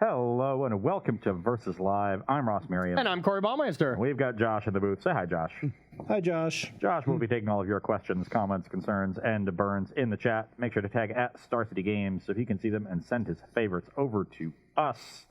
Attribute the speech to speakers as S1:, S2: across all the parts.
S1: Hello and welcome to Versus Live. I'm Ross Merriam.
S2: And I'm Corey Baumeister.
S1: We've got Josh in the booth. Say hi, Josh.
S3: Hi, Josh.
S1: Josh will be taking all of your questions, comments, concerns, and burns in the chat. Make sure to tag at Star City Games so he can see them and send his favorites over to us.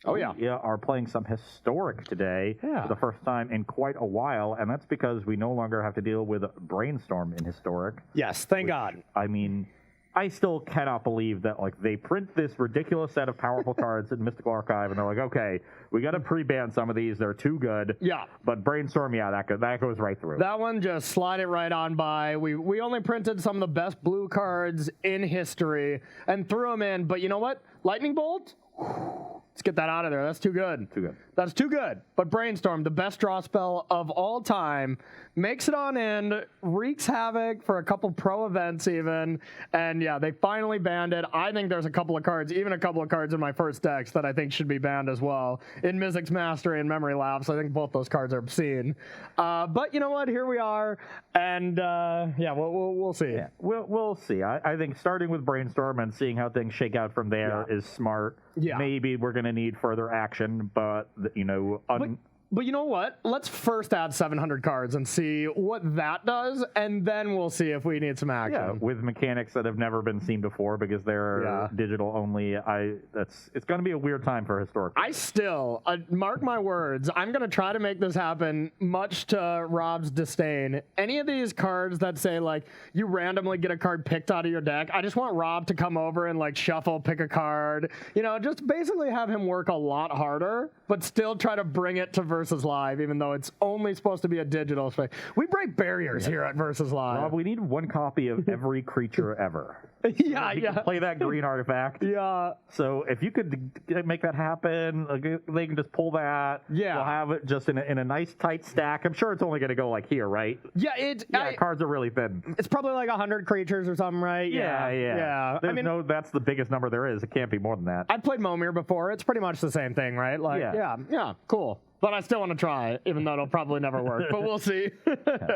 S2: Oh, yeah.
S1: We are playing some Historic today for the first time in quite a while, and that's because we no longer have to deal with Brainstorm in Historic.
S2: Yes, thank God.
S1: I mean, I still cannot believe that they print this ridiculous set of powerful cards in Mystical Archive, and they're like, okay, we got to pre-ban some of these. They're too good.
S2: Yeah.
S1: But Brainstorm, that goes right through.
S2: That one just slide it right on by. We only printed some of the best blue cards in history and threw them in. But you know what? Lightning Bolt? Let's get that out of there. That's too good.
S1: Too good.
S2: That's too good. But Brainstorm, the best draw spell of all time, makes it on in, wreaks havoc for a couple pro events even. And yeah, they finally banned it. I think there's a couple of cards in my first decks that I think should be banned as well. In Mizzix Mastery and Memory Lapse, I think both those cards are obscene. But you know what? Here we are. And yeah, we'll see. Yeah,
S1: we'll see. I think starting with Brainstorm and seeing how things shake out from there is smart.
S2: Yeah.
S1: Maybe we're going to need further action, but, you know...
S2: But you know what? Let's first add 700 cards and see what that does, and then we'll see if we need some action.
S1: Yeah, with mechanics that have never been seen before because they're digital only. It's going to be a weird time for Historic.
S2: I still, mark my words, I'm going to try to make this happen, much to Rob's disdain. Any of these cards that say, you randomly get a card picked out of your deck, I just want Rob to come over and, shuffle, pick a card. You know, just basically have him work a lot harder, but still try to bring it to Versus Live, even though it's only supposed to be a digital space. We break barriers here at Versus Live.
S1: Rob, we need one copy of every creature ever.
S2: Yeah.
S1: Play that green artifact.
S2: Yeah.
S1: So if you could make that happen, they can just pull that.
S2: Yeah.
S1: We'll have it just in a nice tight stack. I'm sure it's only going to go here, right?
S2: Yeah.
S1: Cards are really thin.
S2: It's probably 100 creatures or something, right?
S1: Yeah. That's the biggest number there is. It can't be more than that.
S2: I've played Momir before. It's pretty much the same thing, right? Yeah, cool. But I still want to try, even though it'll probably never work. But we'll see.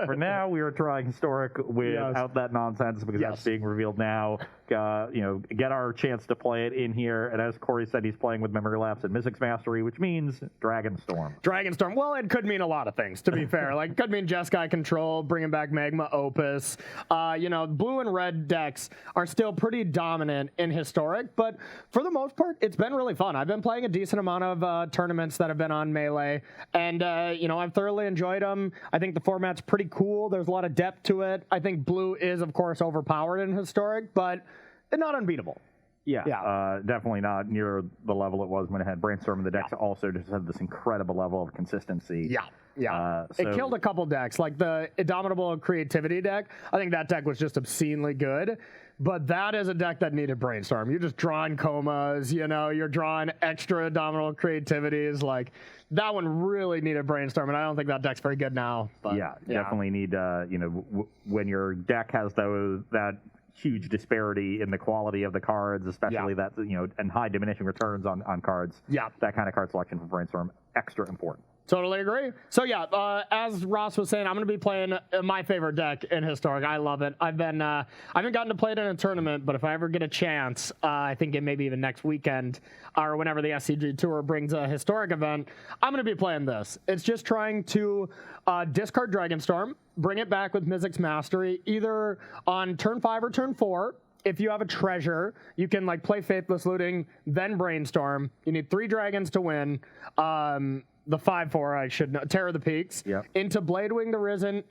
S1: For now, we are trying Historic without that nonsense because that's being revealed now. Get our chance to play it in here. And as Corey said, he's playing with Memory Lapse and Mizzix Mastery, which means Dragonstorm.
S2: Well, it could mean a lot of things, to be fair. It could mean Jeskai Control, bringing back Magma Opus. Blue and red decks are still pretty dominant in Historic. But for the most part, it's been really fun. I've been playing a decent amount of tournaments that have been on Melee. And, I've thoroughly enjoyed them. I think the format's pretty cool. There's a lot of depth to it. I think blue is, of course, overpowered in Historic, but not unbeatable.
S1: Yeah. Definitely not near the level it was when it had Brainstorm, and the decks also just had this incredible level of consistency.
S2: Yeah. It killed a couple decks, like the Indomitable Creativity deck. I think that deck was just obscenely good. But that is a deck that needed Brainstorm. You're just drawing comas, you're drawing extra Indomitable Creativities. That one really needed Brainstorm, and I don't think that deck's very good now. But,
S1: definitely need, when your deck has that huge disparity in the quality of the cards, especially that, and high diminishing returns on cards.
S2: Yeah.
S1: That kind of card selection for Brainstorm, extra important.
S2: Totally agree. So as Ross was saying, I'm going to be playing my favorite deck in Historic. I love it. I haven't gotten to play it in a tournament, but if I ever get a chance, I think it maybe even next weekend or whenever the SCG Tour brings a Historic event, I'm going to be playing this. It's just trying to discard Dragonstorm, bring it back with Mizzix Mastery, either on turn 5 or turn 4. If you have a treasure, you can play Faithless Looting, then Brainstorm. You need 3 dragons to win. The 5/4, I should know. Terror the Peaks.
S1: Yep.
S2: Into Bladewing the Risen.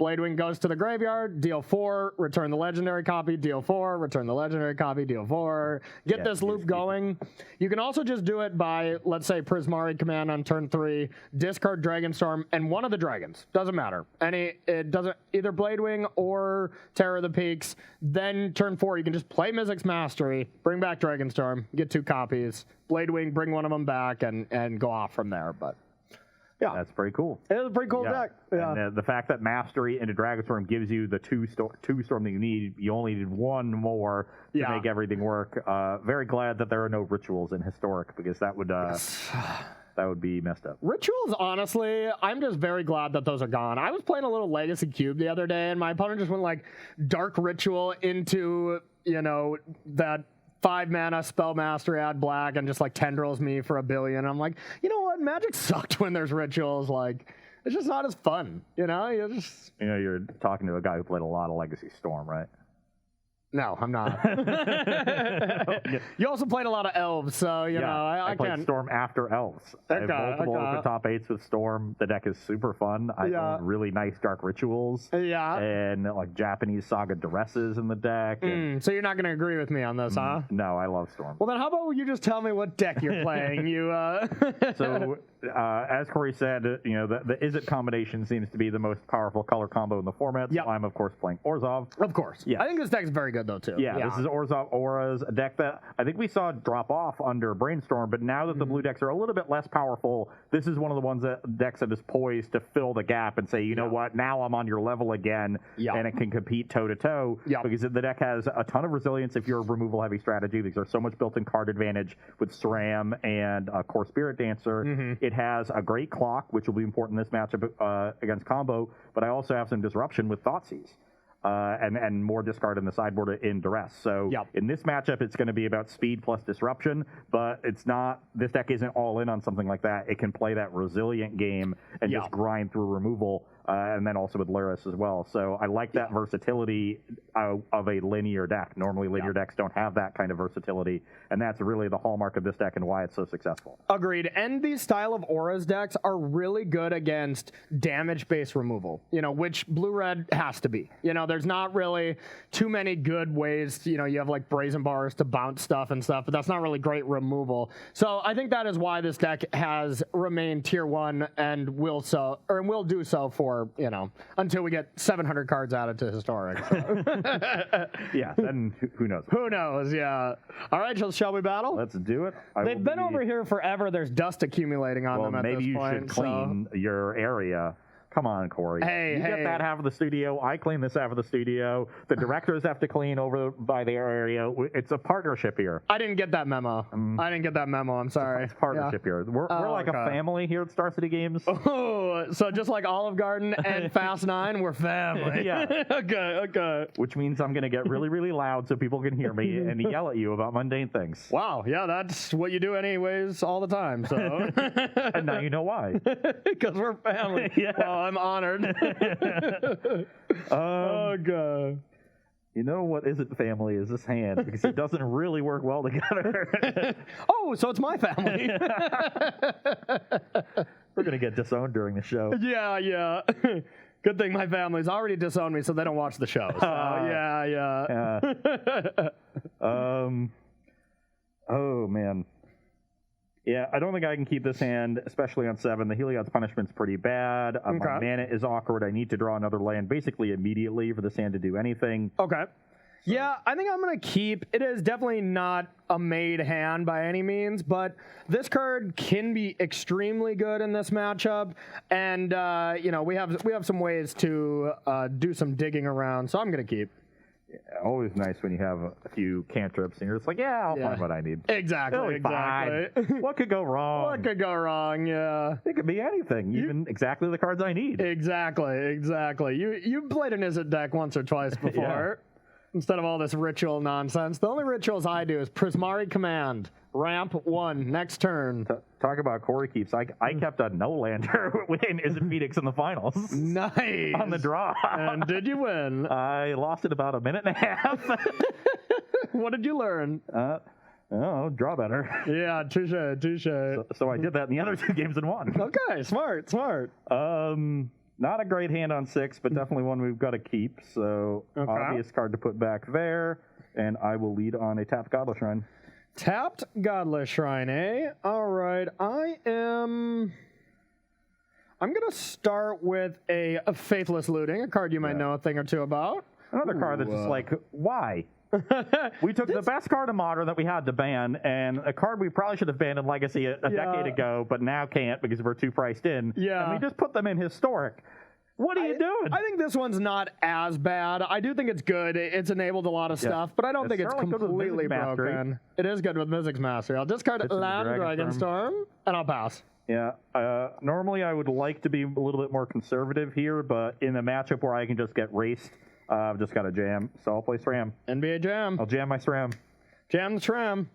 S2: Bladewing goes to the graveyard, deal 4, return the legendary copy, deal 4, return the legendary copy, deal 4. Get this loop going. You can also just do it by, let's say, Prismari command on turn 3, discard Dragonstorm, and one of the dragons. Doesn't matter. It doesn't, either Bladewing or Terror of the Peaks. Then turn 4, you can just play Mizzix Mastery, bring back Dragonstorm, get 2 copies. Bladewing, bring one of them back, and go off from there. But yeah,
S1: that's pretty cool.
S2: It is a pretty cool deck. Yeah.
S1: And the fact that Mastery into Dragonstorm gives you the two storm that you need, you only need one more to make everything work. Very glad that there are no rituals in Historic because that would that would be messed up.
S2: Rituals, honestly, I'm just very glad that those are gone. I was playing a little Legacy Cube the other day, and my opponent just went Dark Ritual into that 5 mana spell mastery, add black, and just like tendrils me for 1 billion. I'm like, you know what? Magic sucked when there's rituals. Like, it's just not as fun, you know?
S1: You're talking to a guy who played a lot of Legacy Storm, right?
S2: No, I'm not. You also played a lot of elves, so you know I
S1: played
S2: can't.
S1: Storm after elves. I have multiple open top 8s with Storm. The deck is super fun. I own really nice dark rituals.
S2: Yeah.
S1: And like Japanese Saga Duresses in the deck.
S2: So you're not going to agree with me on this, huh?
S1: No, I love Storm.
S2: Well, then how about you just tell me what deck you're playing?
S1: So, as Corey said, the Is It combination seems to be the most powerful color combo in the format. So I'm, of course, playing Orzhov.
S2: Of course. Yeah. I think this deck is very good, though, too.
S1: Yeah, this is Orzhov Auras, a deck that I think we saw drop off under Brainstorm, but now that the blue decks are a little bit less powerful, this is one of the decks that is poised to fill the gap and say, you know what, now I'm on your level again, and it can compete toe-to-toe, because the deck has a ton of resilience if you're a removal-heavy strategy, because there's so much built-in card advantage with SRAM and Core Spirit Dancer. It has a great clock, which will be important in this matchup against combo, but I also have some disruption with Thoughtseize. And more discard in the sideboard in Duress. So in this matchup, it's going to be about speed plus disruption, but it's not. This deck isn't all in on something like that. It can play that resilient game and just grind through removal, and then also with Lyris as well. So I like that versatility of a linear deck. Normally, linear decks don't have that kind of versatility, and that's really the hallmark of this deck and why it's so successful.
S2: Agreed. And these style of Auras decks are really good against damage-based removal, which blue-red has to be. There's not really too many good ways. You have like Brazen Bars to bounce stuff and stuff, but that's not really great removal. So I think that is why this deck has remained tier 1 and will do so for, until we get 700 cards added to Historic. So.
S1: Yeah, then who knows?
S2: Who knows, yeah. All right, shall we battle?
S1: Let's do it.
S2: They've been over here forever. There's dust accumulating on them at this point.
S1: Maybe you should clean your area. Come on, Corey. You get that half of the studio. I clean this half of the studio. The directors have to clean over by their area. It's a partnership here.
S2: I didn't get that memo. I'm sorry.
S1: It's a partnership here. We're like a family here at Star City Games.
S2: Oh, so just like Olive Garden and Fast 9, we're family.
S1: Yeah.
S2: Okay.
S1: Which means I'm going to get really, really loud so people can hear me and yell at you about mundane things.
S2: Wow. Yeah, that's what you do anyways all the time. So.
S1: And now you know why.
S2: Because we're family. Yeah. Well, I'm honored. Oh, God.
S1: You know what isn't family is this hand, because it doesn't really work well together.
S2: Oh, so it's my family.
S1: We're going to get disowned during the show.
S2: Yeah. Good thing my family's already disowned me, so they don't watch the show. So, yeah.
S1: Oh, man. Yeah, I don't think I can keep this hand, especially on 7. The Heliod's Punishment's pretty bad. My mana is awkward. I need to draw another land basically immediately for this hand to do anything.
S2: Okay. Yeah, I think I'm going to keep. It is definitely not a made hand by any means, but this card can be extremely good in this matchup. And, we have some ways to do some digging around, so I'm going to keep.
S1: Yeah, always nice when you have a few cantrips and you're just like, I'll find what I need.
S2: Exactly.
S1: What could go wrong?
S2: Yeah.
S1: It could be anything, even exactly the cards I need.
S2: Exactly. You played an Is It deck once or twice before. Instead of all this ritual nonsense. The only rituals I do is Prismari Command. Ramp 1, next turn.
S1: Talk about Corey keeps. I kept a no-lander win Is It Phoenix in the finals.
S2: Nice.
S1: On the draw.
S2: And did you win?
S1: I lost it about a minute and a half.
S2: What did you learn?
S1: Draw better.
S2: Yeah, touche.
S1: So I did that in the other 2 games and won.
S2: Okay, smart.
S1: Not a great hand on 6, but definitely one we've got to keep. So obvious card to put back there, and I will lead on a tapped Godless Shrine.
S2: Tapped Godless Shrine, eh? All right, I'm going to start with a Faithless Looting, a card you might know a thing or two about.
S1: Another card that's just like, why? We took the best card in Modern that we had to ban, and a card we probably should have banned in Legacy a decade ago, but now can't because we're too priced in. Yeah. And we just put them in Historic. What are you doing?
S2: I think this one's not as bad. I do think it's good. It's enabled a lot of stuff, but I don't think it's completely broken. It is good with Mizzix Mastery. I'll discard Land Dragonstorm, and I'll pass.
S1: Yeah. Normally, I would like to be a little bit more conservative here, but in a matchup where I can just get raced, I've just got to jam. So I'll play SRAM.
S2: NBA Jam.
S1: I'll jam my SRAM.
S2: Jam the SRAM.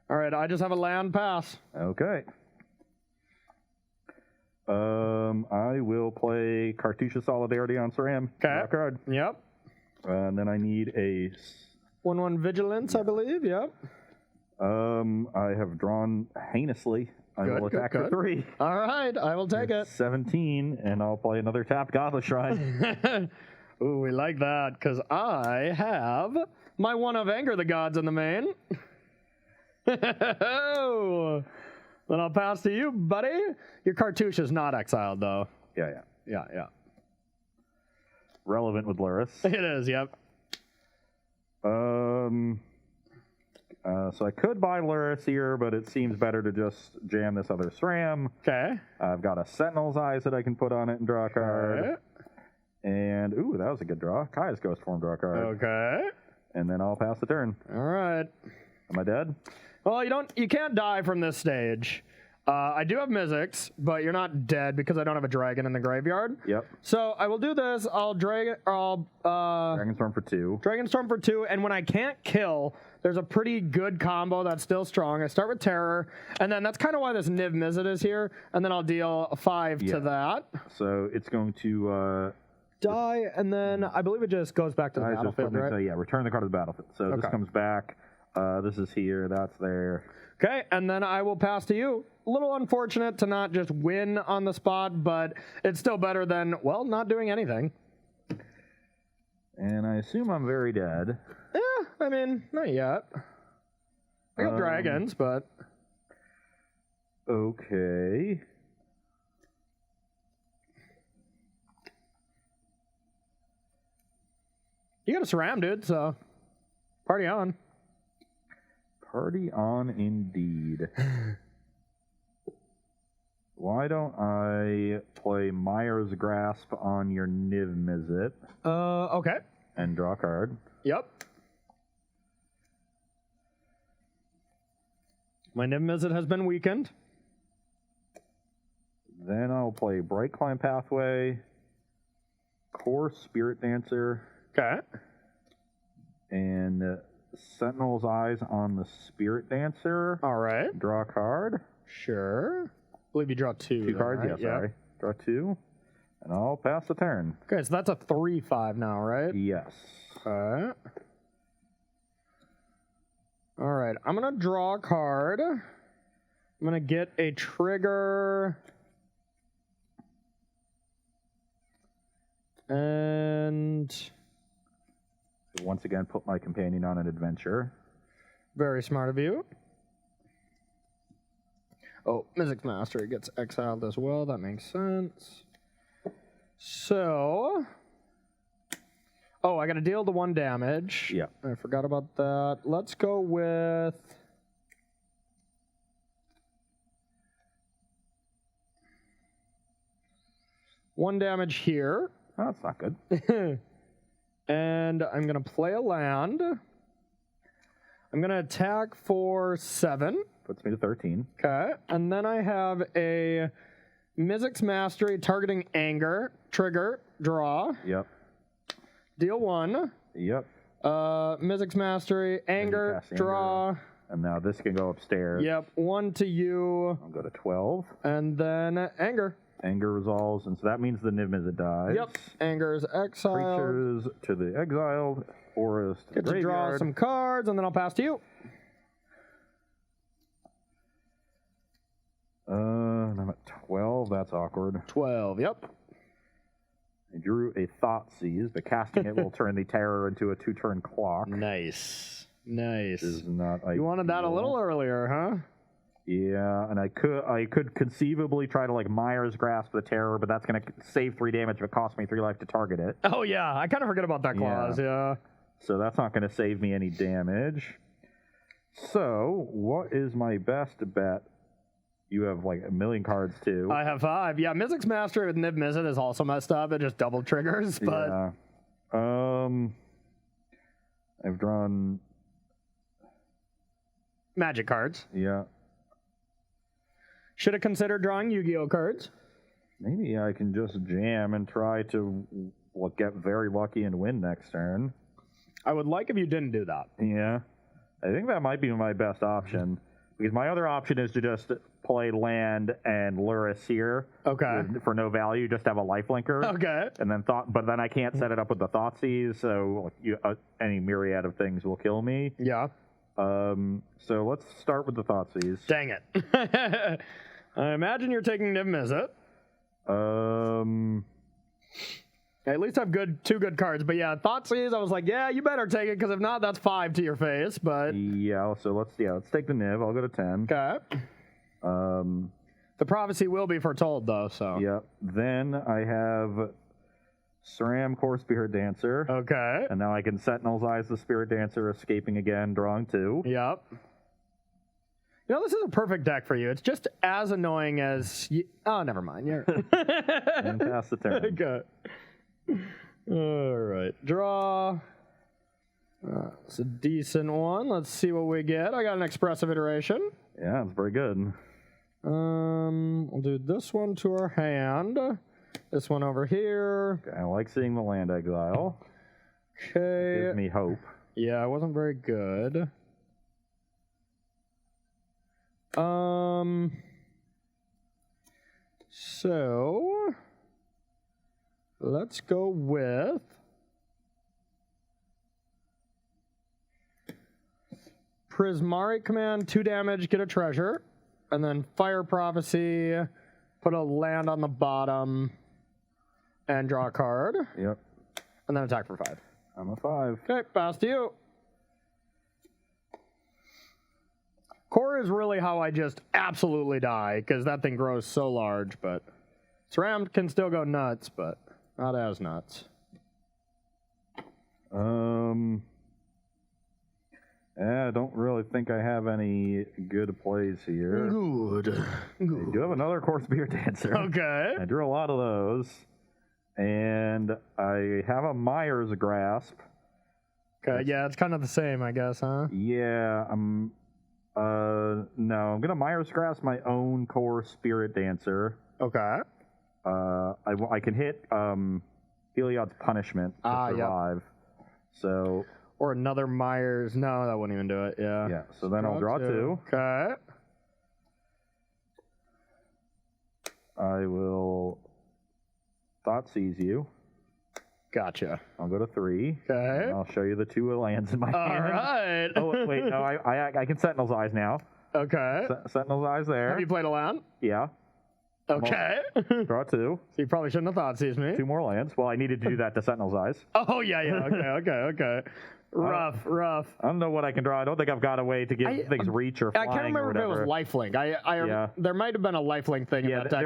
S2: All right, I just have a land pass.
S1: Okay. I will play Cartouche of Solidarity on SRAM.
S2: Okay.
S1: Draw a card.
S2: Yep.
S1: And then I need a
S2: 1/1 Vigilance, I believe. Yep.
S1: I have drawn heinously. I will attack for 3.
S2: All right, I will take it.
S1: 17, and I'll play another tapped Godless Shrine.
S2: Ooh, we like that, because I have my 1 of Anger the Gods in the main. Then I'll pass to you, buddy. Your Cartouche is not exiled, though.
S1: Yeah.
S2: Yeah.
S1: Relevant with Luris.
S2: It is, yep.
S1: So I could buy Luris here, but it seems better to just jam this other SRAM.
S2: Okay.
S1: I've got a Sentinel's Eyes that I can put on it and draw a card.
S2: Right.
S1: And, ooh, that was a good draw. Kaya's Ghost Form, draw a card.
S2: Okay.
S1: And then I'll pass the turn.
S2: All right.
S1: Am I dead?
S2: Well, you can't die from this stage. I do have Mizzix, but you're not dead because I don't have a dragon in the graveyard.
S1: Yep.
S2: So I will do this. I'll
S1: Dragonstorm for 2.
S2: Dragonstorm for 2, and when I can't kill, there's a pretty good combo that's still strong. I start with Terror, and then that's kind of why this Niv Mizzet is here, and then I'll deal a 5 to that.
S1: So it's going to
S2: die, and then I believe it just goes back to the battlefield, right?
S1: Yeah, return the card to the battlefield. So this comes back. This is here. That's there.
S2: Okay, and then I will pass to you. A little unfortunate to not just win on the spot, but it's still better than, well, not doing anything.
S1: And I assume I'm very dead.
S2: Yeah, I mean, not yet. I got dragons, but...
S1: Okay.
S2: You got a SRAM, dude, so party on.
S1: Party on indeed. Why don't I play Myers Grasp on your Niv Mizzet?
S2: Okay.
S1: And draw a card.
S2: Yep. My Niv Mizzet has been weakened.
S1: Then I'll play Bright Climb Pathway, Core Spirit Dancer.
S2: Okay.
S1: And Sentinel's Eyes on the Spirit Dancer.
S2: All right.
S1: Draw a card.
S2: Sure. I believe you draw 2.
S1: 2 cards,
S2: right?
S1: yeah, sorry. Draw 2. And I'll pass the turn.
S2: Okay, so that's a 3/5 now, right?
S1: Yes.
S2: Okay. All right, I'm going to draw a card. I'm going to get a trigger. And...
S1: once again, put my companion on an adventure.
S2: Very smart of you. Oh, Mizzix Mastery gets exiled as well. That makes sense. So... oh, I got to deal the 1 damage.
S1: Yeah.
S2: I forgot about that. Let's go with... one damage here.
S1: Oh, that's not good.
S2: And I'm going to play a land. I'm going to attack for 7.
S1: Puts me to 13.
S2: Okay. And then I have a Mizzix Mastery targeting Anger. Trigger. Draw.
S1: Yep.
S2: Deal 1.
S1: Yep.
S2: Mizzix Mastery. Anger. Draw.
S1: Anger. And now this can go upstairs.
S2: Yep. 1 to you.
S1: I'll go to 12.
S2: And then Anger.
S1: Anger resolves, and so that means the Niv Mizzet dies.
S2: Yep. Anger's exiled.
S1: Creatures to the exiled. Forest to the
S2: Get to draw
S1: graveyard.
S2: some cards, and then I'll pass to you.
S1: And I'm at 12. That's awkward.
S2: 12. Yep.
S1: I drew a Thoughtseize, but casting it will turn the terror into a 2-turn clock.
S2: Nice. Nice.
S1: Is not ideal.
S2: You wanted that a little earlier, huh?
S1: Yeah, and I could conceivably try to like Myers Grasp the terror, but that's going to save 3 damage if it costs me 3 life to target it.
S2: Oh yeah, I kind of forget about that clause. Yeah.
S1: So that's not going to save me any damage. So what is my best bet? You have like 1,000,000 cards too.
S2: I have 5. Yeah, Mizzix Mastery with Niv Mizzet is also messed up. It just double triggers. But
S1: yeah. I've drawn
S2: Magic cards.
S1: Yeah.
S2: Should have considered drawing Yu-Gi-Oh cards.
S1: Maybe I can just jam and try to get very lucky and win next turn.
S2: I would like if you didn't do that.
S1: Yeah. I think that might be my best option, because my other option is to just play land and Luris here.
S2: Okay.
S1: For no value, just have a lifelinker.
S2: Okay.
S1: And then but then I can't set it up with the Thoughtseize, so any myriad of things will kill me.
S2: Yeah.
S1: So let's start with the Thoughtseize.
S2: Dang it. I imagine you're taking Niv Mizzet. At least I've two good cards, but yeah, Thoughtseize, I was like, yeah, you better take it, because if not, that's 5 to your face. But
S1: yeah, so let's take the Niv. I'll go to 10.
S2: Okay. The prophecy will be foretold, though. So
S1: yep. Then I have SRAM Core Spirit Dancer.
S2: Okay.
S1: And now I can Sentinel's Eyes the Spirit Dancer, escaping again, drawing 2.
S2: Yep. You know, this is a perfect deck for you. It's just as annoying as oh, never mind. You're
S1: and pass the turn.
S2: Okay. All right. Draw. It's a decent one. Let's see what we get. I got an expressive iteration.
S1: Yeah, it's very good.
S2: We'll do this one to our hand. This one over here.
S1: Okay, I like seeing the land exile.
S2: Okay.
S1: Gives me hope.
S2: Yeah, it wasn't very good. So let's go with Prismari Command, 2 damage, get a treasure, and then Fire Prophecy, put a land on the bottom, and draw a card.
S1: Yep.
S2: And then attack for 5.
S1: I'm a 5.
S2: Okay, pass to you. Core is really how I just absolutely die, because that thing grows so large, but SRAM can still go nuts, but not as nuts.
S1: Yeah, I don't really think I have any good plays here.
S2: Good.
S1: I do have another Core Spirit Dancer.
S2: Okay.
S1: I drew a lot of those. And I have a Myers Grasp.
S2: Okay, yeah, it's kind of the same, I guess, huh?
S1: Yeah, no, I'm gonna Myers Grasp my own Core Spirit Dancer.
S2: Okay.
S1: I can hit Heliod's Punishment to survive. Yep. So.
S2: Or another Myers. No, that wouldn't even do it. Yeah.
S1: Yeah. So then I'll draw 2.
S2: Okay.
S1: I will Thoughtseize you.
S2: Gotcha.
S1: I'll go to 3.
S2: Okay.
S1: I'll show you the 2 lands in my hand.
S2: All right.
S1: Oh wait, no, I can Sentinel's Eyes now.
S2: Okay.
S1: Sentinel's Eyes there.
S2: Have you played a land?
S1: Yeah.
S2: Okay.
S1: Draw 2.
S2: So you probably shouldn't have Thoughtseize me.
S1: 2 more lands. Well, I needed to do that to Sentinel's Eyes.
S2: Oh yeah. Okay. Rough.
S1: I don't know what I can draw. I don't think I've got a way to give things reach or flying.
S2: I can't remember if it was lifelink.
S1: Yeah.
S2: There might have been a lifelink thing in that deck.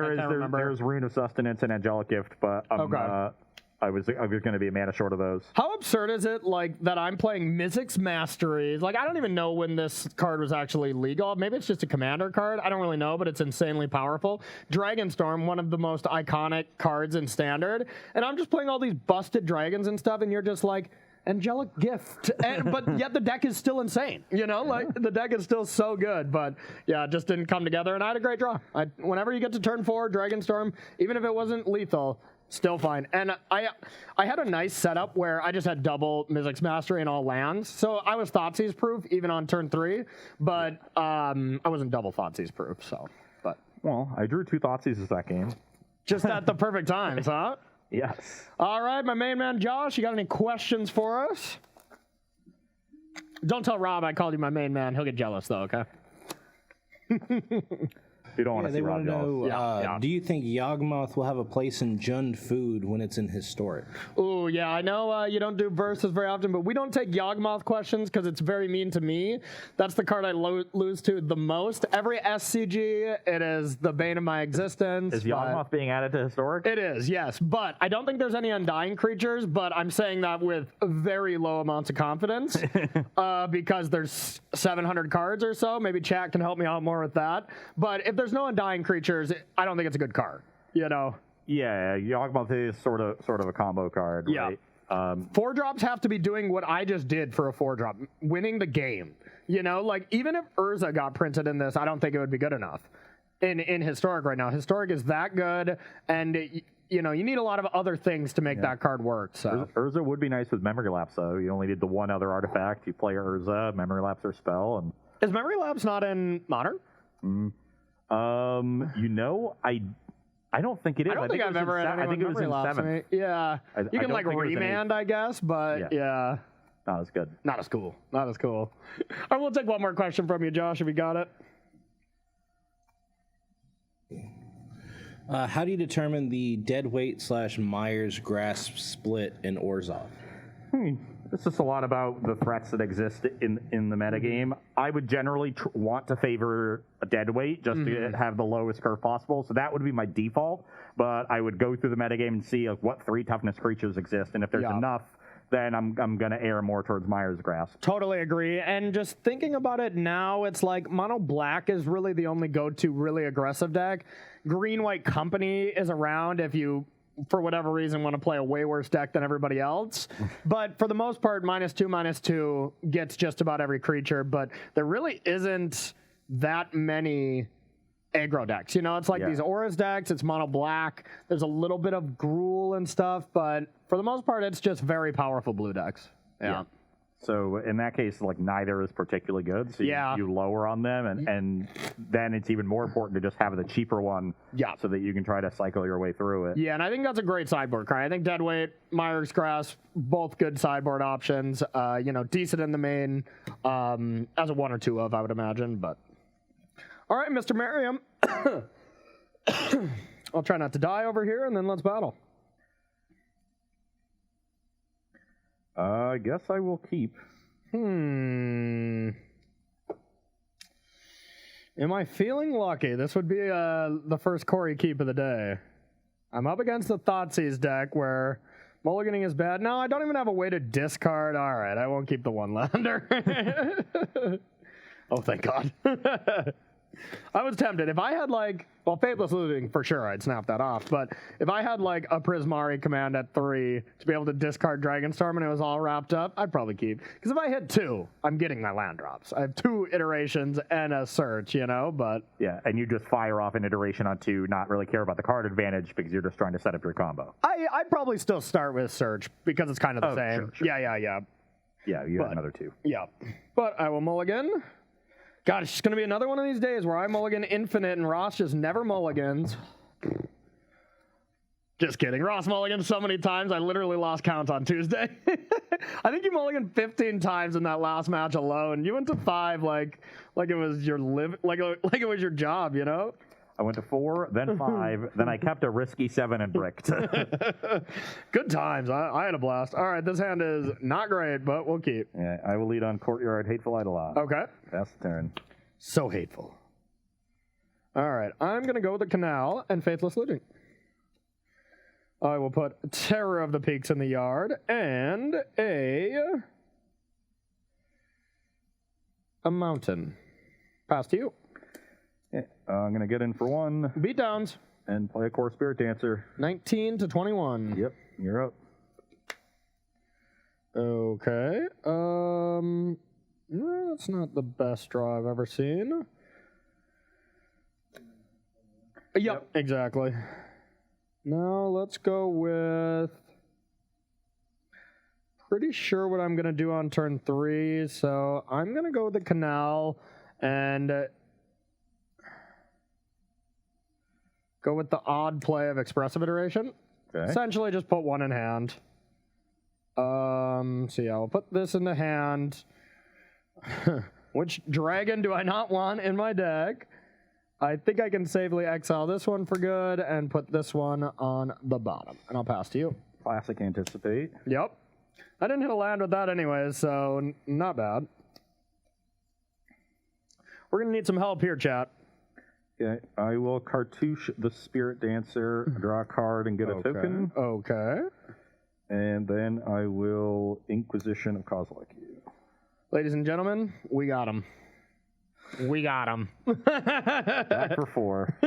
S1: There's Rune of Sustenance and Angelic Gift, but I was going to be a mana short of those.
S2: How absurd is it, like, that I'm playing Mizzix Mastery? Like, I don't even know when this card was actually legal. Maybe it's just a commander card. I don't really know, but it's insanely powerful. Dragonstorm, one of the most iconic cards in Standard. And I'm just playing all these busted dragons and stuff, and you're just like, Angelic Gift. But yet the deck is still insane. You know, like, the deck is still so good. But, yeah, it just didn't come together, and I had a great draw. Whenever you get to turn 4, Dragonstorm, even if it wasn't lethal, still fine. And I had a nice setup where I just had double Mizzix Mastery in all lands. So I was Thoughtseize proof even on turn 3, but I wasn't double Thoughtseize proof. So, but
S1: well, I drew 2 Thoughtseizes that game.
S2: Just at the perfect times, huh?
S1: Yes.
S2: All right, my main man Josh, you got any questions for us? Don't tell Rob I called you my main man. He'll get jealous though, okay?
S1: You don't want to see Rob
S3: know, do you think Yawgmoth will have a place in Jund Food when it's in Historic?
S2: Oh, yeah, I know you don't do verses very often, but we don't take Yawgmoth questions because it's very mean to me. That's the card I lose to the most. Every SCG, it is the bane of my existence.
S1: Is Yawgmoth being added to Historic?
S2: It is, yes. But I don't think there's any Undying creatures, but I'm saying that with very low amounts of confidence because there's 700 cards or so. Maybe chat can help me out more with that. But if there's no Undying creatures, I don't think it's a good card, you know?
S1: Yeah, Yawgmoth is sort of a combo card, right?
S2: 4-drops have to be doing what I just did for a 4-drop, winning the game. You know, like, even if Urza got printed in this, I don't think it would be good enough in Historic right now. Historic is that good, and you need a lot of other things to make that card work. So
S1: Urza would be nice with Memory Lapse, though. You only need the one other artifact. You play Urza, Memory Lapse or spell, and
S2: is Memory Lapse not in Modern?
S1: I don't think it is.
S2: I don't think I've ever had anyone Memory Lapse. Yeah, you can like remand, I guess, but yeah.
S1: Not as good.
S2: Not as cool. Not as cool. All right, we'll take one more question from you, Josh, if you got it.
S3: How do you determine the deadweight / Myers grasp split in Orzhov?
S1: It's just a lot about the threats that exist in the metagame. I would generally want to favor a deadweight just to have the lowest curve possible. So that would be my default. But I would go through the metagame and see what 3 toughness creatures exist. And if there's enough, then I'm going to err more towards Myers Grasp.
S2: Totally agree. And just thinking about it now, it's like mono black is really the only go-to really aggressive deck. Green-white company is around if you, for whatever reason, want to play a way worse deck than everybody else. But for the most part, -2/-2 gets just about every creature. But there really isn't that many aggro decks. It's like these Auras decks, it's mono black. There's a little bit of Gruul and stuff, but for the most part, it's just very powerful blue decks. Yeah.
S1: So in that case, neither is particularly good. So you lower on them, and then it's even more important to just have the cheaper one so that you can try to cycle your way through it.
S2: Yeah, and I think that's a great sideboard card. I think Deadweight, Myers Grasp, both good sideboard options. Decent in the main, as a 1 or 2 of, I would imagine. But all right, Mr. Merriam. I'll try not to die over here, and then let's battle.
S1: I guess I will keep.
S2: Am I feeling lucky? This would be the first Corey keep of the day. I'm up against the Thoughtseize deck where mulliganing is bad. No, I don't even have a way to discard. All right, I won't keep the 1-lander. Oh, thank God. I was tempted. If I had Faithless Looting, for sure, I'd snap that off. But if I had a Prismari command at 3 to be able to discard Dragonstorm and it was all wrapped up, I'd probably keep. Because if I hit 2, I'm getting my land drops. I have 2 iterations and a search, but...
S1: Yeah, and you just fire off an iteration on 2, not really care about the card advantage because you're just trying to set up your combo.
S2: I'd probably still start with search because it's kind of the same.
S1: Sure.
S2: Yeah.
S1: Yeah, you got another 2.
S2: Yeah. But I will mulligan. God, it's just going to be another one of these days where I mulligan infinite and Ross just never mulligans. Just kidding. Ross mulliganed so many times, I literally lost count on Tuesday. I think you mulliganed 15 times in that last match alone. You went to 5 like it was your like it was your job,
S1: I went to 4, then 5, then I kept a risky 7 and bricked.
S2: Good times. I had a blast. All right, this hand is not great, but we'll keep.
S1: Yeah, I will lead on Courtyard Hateful Eidolon.
S2: Okay.
S1: Pass the turn.
S2: So hateful. All right, I'm going to go with the Canal and Faithless Looting. I will put Terror of the Peaks in the yard and a mountain. Pass to you.
S1: Yeah, I'm going to get in for 1.
S2: Beatdowns.
S1: And play a Core Spirit Dancer.
S2: 19 to 21.
S1: Yep, you're up.
S2: Okay. That's not the best draw I've ever seen. Yep, exactly. Now let's go with... Pretty sure what I'm going to do on turn 3, so I'm going to go with the Canal and... go with the odd play of Expressive Iteration.
S1: Okay.
S2: Essentially just put 1 in hand. So yeah, I'll put this in the hand. Which dragon do I not want in my deck? I think I can safely exile this one for good and put this one on the bottom. And I'll pass to you.
S1: Classic Anticipate.
S2: Yep. I didn't hit a land with that anyways, so not bad. We're going to need some help here, chat.
S1: Okay, I will cartouche the Spirit Dancer, draw a card, and get a token.
S2: Okay.
S1: And then I will Inquisition of Kozilek.
S2: Ladies and gentlemen, we got him. We got him.
S1: Back for 4.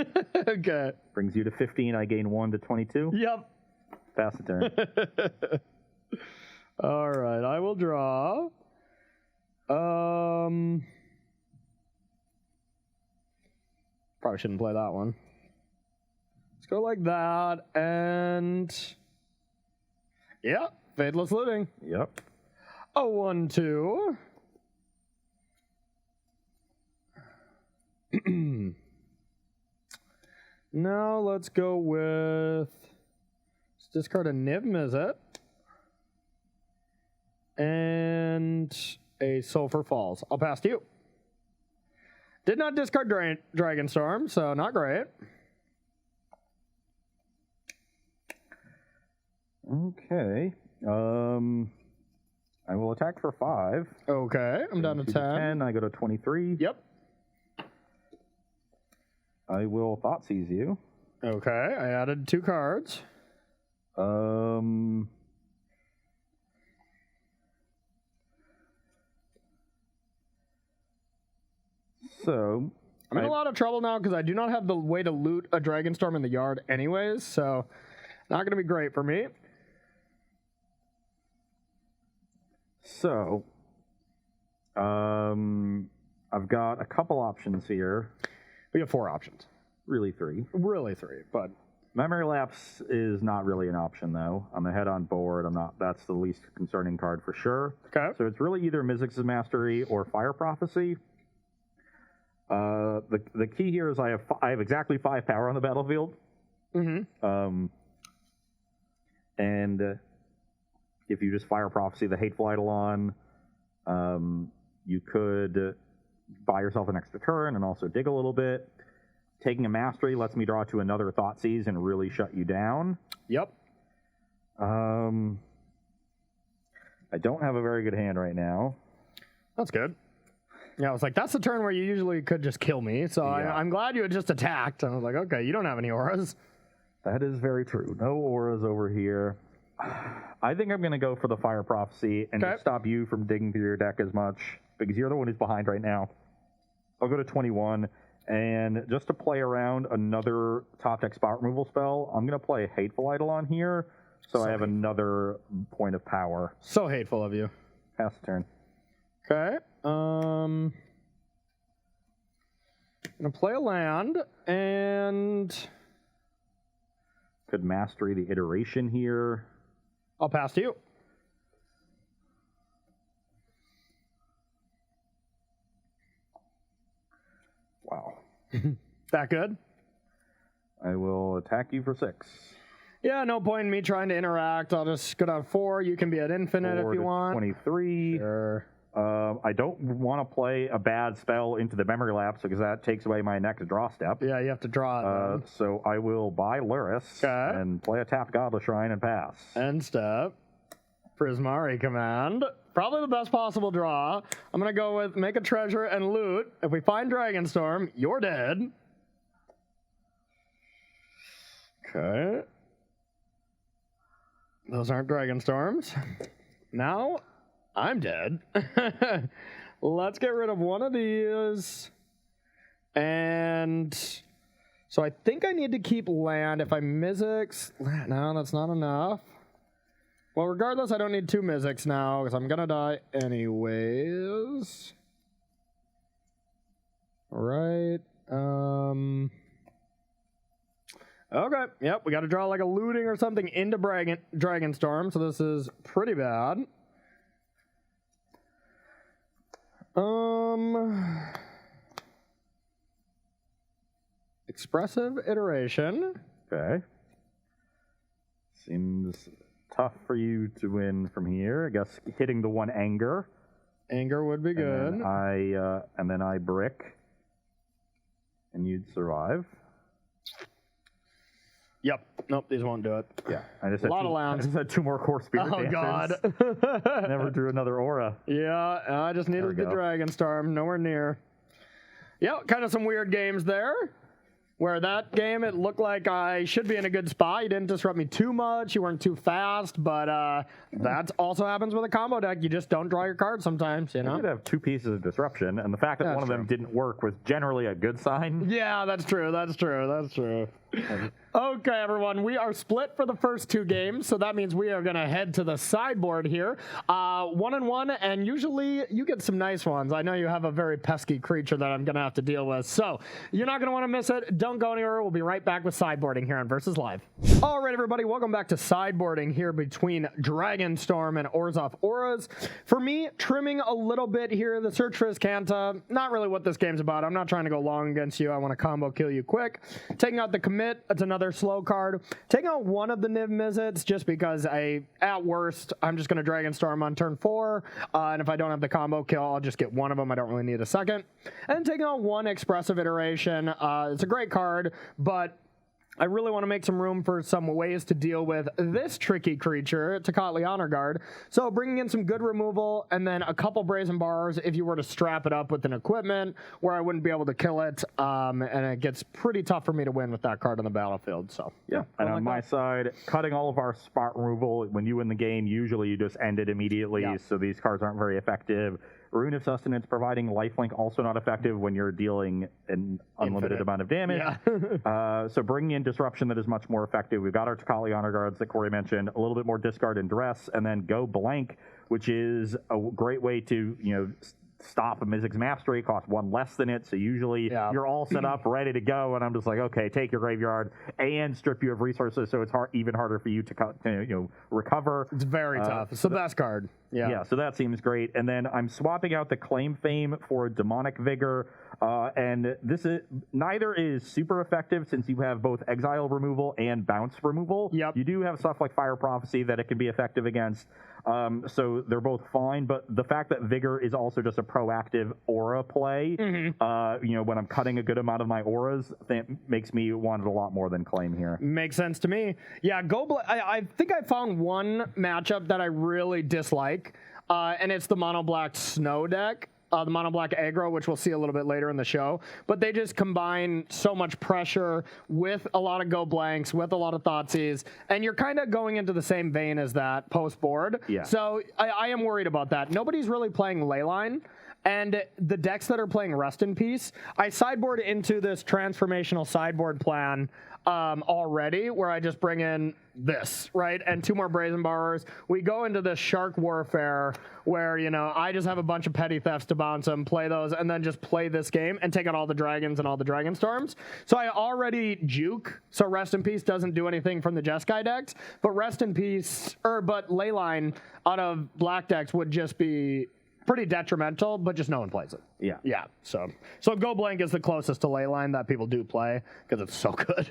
S2: Okay.
S1: Brings you to 15. I gain 1 to 22.
S2: Yep.
S1: Pass the turn.
S2: All right, I will draw. Probably shouldn't play that one. Just go like that, and yeah, Faithless Looting.
S1: Yep.
S2: A 1/2. Now let's go with, let's discard a Niv Mizzet and a Sulfur Falls. I'll pass to you. Did not discard Dragonstorm, so not great.
S1: Okay. I will attack for 5.
S2: Okay, I'm down to 10.
S1: I go to 23.
S2: Yep.
S1: I will Thoughtseize you.
S2: Okay, I added 2 cards.
S1: So
S2: I'm in a lot of trouble now because I do not have the way to loot a Dragonstorm in the yard anyways, so not going to be great for me.
S1: So, I've got a couple options here.
S2: We have 4 options.
S1: Really 3.
S2: Really 3, but
S1: Memory Lapse is not really an option, though. I'm ahead on board. That's the least concerning card for sure.
S2: okay.
S1: So it's really either Mizzix's Mastery or Fire Prophecy. The key here is I have exactly 5 power on the battlefield.
S2: Mm-hmm.
S1: And if you just Fire Prophecy the Hateful Eidolon, you could buy yourself an extra turn and also dig a little bit. Taking a Mastery lets me draw to another Thoughtseize and really shut you down.
S2: Yep.
S1: I don't have a very good hand right now.
S2: That's good. Yeah, I was like, that's the turn where you usually could just kill me, so
S1: Yeah.
S2: I'm glad you had just attacked. I was like, okay, you don't have any auras.
S1: That is very true. No auras over here. I think I'm going to go for the Fire Prophecy and
S2: Okay.
S1: just stop you from digging through your deck as much, because you're the one who's behind right now. I'll go to 21, and just to play around another top deck spot removal spell, I'm going to play Hateful Eidolon here, so I have another point of power.
S2: So hateful of you.
S1: Pass the turn.
S2: Okay. I'm gonna play a land and
S1: Could Mastery the Iteration here.
S2: I'll pass to you.
S1: Wow.
S2: That good?
S1: I will attack you for 6.
S2: Yeah, no point in me trying to interact. I'll just go down 4. You can be at infinite
S1: 4
S2: if you
S1: to
S2: want.
S1: 23.
S2: Sure.
S1: I don't want to play a bad spell into the Memory Lapse because that takes away my next draw step.
S2: Yeah, you have to draw it.
S1: So I will buy Luris
S2: Okay.
S1: and play a tapped Godless Shrine and pass.
S2: End step. Prismari command. Probably the best possible draw. I'm going to go with make a treasure and loot. If we find Dragonstorm, you're dead. Okay. Those aren't Dragonstorms. Now, I'm dead. Let's get rid of one of these. And so I think I need to keep land. If I Mizzix, no, that's not enough. Well, regardless, I don't need 2 Mizzix now because I'm going to die anyways. All right. Okay. Yep, we got to draw like a looting or something into Dragonstorm, so this is pretty bad. Expressive Iteration.
S1: Okay. Seems tough for you to win from here. I guess hitting the one Anger.
S2: Anger would be good.
S1: And then I brick. And you'd survive.
S2: Yep. Nope, these won't do it.
S1: Yeah. I just
S2: A lot of lands.
S1: I just had 2 more Core Spirit
S2: Oh,
S1: Dancers.
S2: God.
S1: Never drew another aura.
S2: Yeah, I just needed the
S1: go.
S2: Dragonstorm. Nowhere near. Yeah, kind of some weird games there. Where that game, it looked like I should be in a good spot. You didn't disrupt me too much. You weren't too fast. But that also happens with a combo deck. You just don't draw your cards sometimes, you
S1: You
S2: know?
S1: could have 2 pieces of disruption, and the fact that
S2: That's
S1: one of them
S2: true.
S1: didn't work was generally a good sign.
S2: Yeah, that's true. That's true. That's true. Okay, everyone, we are split for the first 2 games, so that means we are going to head to the sideboard here. 1-1, and usually you get some nice ones. I know you have a very pesky creature that I'm going to have to deal with, so you're not going to want to miss it. Don't go anywhere. We'll be right back with sideboarding here on Versus Live. All right, everybody, welcome back to sideboarding here between Dragonstorm and Orzhov Auras. For me, trimming a little bit here, the Search for Iskanta, not really what this game's about. I'm not trying to go long against you. I want to combo kill you quick. Taking out the commit, it's another slow card. Taking out one of the Niv Mizzets just because at worst, I'm just going to Dragonstorm on turn 4. And if I don't have the combo kill, I'll just get one of them. I don't really need a second. And taking out one Expressive Iteration. It's a great card, but I really want to make some room for some ways to deal with this tricky creature, Tocatli Honor Guard. So bringing in some good removal and then a couple Brazen Bars if you were to strap it up with an equipment where I wouldn't be able to kill it. And it gets pretty tough for me to win with that card on the battlefield. So
S1: yeah. And on my side, cutting all of our spot removal, when you win the game, usually you just end it immediately. Yeah. So these cards aren't very effective. Rune of Sustenance providing lifelink, also not effective when you're dealing an unlimited amount of damage. Yeah. So bringing in Disruption that is much more effective. We've got our Tocatli Honor Guards that Corey mentioned, a little bit more discard and dress, and then go blank, which is a great way to, stop a Mizzix Mastery, cost 1 less than it, so usually you're all set up, ready to go, and I'm just like, okay, take your graveyard and strip you of resources, so it's even harder for you to recover.
S2: It's very tough. It's the best card.
S1: Yeah, so that seems great. And then I'm swapping out the Claim Fame for Demonic Vigor, and neither is super effective since you have both exile removal and bounce removal.
S2: Yep.
S1: You do have stuff like Fire Prophecy that it can be effective against, so they're both fine, but the fact that Vigor is also just a proactive aura play, when I'm cutting a good amount of my auras, that makes me want it a lot more than Claim here.
S2: Makes sense to me. Yeah, I think I found one matchup that I really dislike, and it's the mono black Snow deck. The mono black aggro, which we'll see a little bit later in the show, but they just combine so much pressure with a lot of go blanks, with a lot of Thoughtseize, and you're kind of going into the same vein as that post board.
S1: Yeah.
S2: So I am worried about that. Nobody's really playing Leyline, and the decks that are playing Rest in Peace, I sideboard into this transformational sideboard plan already, where I just bring in this, right? And 2 more Brazen Borrowers. We go into this Shark Warfare where, I just have a bunch of Petty Thefts to bounce them, play those, and then just play this game and take out all the dragons and all the Dragonstorms. So I already juke, so Rest in Peace doesn't do anything from the Jeskai decks, but but Leyline out of black decks would just be pretty detrimental, but just no one plays it.
S1: Yeah.
S2: So Go Blank is the closest to Leyline that people do play because it's so good.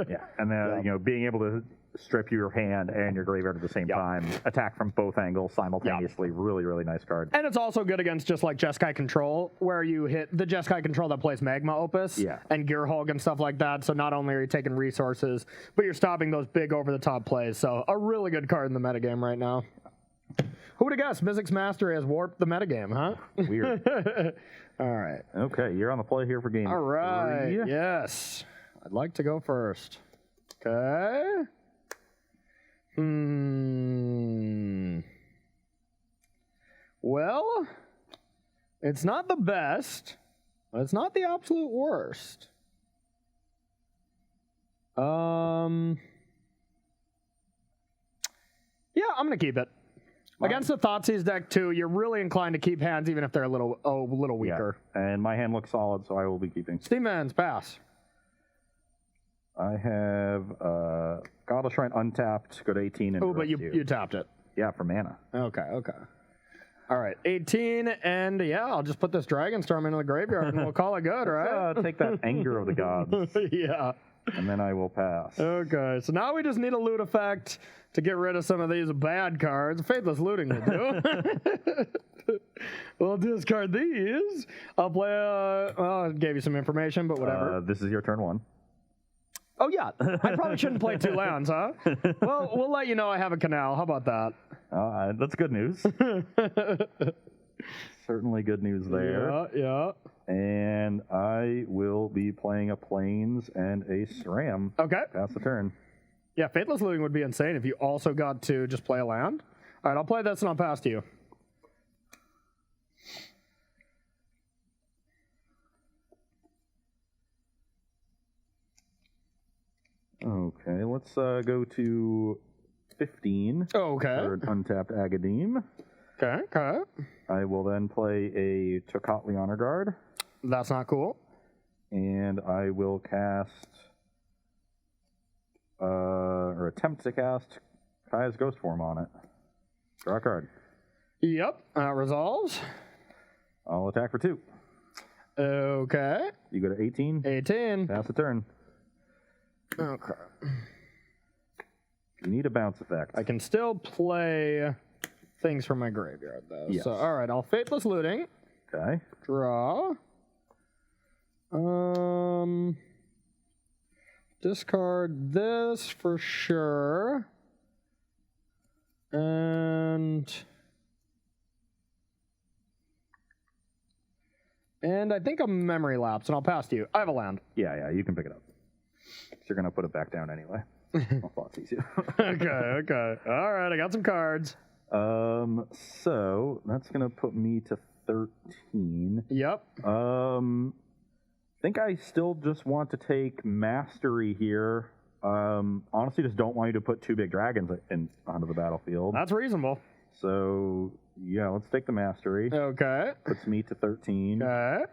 S1: Yeah. And then, being able to strip your hand and your graveyard at the same time, attack from both angles simultaneously, really, really nice card.
S2: And it's also good against just like Jeskai Control, where you hit the Jeskai Control that plays Magma Opus and Gearhulk and stuff like that. So not only are you taking resources, but you're stopping those big over-the-top plays. So a really good card in the metagame right now. Who would have guessed Mizzix Mastery has warped the metagame, huh?
S1: Weird.
S2: All right.
S1: Okay, you're on the play here for game
S2: 3. Yes. I'd like to go first. Okay. Well, it's not the best, but it's not the absolute worst. Yeah, I'm going to keep it. Against the Thoughtseize deck, too, you're really inclined to keep hands even if they're a little weaker.
S1: Yeah. And my hand looks solid, so I will be keeping.
S2: Steamman's pass.
S1: I have Godless Shrine untapped, go to 18. And
S2: but you tapped it.
S1: Yeah, for mana.
S2: Okay. All right, 18, and I'll just put this Dragonstorm into the graveyard, and we'll call it good, right?
S1: Take that Anger of the Gods.
S2: Yeah.
S1: And then I will pass.
S2: Okay, so now we just need a loot effect to get rid of some of these bad cards. Faithless Looting will do. We'll discard these. I'll play, I gave you some information, but whatever.
S1: This is your turn 1.
S2: Oh, yeah. I probably shouldn't play 2 lands, huh? Well, we'll let you know I have a canal. How about that?
S1: That's good news. Certainly good news there.
S2: Yeah.
S1: And I will be playing a Plains and a SRAM.
S2: Okay.
S1: Pass the turn.
S2: Yeah, Faithless Looting would be insane if you also got to just play a land. All right, I'll play this and I'll pass to you.
S1: Okay, let's go to 15.
S2: Okay.
S1: For an untapped Agademe.
S2: Okay.
S1: I will then play a Tocatli Honor Guard.
S2: That's not cool.
S1: And I will cast, or attempt to cast Kaya's Ghost Form on it. Draw a card.
S2: Yep, resolves.
S1: I'll attack for 2.
S2: Okay.
S1: You go to 18.
S2: 18.
S1: Pass the turn.
S2: Okay.
S1: You need a bounce effect.
S2: I can still play things from my graveyard, though.
S1: Yes.
S2: So, all right, I'll Faithless Looting.
S1: Okay.
S2: Draw. Discard this for sure. And I think a Memory Lapse, and I'll pass to you. I have a land.
S1: Yeah, you can pick it up. You're going to put it back down anyway. I'll thought it's easier.
S2: Okay. All right, I got some cards.
S1: So that's going to put me to 13.
S2: Yep.
S1: I think I still just want to take Mastery here. Honestly, just don't want you to put 2 big dragons onto the battlefield.
S2: That's reasonable.
S1: So, yeah, let's take the Mastery.
S2: Okay.
S1: Puts me to 13.
S2: Okay.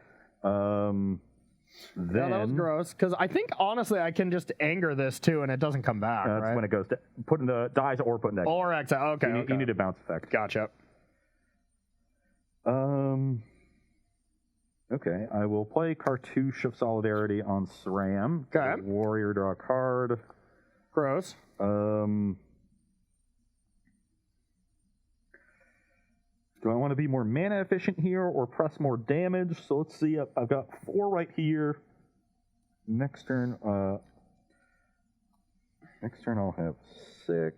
S1: Then
S2: that was gross. Because I think, honestly, I can just anger this, too, and it doesn't come back,
S1: that's
S2: right?
S1: when it goes to put in the dies or put in deck.
S2: Or exile. Okay,
S1: You need a bounce effect.
S2: Gotcha.
S1: Okay, I will play Cartouche of Solidarity on SRAM.
S2: Okay.
S1: Warrior, draw a card.
S2: Gross.
S1: Do I want to be more mana efficient here or press more damage? So let's see. I've got 4 right here. Next turn I'll have 6.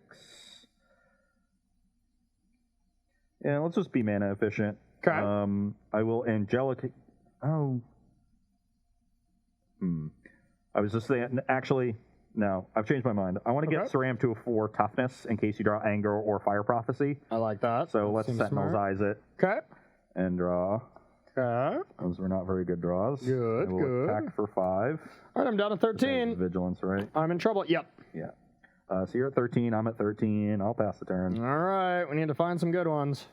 S1: Yeah, let's just be mana efficient.
S2: Okay.
S1: I will Angelic. Oh. I was just saying. Actually, no. I've changed my mind. I want to get Saram to a 4 toughness in case you draw Anger or Fire Prophecy.
S2: I like that.
S1: So
S2: that
S1: let's Sentinel's Eyes it.
S2: Okay.
S1: And draw.
S2: Okay.
S1: Those were not very good draws.
S2: Good,
S1: I will
S2: good.
S1: attack for 5.
S2: All right, I'm down to 13.
S1: Vigilance, right?
S2: I'm in trouble. Yep.
S1: Yeah. So you're at 13. I'm at 13. I'll pass the turn.
S2: All right. We need to find some good ones.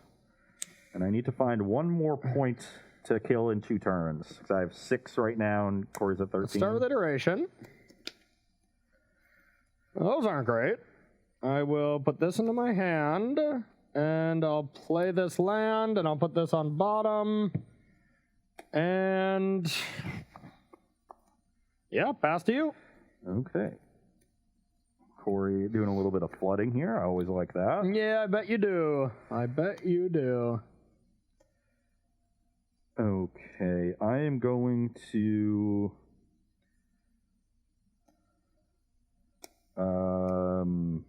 S1: And I need to find 1 more point to kill in 2 turns. Because I have 6 right now, and Corey's at 13.
S2: Let's start with iteration. Those aren't great. I will put this into my hand, and I'll play this land, and I'll put this on bottom. And yeah, pass to you.
S1: Okay. Corey doing a little bit of flooding here. I always like that.
S2: Yeah, I bet you do. I bet you do.
S1: Okay, I am going to... I'm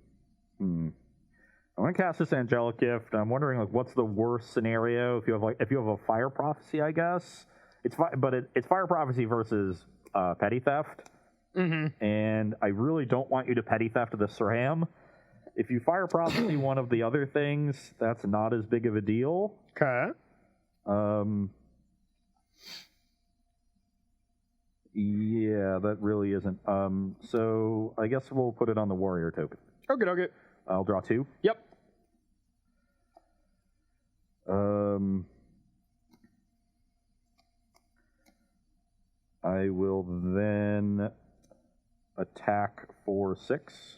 S1: going to cast this Angelic Gift. I'm wondering, like, what's the worst scenario if you have a Fire Prophecy, I guess. It's Fire Prophecy versus Petty Theft.
S2: Mm-hmm.
S1: And I really don't want you to Petty Theft the SRAM. If you Fire Prophecy one of the other things, that's not as big of a deal.
S2: Okay.
S1: Yeah, that really isn't. So I guess we'll put it on the Warrior token.
S2: Okay.
S1: I'll draw 2.
S2: Yep.
S1: I will then attack for 6.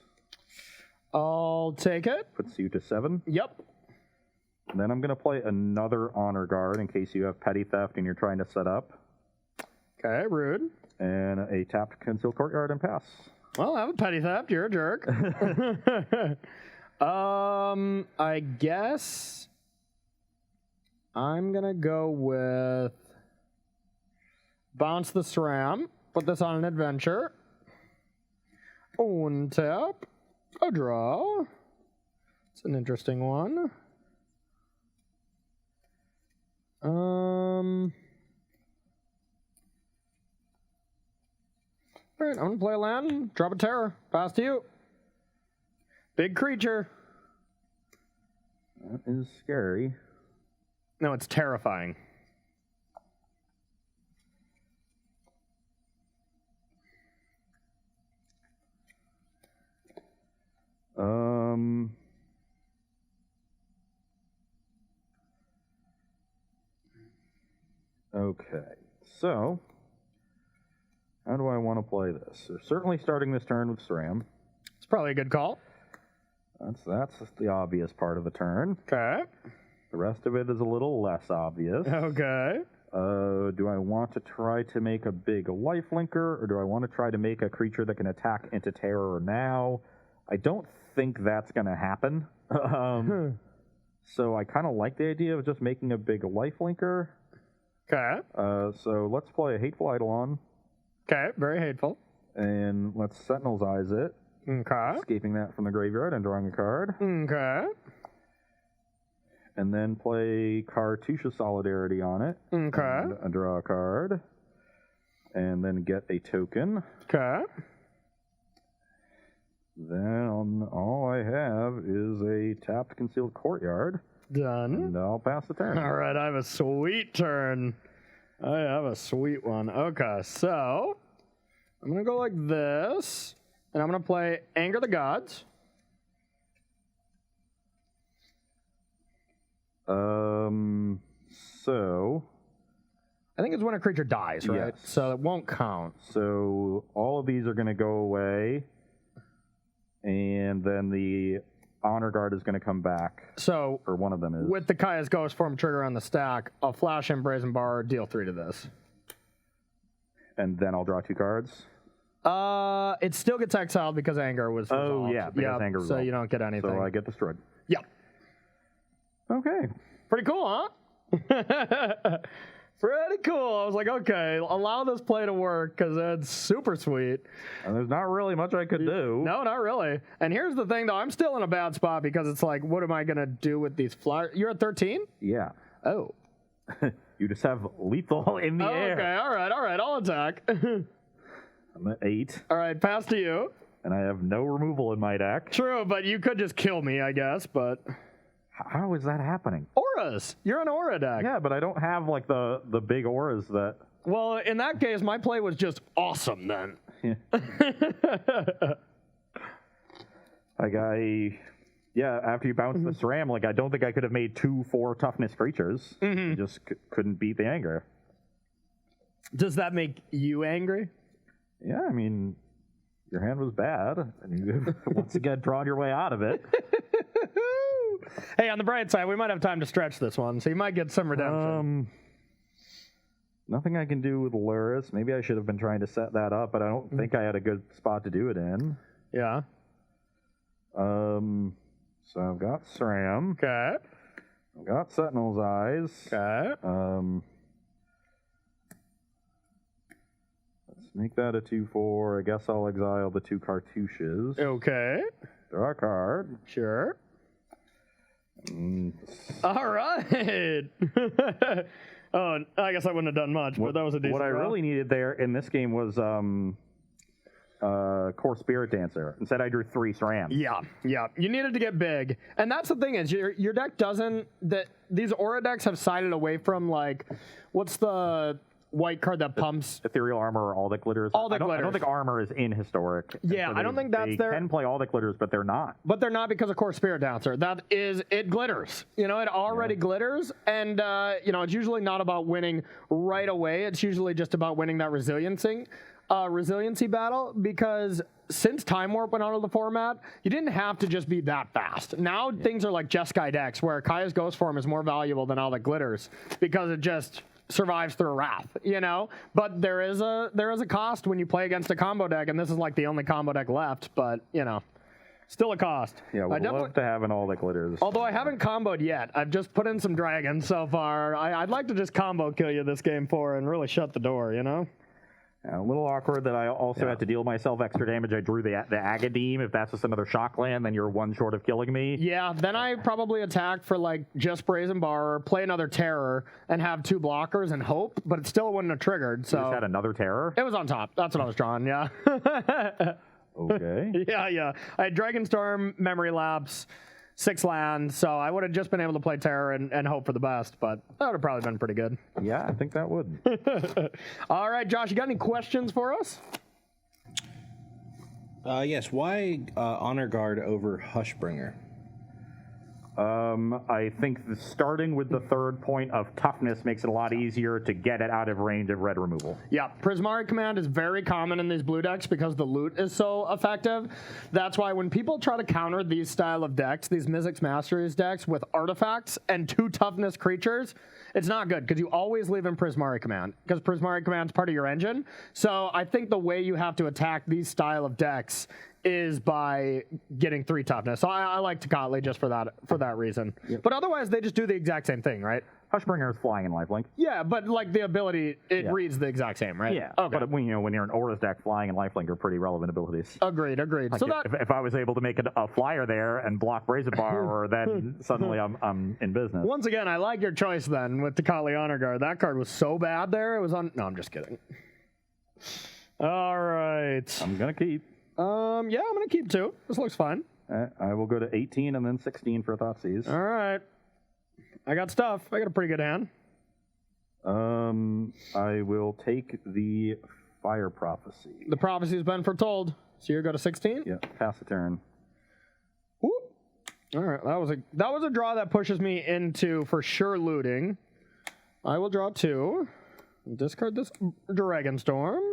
S2: I'll take it.
S1: Puts you to 7.
S2: Yep.
S1: And then I'm going to play another Honor Guard in case you have Petty Theft and you're trying to set up.
S2: Okay, rude.
S1: And a tapped Concealed Courtyard and pass.
S2: Well, I have a Petty Theft. You're a jerk. I guess I'm going to go with Bounce the SRAM. Put this on an adventure. Untap. A draw. It's an interesting one. All right, I'm gonna play a land, drop a terror, pass to you. Big creature.
S1: That is scary.
S2: No, it's terrifying.
S1: Okay, so how do I want to play this? So certainly starting this turn with SRAM.
S2: It's probably a good call.
S1: That's the obvious part of the turn.
S2: Okay.
S1: The rest of it is a little less obvious.
S2: Okay.
S1: Do I want to try to make a big lifelinker, or do I want to try to make a creature that can attack into terror now? I don't think that's going to happen. So I kind of like the idea of just making a big lifelinker.
S2: Okay.
S1: So let's play a Hateful Eidolon.
S2: Okay, very hateful.
S1: And let's Sentinel's Eyes it.
S2: Okay.
S1: Escaping that from the graveyard and drawing a card.
S2: Okay.
S1: And then play Cartouche Solidarity on it.
S2: Okay.
S1: And draw a card. And then get a token.
S2: Okay.
S1: Then all I have is a tapped Concealed Courtyard.
S2: Done.
S1: And I'll pass the turn.
S2: All right, I have a sweet turn. I have a sweet one. Okay, so I'm going to go like this, and I'm going to play Anger the Gods.
S1: So
S2: I think it's when a creature dies, right?
S1: Yes.
S2: So it won't count.
S1: So all of these are going to go away, and then the Honor Guard is going to come back.
S2: So
S1: or one of them is.
S2: with the Kaya's Ghost Form trigger on the stack, I'll flash in Brazen Bar, deal 3 to this.
S1: And then I'll draw 2 cards.
S2: It still gets exiled because Anger was resolved.
S1: Oh, yeah, because Anger
S2: so
S1: resolved.
S2: you don't get anything.
S1: So I get destroyed.
S2: Yep.
S1: Okay.
S2: Pretty cool, huh? Pretty cool. I was like, okay, allow this play to work because it's super sweet.
S1: And there's not really much I could do.
S2: No, not really. And here's the thing, though. I'm still in a bad spot because it's like, what am I going to do with these flyers? You're at 13?
S1: Yeah.
S2: Oh.
S1: You just have lethal in the air.
S2: Okay, all right. I'll attack.
S1: I'm at 8.
S2: All right, pass to you.
S1: And I have no removal in my deck.
S2: True, but you could just kill me, I guess, but...
S1: How is that happening?
S2: Auras! You're an aura deck.
S1: Yeah, but I don't have, like, the big auras that...
S2: Well, in that case, my play was just awesome, then.
S1: Yeah. Like, after you bounce the SRAM, like, I don't think I could have made 2/4 toughness creatures. I just couldn't beat the Anger.
S2: Does that make you angry?
S1: Yeah, I mean, your hand was bad, and you once again drawn your way out of it.
S2: Hey, on the bright side, we might have time to stretch this one, so you might get some redemption.
S1: Nothing I can do with Luris. Maybe I should have been trying to set that up, but I don't think I had a good spot to do it in.
S2: Yeah.
S1: So I've got SRAM.
S2: Okay.
S1: I've got Sentinel's Eyes.
S2: Okay.
S1: Let's make that a 2/4. I guess I'll exile the 2 cartouches.
S2: Okay.
S1: Draw a card.
S2: Sure. All right. Oh, I guess I wouldn't have done much, but that was a decent
S1: What I
S2: draw.
S1: really needed there in this game was Core Spirit Dancer. Instead, I drew 3 SRAM.
S2: Yeah. You needed to get big, and that's the thing is your deck doesn't. These aura decks have sided away from like, what's the white card that pumps?
S1: Ethereal Armor or All That Glitters.
S2: All That
S1: I don't
S2: Glitters.
S1: think Armor is in Historic.
S2: Yeah,
S1: So
S2: I don't think that's
S1: they
S2: their.
S1: can play All That Glitters, but they're not.
S2: But they're not because of Core Spirit Dancer. That is, it glitters. You know, it already glitters, and it's usually not about winning right away. It's usually just about winning that resiliency battle, because since Time Warp went out of the format, you didn't have to just be that fast. Now things are like Jeskai decks, where Kaya's Ghost Form is more valuable than All That Glitters because it just survives through Wrath, But there is a cost when you play against a combo deck, and this is like the only combo deck left, but, still a cost.
S1: Yeah, we'd love to have an All That Glitters.
S2: Although I haven't comboed yet. I've just put in some dragons so far. I'd like to just combo kill you this game and really shut the door,
S1: A little awkward that I also had to deal myself extra damage. I drew the Agadeem. If that's just another shock land, then you're 1 short of killing me.
S2: Yeah, then I probably attacked for like just Brazen Bar, play another Terror, and have 2 blockers and hope, but it still wouldn't have triggered. So
S1: You just had another Terror?
S2: It was on top. That's what I was drawing, yeah.
S1: Okay.
S2: Yeah. I had Dragonstorm, Memory Lapse, 6 lands, so I would have just been able to play Terror and hope for the best, but that would have probably been pretty good.
S1: Yeah, I think that would.
S2: All right, Josh, you got any questions for us?
S3: Yes. Why Honor Guard over Hushbringer?
S1: I think starting with the third point of toughness makes it a lot easier to get it out of range of red removal.
S2: Yeah, Prismari Command is very common in these blue decks because the loot is so effective. That's why when people try to counter these style of decks, these Mizzix Masteries decks with artifacts and 2 toughness creatures, it's not good because you always leave in Prismari Command because Prismari Command is part of your engine. So I think the way you have to attack these style of decks is by getting 3 toughness. So I like Tecatli just for that reason. Yep. But otherwise, they just do the exact same thing, right?
S1: Hushbringer is flying in lifelink.
S2: Yeah, but like the ability, it reads the exact same, right?
S1: Yeah.
S2: Okay.
S1: But when you're in Aura's deck, flying and lifelink are pretty relevant abilities.
S2: Agreed.
S1: Like
S2: So
S1: if I was able to make a flyer there and block Brazen Borrower, then suddenly I'm in business.
S2: Once again, I like your choice then with Tecatli Honor Guard. That card was so bad there. It was on. No, I'm just kidding. All right.
S1: I'm gonna keep.
S2: Yeah, I'm gonna keep 2. This looks fine.
S1: I will go to 18 and then 16 for Thoughtseize.
S2: All right. I got stuff. I got a pretty good hand.
S1: I will take the Fire Prophecy.
S2: The prophecy's been foretold. So you go to 16?
S1: Yeah, pass the turn.
S2: Whoop. All right, that was a draw that pushes me into for sure looting. I will draw 2. Discard this Dragon Storm.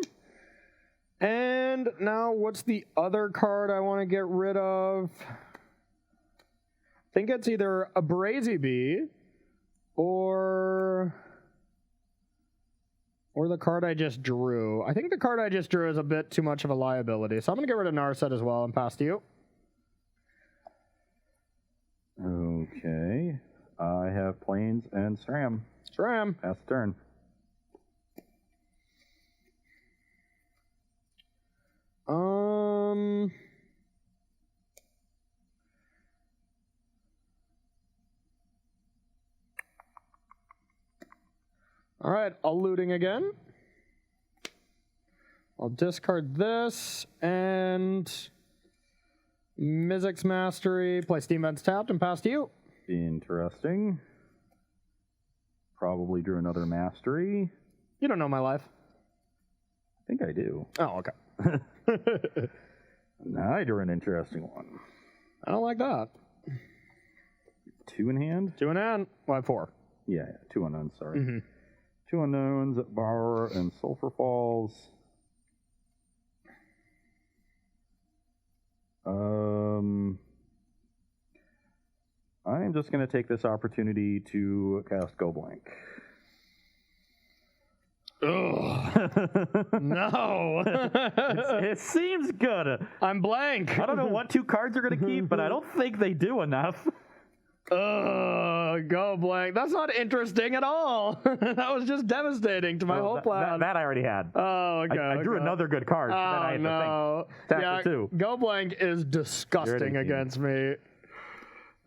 S2: And now what's the other card I want to get rid of? I think it's either a Brazy Bee or the card I just drew. I think the card I just drew is a bit too much of a liability. So I'm going to get rid of Narset as well and pass to you.
S1: Okay. I have Plains and SRAM.
S2: SRAM.
S1: Pass the turn.
S2: All right, I'll looting again. I'll discard this and Mizzix Mastery, play Steam Vents tapped and pass to you.
S1: Interesting. Probably drew another Mastery.
S2: You don't know my life.
S1: I think I do.
S2: Oh, okay.
S1: Now I drew an interesting one.
S2: I don't like that.
S1: 2 in hand?
S2: 2 in hand. Well, I have 4.
S1: Yeah, 2 unknowns, sorry. 2 unknowns, Borrower, and Sulphur Falls. I'm just going to take this opportunity to cast Go Blank.
S2: Ugh. No.
S1: It seems good.
S2: I'm blank.
S1: I don't know what 2 cards are going to keep, but I don't think they do enough.
S2: Go blank. That's not interesting at all. That was just devastating to my whole plan.
S1: That I already had.
S2: Oh, okay.
S1: I drew another good card. So then I had to think. Tap for 2.
S2: Go blank is disgusting against me.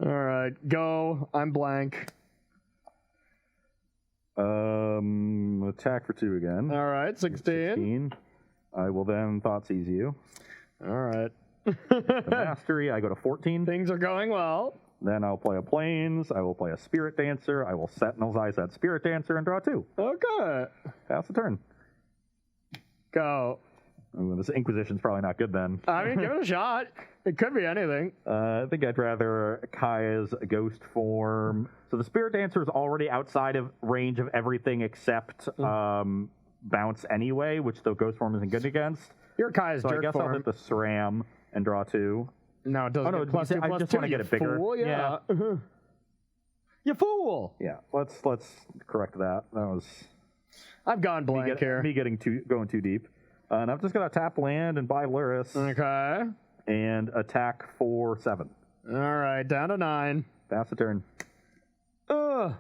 S2: All right, go. I'm blank.
S1: Attack for 2 again.
S2: All right, 16.
S1: I will then Thoughtseize you.
S2: All right.
S1: The Mastery, I go to 14.
S2: Things are going well.
S1: Then I'll play a Plains. I will play a Spirit Dancer. I will Sentinel's Eyes that Spirit Dancer and draw 2.
S2: Okay.
S1: Pass the turn.
S2: Go.
S1: Ooh, this Inquisition's probably not good then.
S2: I mean, give it a shot. It could be anything.
S1: I think I'd rather Kaya's Ghost form. So the Spirit Dancer is already outside of range of everything except bounce anyway, which the Ghost form isn't good against.
S2: Your Kaya's
S1: so I guess
S2: form.
S1: I'll hit the SRAM and draw 2.
S2: No, it doesn't.
S1: Oh, no,
S2: plus 2,
S1: I
S2: plus
S1: just
S2: 2.
S1: want to get it bigger.
S2: Fool, yeah. You fool.
S1: Yeah, let's correct that. That was
S2: I've gone blank here.
S1: Me going too deep. And I'm just going to tap land and buy Luris.
S2: Okay.
S1: And attack for 7.
S2: All right, down to 9.
S1: Pass the turn.
S2: Ugh.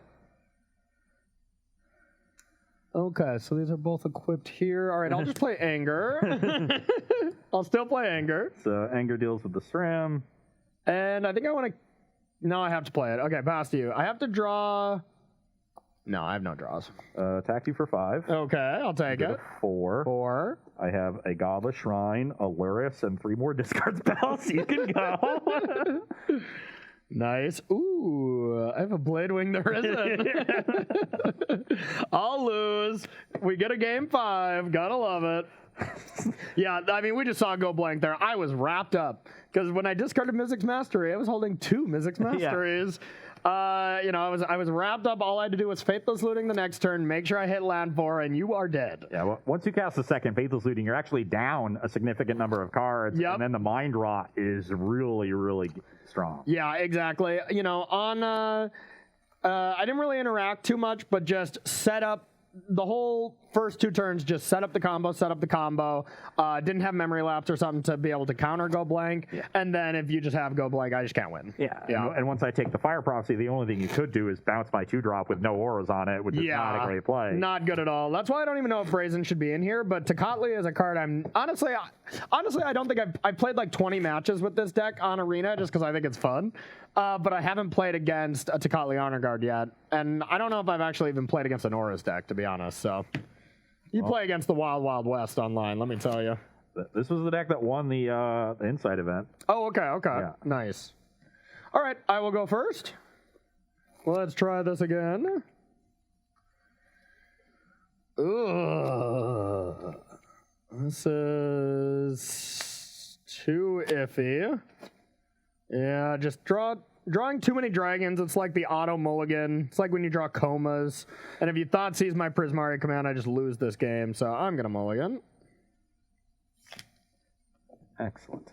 S2: Okay, so these are both equipped here. All right, I'll just play Anger. I'll still play Anger.
S1: So Anger deals with the SRAM.
S2: And I think I want to... No, I have to play it. Okay, pass to you. I have to draw... No, I have no draws.
S1: Attack you for 5.
S2: Okay, I'll take it.
S1: 4.
S2: 4.
S1: I have a Godless Shrine, a Luris, and 3 more discard spells. You can go.
S2: Nice. Ooh, I have a Bladewing there isn't. I'll lose. We get a game 5. Gotta love it. Yeah, I mean, we just saw Go Blank there. I was wrapped up because when I discarded Mizzix Mastery, I was holding 2 Mizzix Masteries. I was wrapped up. All I had to do was Faithless Looting the next turn, make sure I hit land 4, and you are dead.
S1: Yeah, well, once you cast the second Faithless Looting, you're actually down a significant number of cards, and then the Mind Rot is really, really strong.
S2: Yeah, exactly. I didn't really interact too much, but just set up the whole first 2 turns, just set up the combo. Didn't have Memory Lapse or something to be able to counter Go Blank. Yeah. And then if you just have Go Blank, I just can't win.
S1: Yeah. And once I take the Fire Prophecy, the only thing you could do is bounce my 2-drop with no auras on it, which is not a great play.
S2: Not good at all. That's why I don't even know if Brazen should be in here, but Tecatli is a card honestly, I don't think I've played like 20 matches with this deck on Arena just because I think it's fun. But I haven't played against a Tecatli Honor Guard yet, and I don't know if I've actually even played against an Auras deck, to be honest. So you play against the Wild Wild West online, let me tell you.
S1: This was the deck that won the Inside event.
S2: Oh, okay. Yeah. Nice. All right, I will go first. Let's try this again. Ugh. This is too iffy. Yeah, just drawing too many dragons. It's like the auto mulligan. It's like when you draw comas. And if you thought seize my Prismari command, I just lose this game. So I'm going to mulligan.
S1: Excellent.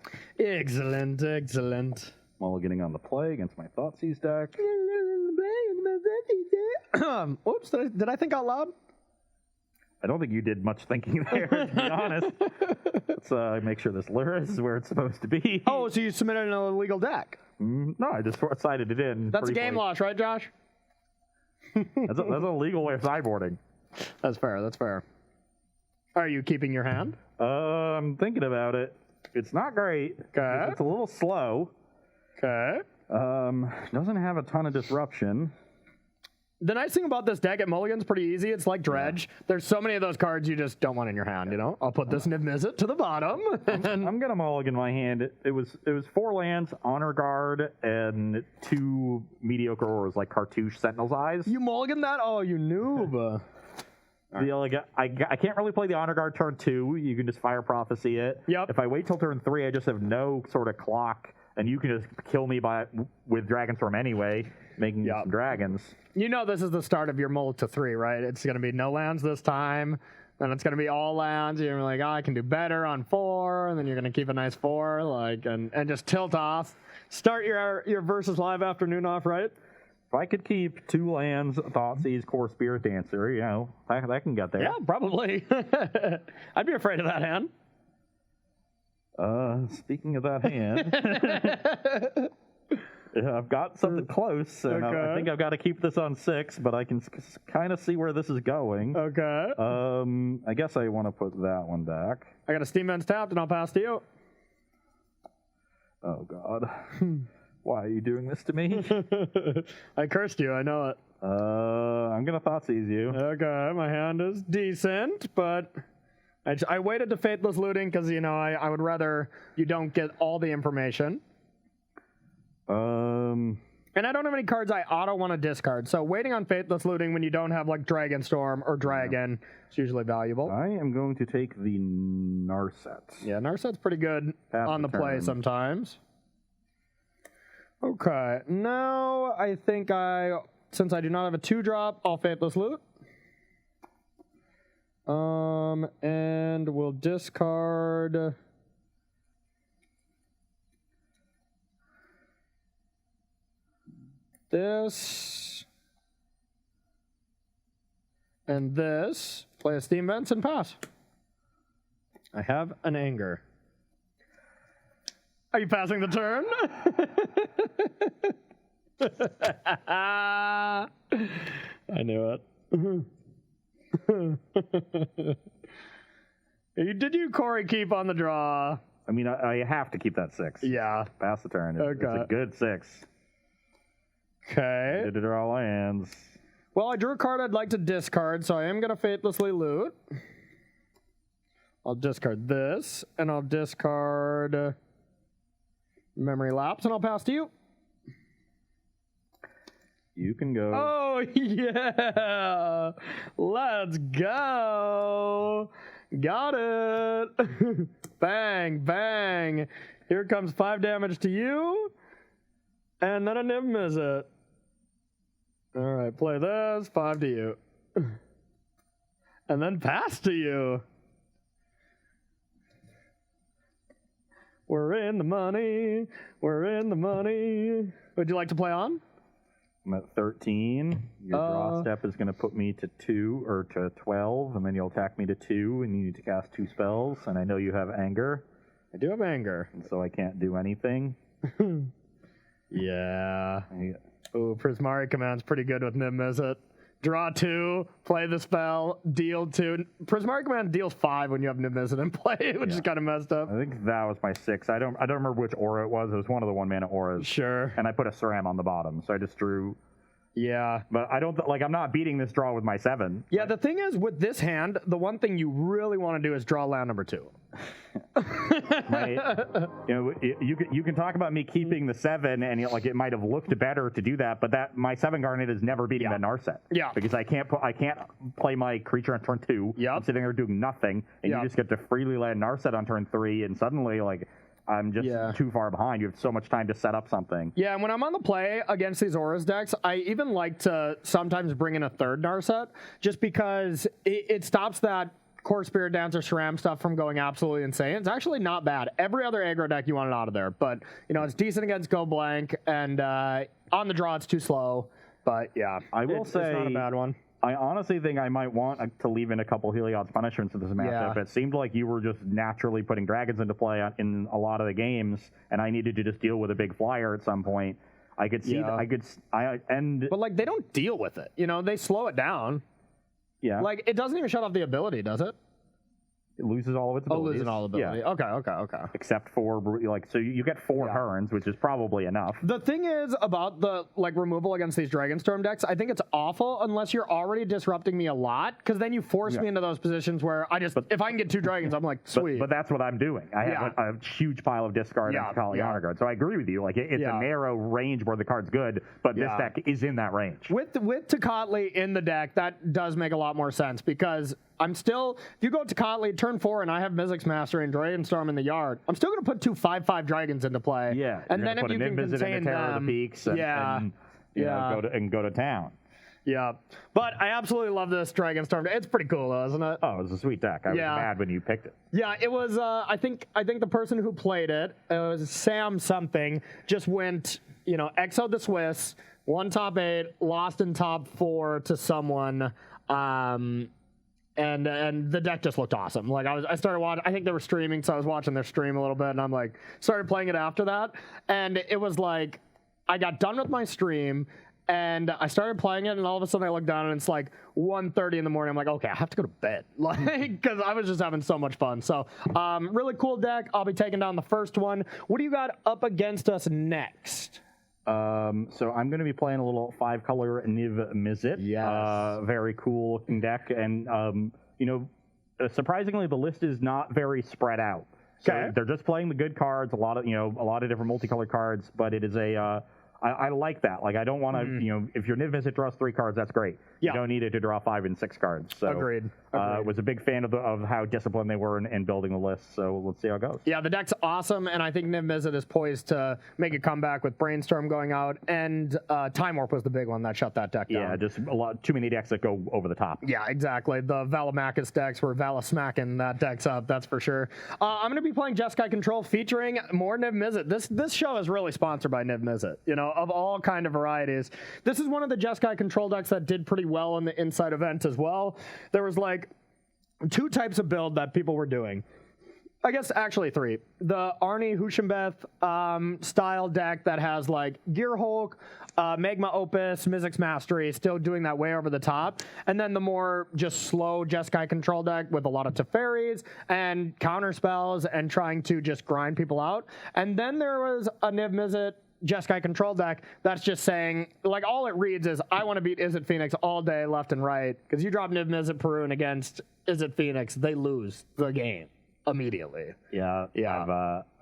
S1: Mulliganing on the play against my Thoughtseize deck.
S2: Oops, did I think out loud?
S1: I don't think you did much thinking there, to be honest. Let's make sure this Lura is where it's supposed to be.
S2: Oh, so you submitted an illegal deck?
S1: No, I just sided it in.
S2: That's a game loss, right, Josh?
S1: That's a legal way of sideboarding.
S2: That's fair. Are you keeping your hand?
S1: I'm thinking about it. It's not great.
S2: Okay.
S1: It's a little slow.
S2: Okay.
S1: Doesn't have a ton of disruption.
S2: The nice thing about this deck at Mulligan's pretty easy. It's like Dredge. There's so many of those cards you just don't want in your hand, I'll put this Niv Mizzet to the bottom.
S1: I'm going to mulligan my hand. It was 4 lands, Honor Guard, and 2 mediocre auras like Cartouche Sentinel's Eyes.
S2: You mulligan that? Oh, you noob.
S1: I can't really play the Honor Guard turn 2. You can just Fire Prophecy it.
S2: Yep.
S1: If I wait till turn 3, I just have no sort of clock, and you can just kill me with Dragonstorm anyway, making some dragons.
S2: This is the start of your mull to 3, right? It's going to be no lands this time, then it's going to be all lands. You're like, I can do better on 4, and then you're going to keep a nice 4, and just tilt off. Start your Versus Live afternoon off, right?
S1: If I could keep 2 lands, Thoughtseize, Core Spirit Dancer, that can get there.
S2: Yeah, probably. I'd be afraid of that hand.
S1: Speaking of that hand, I've got something close, and I think I've got to keep this on 6, but I can kind of see where this is going.
S2: Okay.
S1: I guess I want to put that one back.
S2: I got a Steam Vents tapped, and I'll pass to you.
S1: Oh, God. Why are you doing this to me?
S2: I cursed you, I know it.
S1: I'm going to Thoughtseize you.
S2: Okay, my hand is decent, but I waited to Faithless Looting because, I would rather you don't get all the information. And I don't have any cards I auto want to discard, so waiting on Faithless Looting when you don't have like Dragonstorm or Dragon is usually valuable.
S1: I am going to take the Narset.
S2: Yeah, Narset's pretty good on the play sometimes. Okay, now I think since I do not have a 2-drop, I'll Faithless Loot. And we'll discard this and this, play a Steam Vents and pass. I have an Anger. Are you passing the turn? I knew it. Did you, Corey, keep on the draw?
S1: I mean, I have to keep that 6.
S2: Yeah.
S1: Pass the turn.
S2: Okay.
S1: It's a good 6.
S2: Okay.
S1: Did it draw lands.
S2: Well, I drew a card I'd like to discard, so I am going to Faithlessly Loot. I'll discard this, and I'll discard Memory Lapse, and I'll pass to you.
S1: You can go.
S2: Oh, yeah. Let's go. Got it. Bang, bang. Here comes 5 damage to you. And then a Niv Mizzet. All right, play this. 5 to you. And then pass to you. We're in the money. We're in the money. Would you like to play on?
S1: I'm at 13. Your draw step is going to put me to 2 or to 12, and then you'll attack me to 2, and you need to cast 2 spells. And I know you have anger.
S2: I do have anger.
S1: And so I can't do anything.
S2: Yeah. Ooh, Prismari Command's pretty good with Niv Mizzet. Draw 2, play the spell, deal 2. Prismari Command deals 5 when you have Niv Mizzet in play, which is kind of messed up.
S1: I think that was my 6. I don't remember which aura it was. It was one of the 1-mana auras.
S2: Sure.
S1: And I put a Saram on the bottom, so I just drew.
S2: Yeah.
S1: But I don't, I'm not beating this draw with my 7.
S2: Yeah, the thing is, with this hand, the one thing you really want to do is draw land number 2.
S1: You can talk about me keeping the 7, and it might have looked better to do that, but my 7 Garnet is never beating that Narset.
S2: Yeah.
S1: Because I can't play my creature on turn 2.
S2: Yep.
S1: I'm sitting there doing nothing, and you just get to freely land Narset on turn 3, and suddenly, I'm just too far behind. You have so much time to set up something. Yeah,
S2: and when I'm on the play against these Auras decks, I even like to sometimes bring in a 3rd Narset, just because it stops that Core Spirit Dancer Shram stuff from going absolutely insane. It's actually not bad. Every other aggro deck you want it out of there, but it's decent against Go Blank, and on the draw it's too slow. But yeah,
S1: I will say
S2: it's not a bad one.
S1: I honestly think I might want to leave in a couple Heliod's punishments in this matchup. It seemed like you were just naturally putting dragons into play in a lot of the games, and I needed to just deal with a big flyer at some point. I could see that.
S2: But they don't deal with it. They slow it down.
S1: Yeah.
S2: It doesn't even shut off the ability, does it?
S1: It loses all of its abilities.
S2: Oh, losing all ability. Yeah. Okay.
S1: Except for, so you get 4 turns, which is probably enough.
S2: The thing is about the, removal against these Dragonstorm decks, I think it's awful unless you're already disrupting me a lot, because then you force me into those positions where if I can get 2 dragons, I'm like, sweet.
S1: But that's what I'm doing. I have a huge pile of discard and Kali Honor Guard. So I agree with you. It's a narrow range where the card's good, but this deck is in that range.
S2: With Tecatli in the deck, that does make a lot more sense, because I'm still, if you go to Tecatli turn 4 and I have Mizzix Mastery and Dragonstorm in the yard, I'm still going to put 2 5/5 dragons into play.
S1: Yeah,
S2: and then if you can contain them,
S1: the peaks and go to town.
S2: Yeah, but I absolutely love this Dragonstorm. It's pretty cool, though, isn't it?
S1: Oh, it was a sweet deck. I was mad when you picked it.
S2: Yeah, it was. I think the person who played it was Sam something. Just went, exiled the Swiss, won top 8, lost in top 4 to someone. And the deck just looked awesome. I started watching, I think they were streaming, so I was watching their stream a little bit, and I'm started playing it after that. And it was I got done with my stream, and I started playing it, and all of a sudden I looked down, and it's 1:30 in the morning. I'm like, okay, I have to go to bed. Because I was just having so much fun. So, really cool deck. I'll be taking down the first one. What do you got up against us next?
S1: So I'm going to be playing a little 5-color Niv Mizzet.
S2: Yes.
S1: Very cool looking deck. And, surprisingly, the list is not very spread out. So they're just playing the good cards, a lot of different multicolored cards, but it is I like that. I don't want to, if your Niv Mizzet draws 3 cards, that's great. You don't need it to draw 5 and 6 cards. So,
S2: Agreed.
S1: Was a big fan of how disciplined they were in building the list. So let's see how it goes.
S2: Yeah, the deck's awesome, and I think Niv Mizzet is poised to make a comeback with Brainstorm going out, and Time Warp was the big one that shut that deck down.
S1: Yeah, just too many decks that go over the top.
S2: Yeah, exactly. The Valamakis decks were Valasmacking that deck's up, that's for sure. I'm going to be playing Jeskai Control featuring more Niv Mizzet. This show is really sponsored by Niv Mizzet, of all kind of varieties. This is one of the Jeskai Control decks that did pretty well in the Inside event as well. There was 2 types of build that people were doing. I guess actually 3. The Arnie Hushembeth style deck that has Gearhulk, Magma Opus, Mizzix Mastery, still doing that way over the top. And then the more just slow Jeskai Control deck with a lot of Teferis and counter spells and trying to just grind people out. And then there was a Niv Mizzet Jeskai Control deck that's just saying, all it reads is, I want to beat Izzet Phoenix all day, left and right. Because you drop Niv Mizzet Perun against Izzet Phoenix, they lose the game immediately.
S1: Yeah.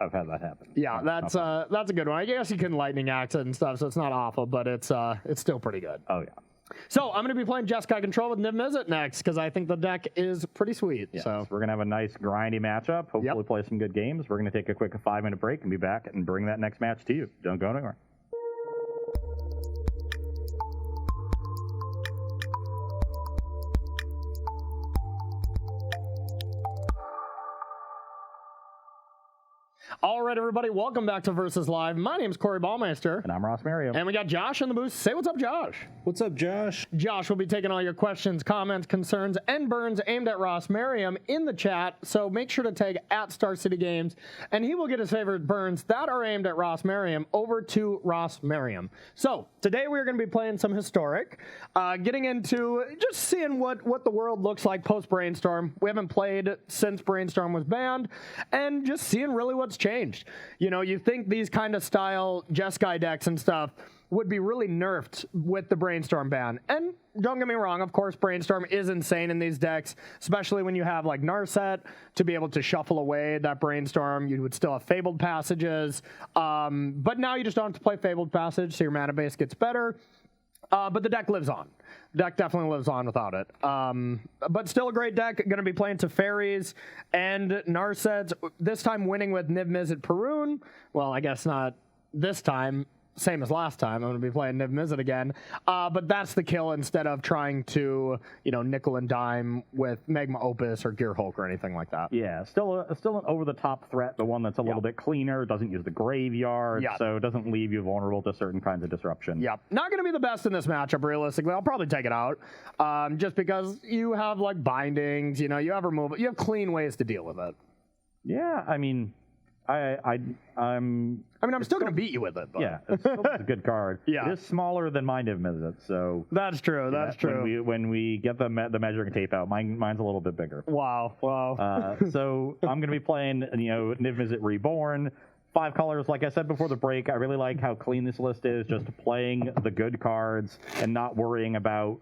S1: I've had that happen.
S2: Yeah, that's a good one. I guess you can Lightning Axe it and stuff, so it's not awful, but it's still pretty good.
S1: Oh, yeah.
S2: So I'm going to be playing Jeskai Control with Niv Mizzet next because I think the deck is pretty sweet.
S1: Yes,
S2: so
S1: we're going to have a nice grindy matchup. Hopefully play some good games. We're going to take a quick 5-minute break and be back and bring that next match to you. Don't go anywhere.
S2: All right, everybody, welcome back to Versus Live. My name's Corey Baumeister.
S1: And I'm Ross Merriam.
S2: And we got Josh in the booth. Say what's up, Josh.
S3: What's up, Josh?
S2: Josh will be taking all your questions, comments, concerns, and burns aimed at Ross Merriam in the chat. So make sure to tag at Star City Games, and he will get his favorite burns that are aimed at Ross Merriam over to Ross Merriam. So today we're going to be playing some Historic, getting into just seeing what the world looks like post-Brainstorm. We haven't played since Brainstorm was banned, and just seeing really what's changed. You know, you think these kind of style Jeskai decks and stuff would be really nerfed with the Brainstorm ban. And don't get me wrong, of course, Brainstorm is insane in these decks, especially when you have like Narset to be able to shuffle away that Brainstorm. You would still have Fabled Passages, but now you just don't have to play Fabled Passage, so your mana base gets better. But the deck lives on. Deck definitely lives on without it. But still a great deck. Going to be playing Teferis and Narsets. This time winning with Niv Mizzet Perun. Well, I guess not this time. Same as last time. I'm going to be playing Niv Mizzet again. But that's the kill instead of trying to, you know, nickel and dime with Magma Opus or Gear Hulk or anything like that.
S1: Yeah, still an over-the-top threat, the one that's a little bit cleaner, doesn't use the graveyard, so it doesn't leave you vulnerable to certain kinds of disruption.
S2: Yep. Not going to be the best in this matchup, realistically. I'll probably take it out, just because you have, like, bindings, you know, you have removal. You have clean ways to deal with it.
S1: Yeah, I mean... I'm
S2: still going to beat you with it. But.
S1: Yeah, it's still a good card.
S2: Yeah.
S1: It is smaller than my Niv Mizzet, so...
S2: That's true, that's true.
S1: When we get the measuring tape out, mine's a little bit bigger.
S2: Wow.
S1: So I'm going to be playing, you know, Niv Mizzet Reborn. 5 colors, like I said before the break. I really like how clean this list is, just playing the good cards and not worrying about...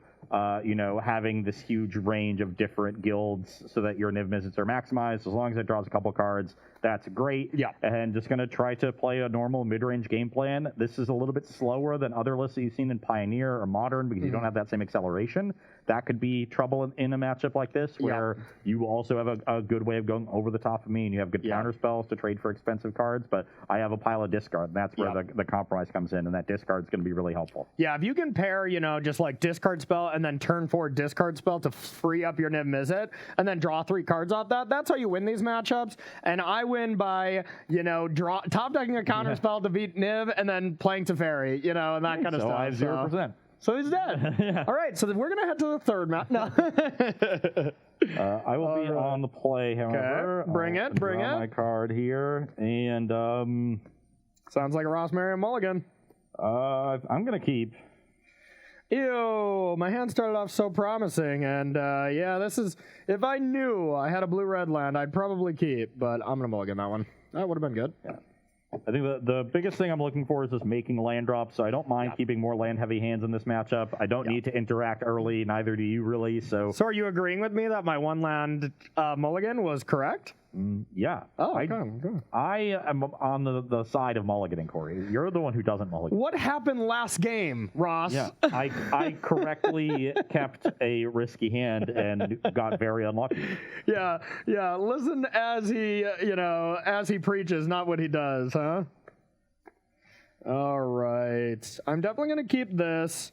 S1: you know, having this huge range of different guilds so that your Niv Mizzets are maximized. As long as it draws a couple cards, that's great.
S2: Yeah.
S1: And just going to try to play a normal mid-range game plan. This is a little bit slower than other lists that you've seen in Pioneer or Modern because you don't have that same acceleration. That could be trouble in a matchup like this where you also have a good way of going over the top of me and you have good counter spells to trade for expensive cards, but I have a pile of discard, and that's where the compromise comes in, and that discard's going to be really helpful.
S2: Yeah, if you can pair, you know, just like discard spell and then turn 4 discard spell to free up your Niv Mizzet and then draw 3 cards off that, that's how you win these matchups. And I win by, you know, top decking a counter spell to beat Niv and then playing Teferi, you know, and that kind of stuff.
S1: I have 0%.
S2: So he's dead. All right, so then we're going to head to the third match. No.
S1: I will be on the play, however.
S2: Okay. Bring it.
S1: My card here, and
S2: sounds like a Ross Merriam mulligan.
S1: I'm going to keep.
S2: Ew, my hand started off so promising, and yeah, this is, if I knew I had a blue-red land, I'd probably keep, but I'm going to mulligan that one. That would have been good.
S1: Yeah. I think the biggest thing I'm looking for is just making land drops, so I don't mind keeping more land-heavy hands in this matchup. I don't need to interact early, neither do you really, so...
S2: So are you agreeing with me that my one land mulligan was correct?
S1: Yeah.
S2: Oh, okay.
S1: I am on the side of mulliganing, Corey. You're the one who doesn't mulligan.
S2: What happened last game, Ross?
S1: Yeah, I correctly kept a risky hand and got very unlucky.
S2: Yeah. Listen as he, you know, as he preaches, not what he does, huh? All right. I'm definitely going to keep this.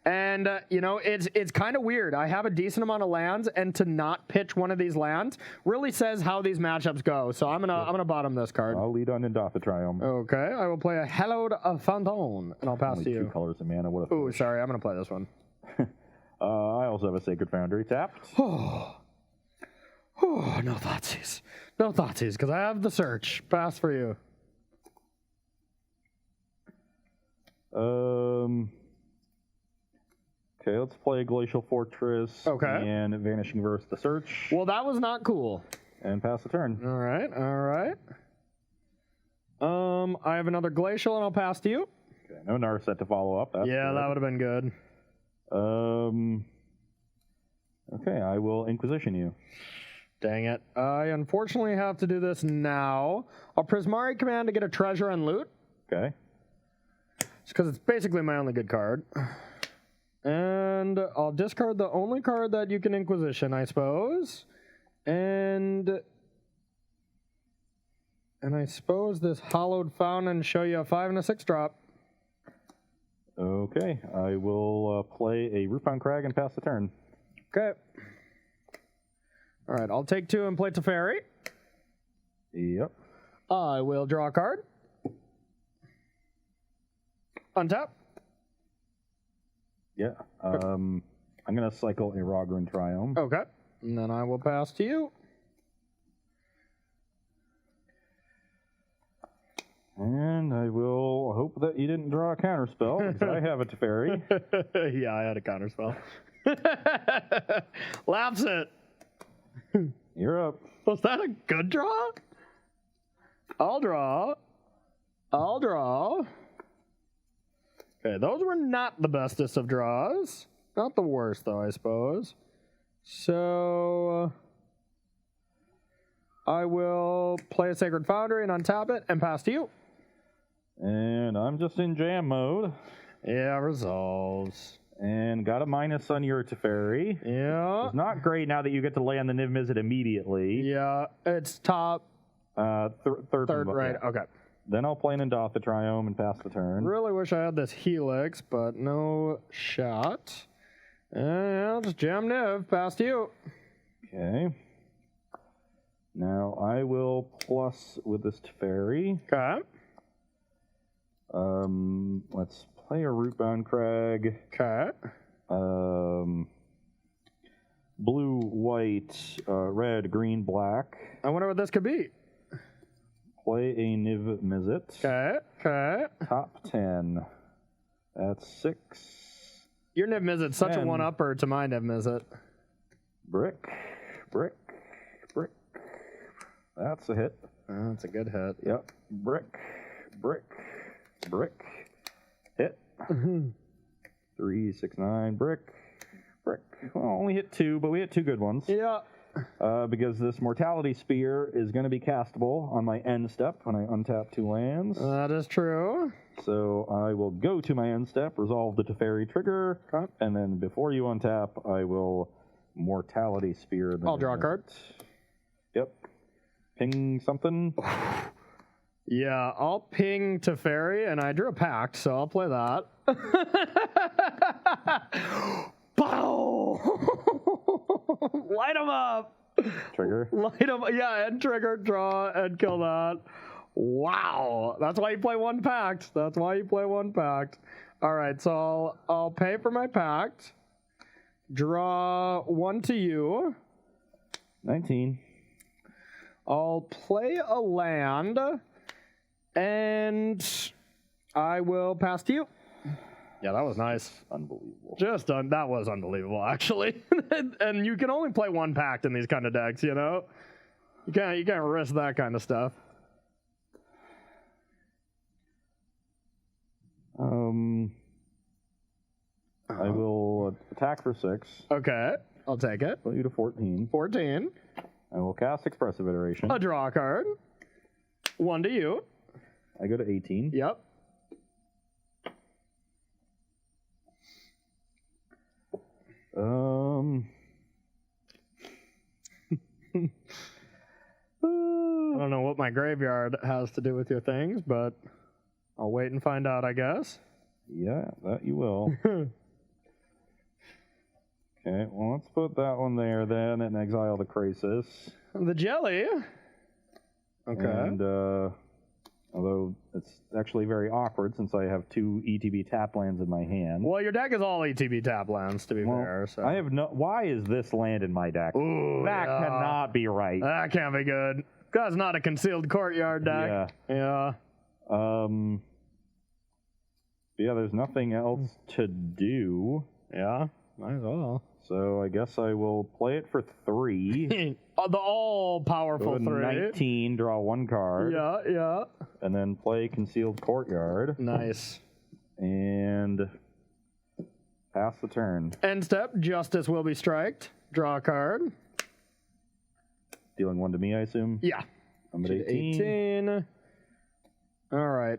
S2: And, you know, it's kind of weird. I have a decent amount of lands, and to not pitch one of these lands really says how these matchups go. So I'm gonna bottom this card.
S1: I'll lead on Indotha-Triome.
S2: Okay, I will play a Hallowed Fountain, and I'll pass
S1: Only
S2: to you.
S1: 2 colors of mana. What a
S2: Ooh, sorry, I'm gonna play this one.
S1: I also have a Sacred Foundry tapped.
S2: Oh, no thoughtseies. No thoughtseies, because I have the search. Pass for you.
S1: Okay, let's play Glacial Fortress.
S2: Okay.
S1: And Vanishing Verse the Search.
S2: Well, that was not cool.
S1: And pass the turn.
S2: All right. I have another Glacial, and I'll pass to you.
S1: Okay, no Narset to follow up. That's
S2: good. That would have been good.
S1: Okay, I will Inquisition you.
S2: Dang it. I unfortunately have to do this now. I'll Prismari command to get a treasure and loot.
S1: Okay.
S2: It's because it's basically my only good card. And I'll discard the only card that you can Inquisition, I suppose. And I suppose this Hallowed Fountain show you a 5 and a 6 drop.
S1: Okay, I will play a Rootbound Crag and pass the turn.
S2: Okay. All right, I'll take 2 and play Teferi.
S1: Yep.
S2: I will draw a card. Untap.
S1: Yeah. I'm going to cycle a Rogran Triumph.
S2: Okay. And then I will pass to you.
S1: And I will hope that you didn't draw a counterspell, because I have a Teferi.
S2: Yeah, I had a counterspell. Lapse it.
S1: You're up.
S2: Was that a good draw? I'll draw. Okay, those were not the bestest of draws. Not the worst, though, I suppose. So I will play a Sacred Foundry and untap it and pass to you.
S1: And I'm just in jam mode.
S2: Yeah, resolves.
S1: And got a minus on your Teferi.
S2: Yeah.
S1: It's not great now that you get to land the Niv Mizzet immediately.
S2: Yeah, it's top.
S1: Third
S2: Right,
S1: yeah.
S2: okay.
S1: Then I'll play an Endotha Triome and pass the turn.
S2: Really wish I had this Helix, but no shot. And I'll just jam Niv, pass to you.
S1: Okay. Now I will plus with this Teferi.
S2: Okay.
S1: Let's play a Rootbound Crag.
S2: Okay.
S1: Blue, white, red, green, black.
S2: I wonder what this could be.
S1: Play a Niv Mizzet.
S2: Okay. Okay.
S1: Top 10. That's 6.
S2: Your Niv Mizzet's such a
S1: 10.
S2: one-upper to my Niv Mizzet.
S1: Brick. That's a hit.
S2: Oh, that's a good hit.
S1: Yep. Brick. Hit. 3, 6, 9. Brick. Well, only hit 2, but we hit 2 good ones.
S2: Yeah.
S1: Because this Mortality Spear is going to be castable on my end step when I untap 2 lands.
S2: That is true.
S1: So I will go to my end step, resolve the Teferi trigger, and then before you untap, I will Mortality Spear.
S2: I'll draw a card.
S1: Yep. Ping something.
S2: Yeah, I'll ping Teferi, and I drew a Pact, so I'll play that. Pow! Light him up!
S1: Trigger.
S2: Light him, yeah, and trigger, draw, and kill that. Wow, that's why you play 1 Pact. All right, so I'll pay for my Pact. Draw 1 to you.
S1: 19.
S2: I'll play a land, and I will pass to you. Yeah, that was nice.
S1: Unbelievable.
S2: That was unbelievable, actually. And you can only play 1 Pact in these kind of decks, you know? You can't risk that kind of stuff.
S1: I will attack for 6.
S2: Okay, I'll take it.
S1: Put you to 14.
S2: 14.
S1: I will cast Expressive Iteration.
S2: A draw card. 1 to you.
S1: I go to 18.
S2: Yep.
S1: I
S2: don't know what my graveyard has to do with your things, but I'll wait and find out, I guess.
S1: Yeah, that you will. Okay, well, let's put that one there then and exile the Krasis.
S2: The jelly. Okay.
S1: And, although it's actually very awkward since I have 2 ETB tap lands in my hand.
S2: Well, your deck is all ETB tap lands, to be fair. So.
S1: I have no. Why is this land in my deck?
S2: Ooh,
S1: that cannot be right.
S2: That can't be good. That's not a Concealed Courtyard deck. Yeah.
S1: Yeah, there's nothing else to do.
S2: Yeah, might as well.
S1: So I guess I will play it for 3.
S2: The all-powerful 3.
S1: 19, draw 1 card.
S2: Yeah.
S1: And then play Concealed Courtyard.
S2: Nice.
S1: And pass the turn.
S2: End step, Justice will be striked. Draw a card.
S1: Dealing 1 to me, I assume?
S2: Yeah.
S1: I'm at 18.
S2: All right.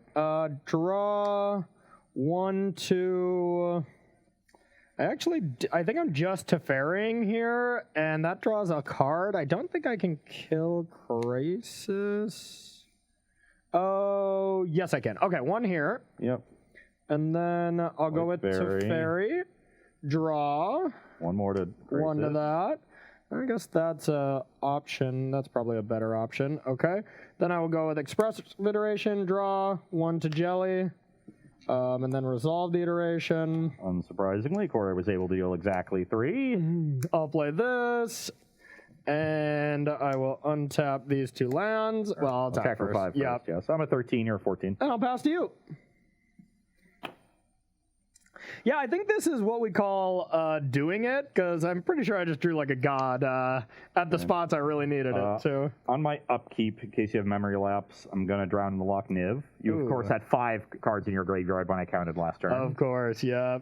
S2: Draw 1 to I think I'm just Teferring here, and that draws a card. I don't think I can kill Crisis. Oh, yes, I can. Okay, one here.
S1: Yep.
S2: And then I'll go with Teferi. Draw.
S1: One more to Crisis.
S2: One to that. I guess that's an option. That's probably a better option. Okay. Then I will go with Express Iteration, draw, one to Jelly, and then resolve the iteration.
S1: Unsurprisingly, Corey was able to deal exactly 3.
S2: I'll play this, and I will untap these 2 lands. Well, I'll tap
S1: for 5 first.
S2: Yep.
S1: Yeah, so I'm at 13, you're 14.
S2: And I'll pass to you. Yeah, I think this is what we call doing it, because I'm pretty sure I just drew like a god at the spots I really needed it. So
S1: on my upkeep, in case you have memory lapse, I'm going to drown in the Loch Niv. You, of course, had 5 cards in your graveyard when I counted last turn.
S2: Of course, yeah.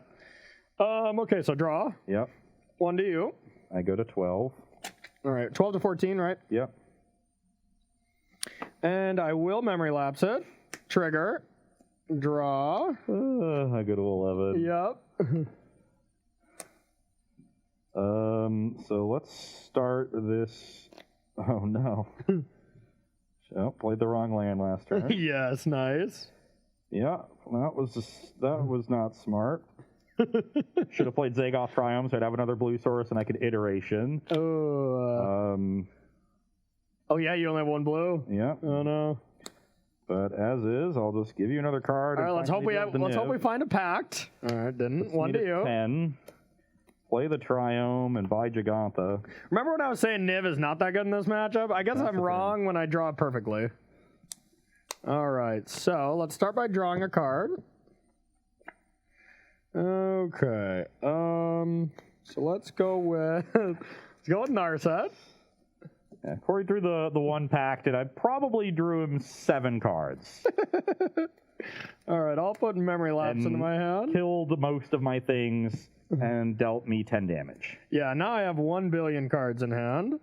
S2: Okay, so draw.
S1: Yep.
S2: 1 to you.
S1: I go to 12.
S2: All right, 12 to 14, right?
S1: Yep.
S2: And I will memory lapse it. Trigger. Draw.
S1: I go to 11.
S2: Yep.
S1: So let's start this. Oh no. Oh, played the wrong land last turn.
S2: Yes, nice.
S1: Yeah, that was not smart. Should have played Zagoth Triumph, so I'd have another blue source and I could iteration.
S2: Oh. Oh yeah, you only have 1 blue.
S1: Yeah.
S2: Oh no.
S1: But as is, I'll just give you another card.
S2: All right, let's hope we find a pact. All right, didn't. 1 to you.
S1: 10. Play the Triome and buy Giganta.
S2: Remember when I was saying Niv is not that good in this matchup? I guess I'm wrong when I draw it perfectly. All right, so let's start by drawing a card. Okay. So let's go with Narset.
S1: Yeah, Corey drew the 1 pact, and I probably drew him 7 cards.
S2: All right, I'll put memory lapse into my hand.
S1: Killed most of my things and dealt me 10 damage.
S2: Yeah, now I have 1 billion cards in hand.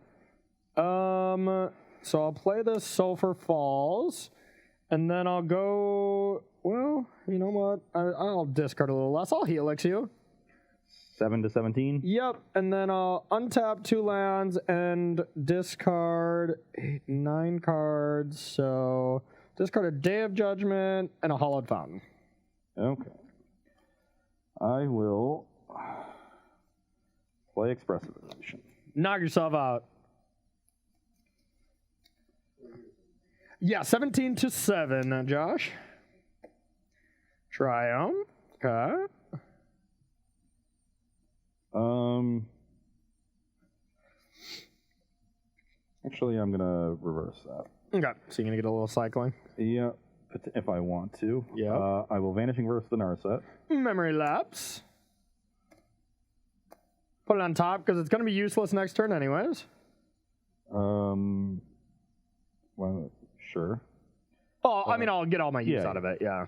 S2: So I'll play this Sulphur Falls, and then I'll go. Well, you know what? I'll discard a little less. I'll Helix you.
S1: 7 to 17?
S2: Yep, and then I'll untap 2 lands and discard 8, 9 cards. So discard a Day of Judgment and a Hollowed Fountain.
S1: Okay. I will play Expressive Iteration.
S2: Knock yourself out. Yeah, 17 to 7, Josh. Triumph. Okay.
S1: Actually, I'm gonna reverse that.
S2: Okay, so you're gonna get a little cycling.
S1: Yeah, if I want to.
S2: Yeah.
S1: I will Vanishing Verse the Narset.
S2: Memory lapse. Put it on top because it's gonna be useless next turn, anyways.
S1: Well, sure.
S2: Oh, I mean, I'll get all my use out of it. Yeah.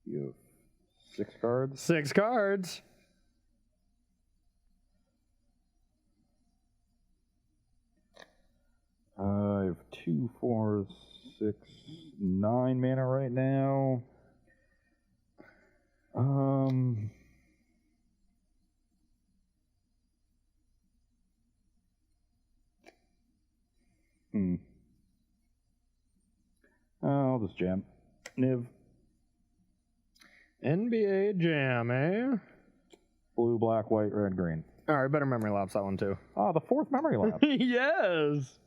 S1: You have 6 cards.
S2: 6 cards.
S1: I have 2, 4, 6, 9 mana right now. I'll just jam. Niv.
S2: NBA Jam, eh?
S1: Blue, black, white, red, green.
S2: All right, better memory lapse that one too.
S1: Oh, the 4th memory lapse.
S2: Yes.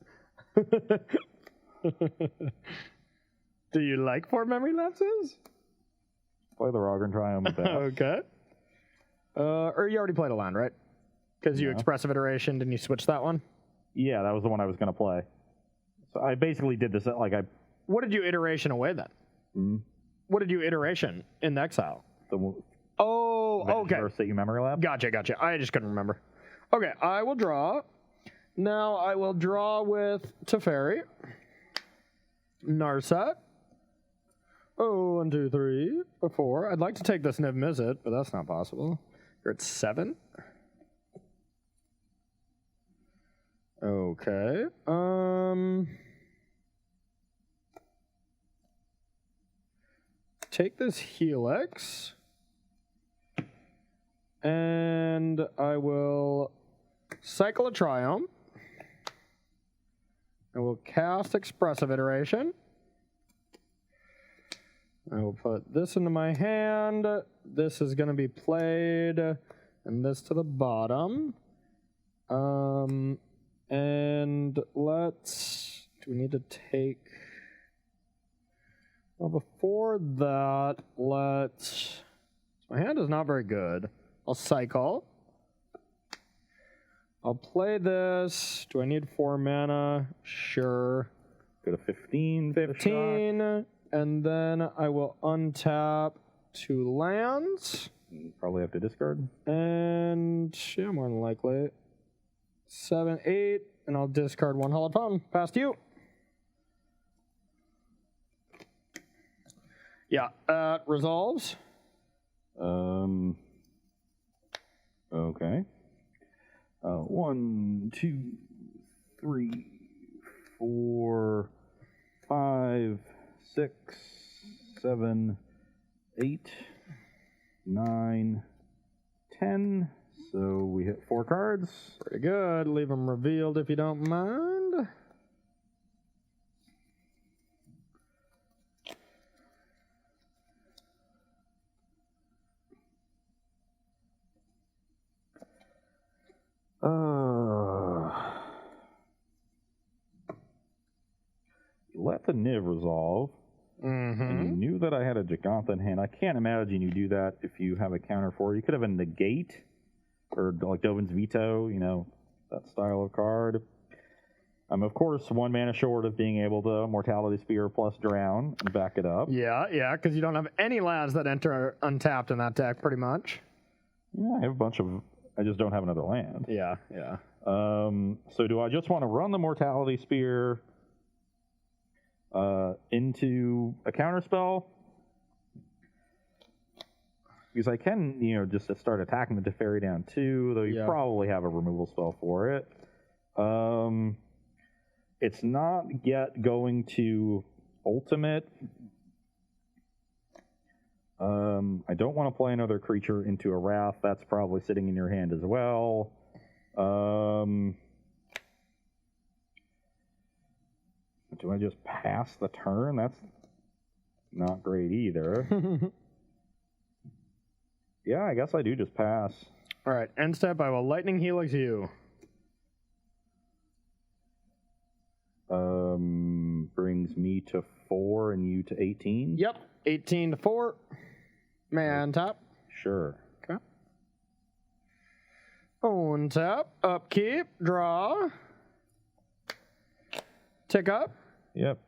S2: Do you like 4 memory lapses?
S1: Play the Roggen Triumph.
S2: Okay. Or you already played a land, right? Because you Expressive Iteration, didn't you switch that one?
S1: Yeah, that was the one I was going to play. So I basically did this
S2: What did you iteration away then? What did you iteration in the exile? Okay.
S1: Verse that you memory lap.
S2: Gotcha. I just couldn't remember. Okay, I will draw. Now I will draw with Teferi. Narset. 1, 2, 3, 4. I'd like to take this Niv Mizzet, but that's not possible. You're at 7. Okay. take this Helix. And I will cycle a Triumph. I will cast Expressive Iteration. I will put this into my hand. This is going to be played, and this to the bottom. And let's... Do we need to take... Well, before that, let's... My hand is not very good. I'll cycle. I'll play this. Do I need 4 mana? Sure.
S1: Go to 15.
S2: 15. And then I will untap 2 lands.
S1: You probably have to discard.
S2: And yeah, more than likely. 7, 8. And I'll discard 1 Hallowed Fountain. Past you. Yeah, resolves.
S1: Okay. 1, 2, 3, 4, 5, 6, 7, 8, 9, 10. So we hit 4 cards.
S2: Pretty good. Leave them revealed if you don't mind.
S1: Let the Niv resolve. And you knew that I had a Giganta in hand. I can't imagine you do that if you have a counter for it. You could have a negate, or like Dovin's Veto, you know, that style of card. I'm, of course, 1 mana short of being able to Mortality Spear plus Drown and back it up.
S2: Yeah, because you don't have any lands that enter untapped in that deck, pretty much.
S1: Yeah, I have a bunch of... I just don't have another land.
S2: Yeah.
S1: So do I just want to run the Mortality Spear into a counterspell? Because I can, you know, just start attacking the Teferi down 2, though you probably have a removal spell for it. It's not yet going to ultimate. I don't want to play another creature into a Wrath. That's probably sitting in your hand as well. Do I just pass the turn? That's not great either. Yeah, I guess I do just pass.
S2: All right, end step, I will Lightning Helix you.
S1: Brings me to 4 and you to 18?
S2: Yep, 18 to 4. Man tap.
S1: Sure.
S2: Okay. Untap, upkeep, draw. Tick up.
S1: Yep.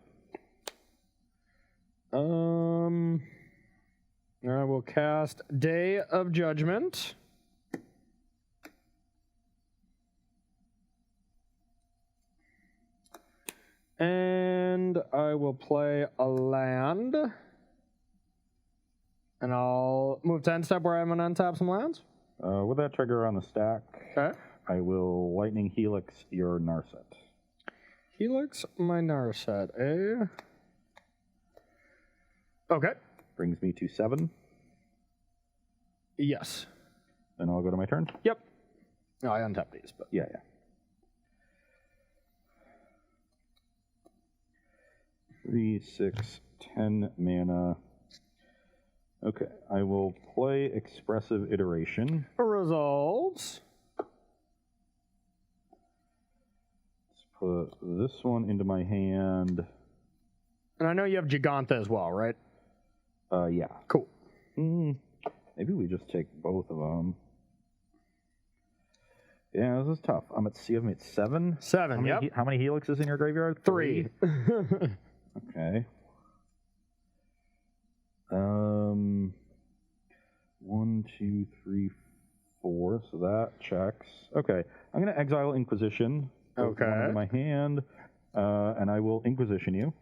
S2: I will cast Day of Judgment. And I will play a land. And I'll move to end step where I'm going to untap some lands.
S1: With that trigger on the stack,
S2: Okay.
S1: I will Lightning Helix your Narset.
S2: Helix my Narset, eh? Okay.
S1: Brings me to 7.
S2: Yes.
S1: And I'll go to my turn.
S2: Yep. No, I untap these, but
S1: Yeah. 3, 6, 10 mana. Okay, I will play Expressive Iteration.
S2: results.
S1: Let's put this one into my hand.
S2: And I know you have Giganta as well, right?
S1: Yeah.
S2: Cool.
S1: Maybe we just take both of them. Yeah, this is tough. I'm at 7.
S2: 7, yep.
S1: How many helixes in your graveyard?
S2: 3.
S1: Okay. 1, 2, 3, 4. So that checks. Okay. I'm going to exile Inquisition.
S2: Okay.
S1: One into my hand, and I will Inquisition you.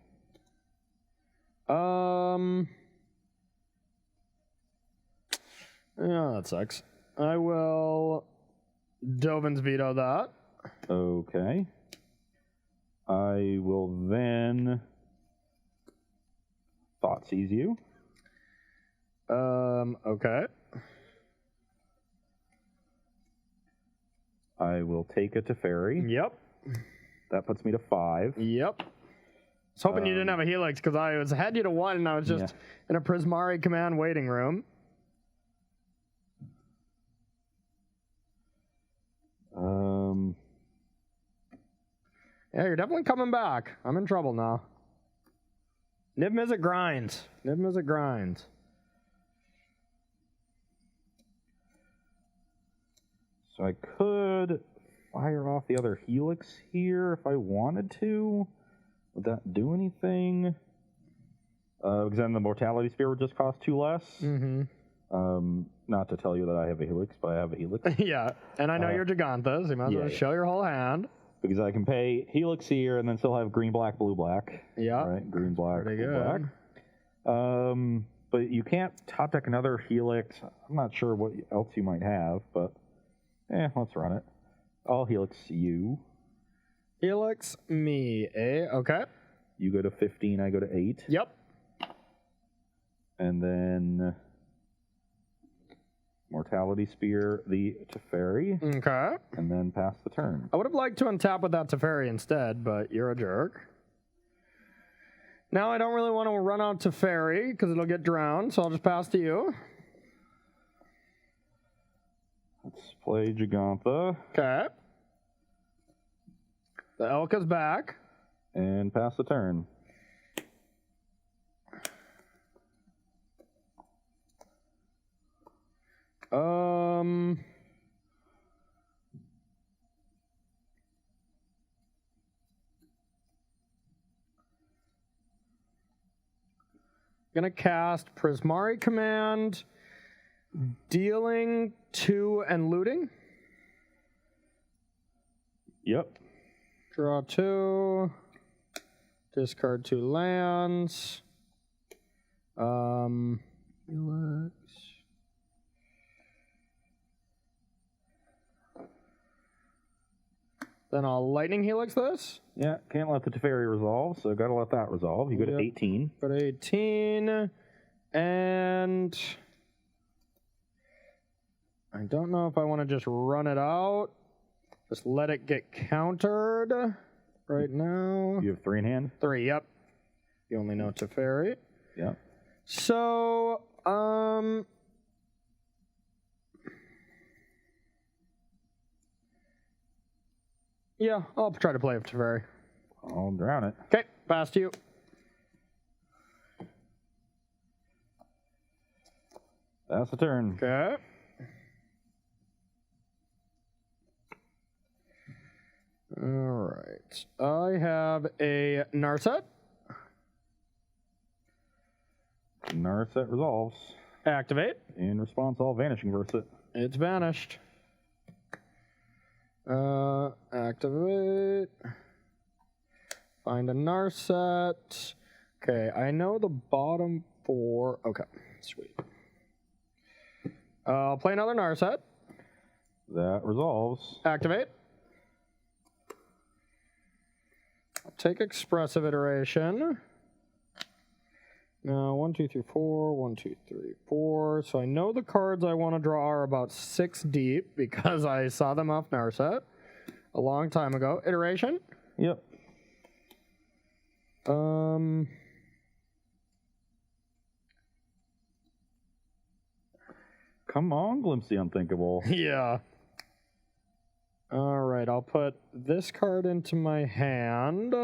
S2: Yeah, that sucks. I will Dovin's Veto that.
S1: Okay. I will then Thoughtseize you.
S2: Okay.
S1: I will take a Teferi.
S2: Yep.
S1: That puts me to 5.
S2: Yep. I was hoping you didn't have a Helix because I had you to 1 and I was just in a Prismari command waiting room. Yeah, you're definitely coming back. I'm in trouble now. Nib Mizzet grinds. Nib Mizzet grinds.
S1: So I could fire off the other Helix here if I wanted to. Would that do anything? Because then the Mortality Spear would just cost 2 less.
S2: Mm-hmm.
S1: Not to tell you that I have a Helix, but I have a Helix.
S2: Yeah, and I know you're Giganta, so you might as well show your whole hand.
S1: Because I can pay Helix here and then still have green, black, blue, black.
S2: Yeah.
S1: Right? Green, black,
S2: pretty
S1: blue,
S2: good.
S1: black. But you can't top deck another Helix. I'm not sure what else you might have, but let's run it. I'll Helix you.
S2: Helix me, Okay.
S1: You go to 15, I go to 8.
S2: Yep.
S1: And then Mortality Spear the Teferi.
S2: Okay.
S1: And then pass the turn.
S2: I would have liked to untap with that Teferi instead, but you're a jerk. Now I don't really want to run out Teferi because it'll get drowned, so I'll just pass to you.
S1: Let's play Giganta.
S2: Okay. The Elk is back.
S1: And pass the turn.
S2: Gonna cast Prismari Command, dealing 2 and looting.
S1: Yep.
S2: Draw 2. Discard 2 lands. Helix. Then I'll Lightning Helix this.
S1: Yeah, can't let the Teferi resolve, so gotta let that resolve. You go to 18.
S2: Go to 18. And I don't know if I want to just run it out. Just let it get countered right now.
S1: You have 3 in hand?
S2: 3, yep. You only know Teferi.
S1: Yeah.
S2: So, yeah, I'll try to play with Teferi.
S1: I'll drown it.
S2: Okay, pass to you.
S1: Pass the turn.
S2: Okay. All right. I have a Narset.
S1: Narset resolves.
S2: Activate.
S1: In response, I'll Vanishing Verse it.
S2: It's vanished. Activate. Find a Narset. Okay, I know the bottom 4. Okay, sweet. I'll play another Narset.
S1: That resolves.
S2: Activate. I'll take Expressive Iteration. Now, 1, 2, 3, 4, 1, 2, 3, 4. So I know the cards I want to draw are about 6 deep because I saw them off Narset a long time ago. Iteration?
S1: Yep. Come on, Glimpse the Unthinkable.
S2: Yeah. All right, I'll put this card into my hand.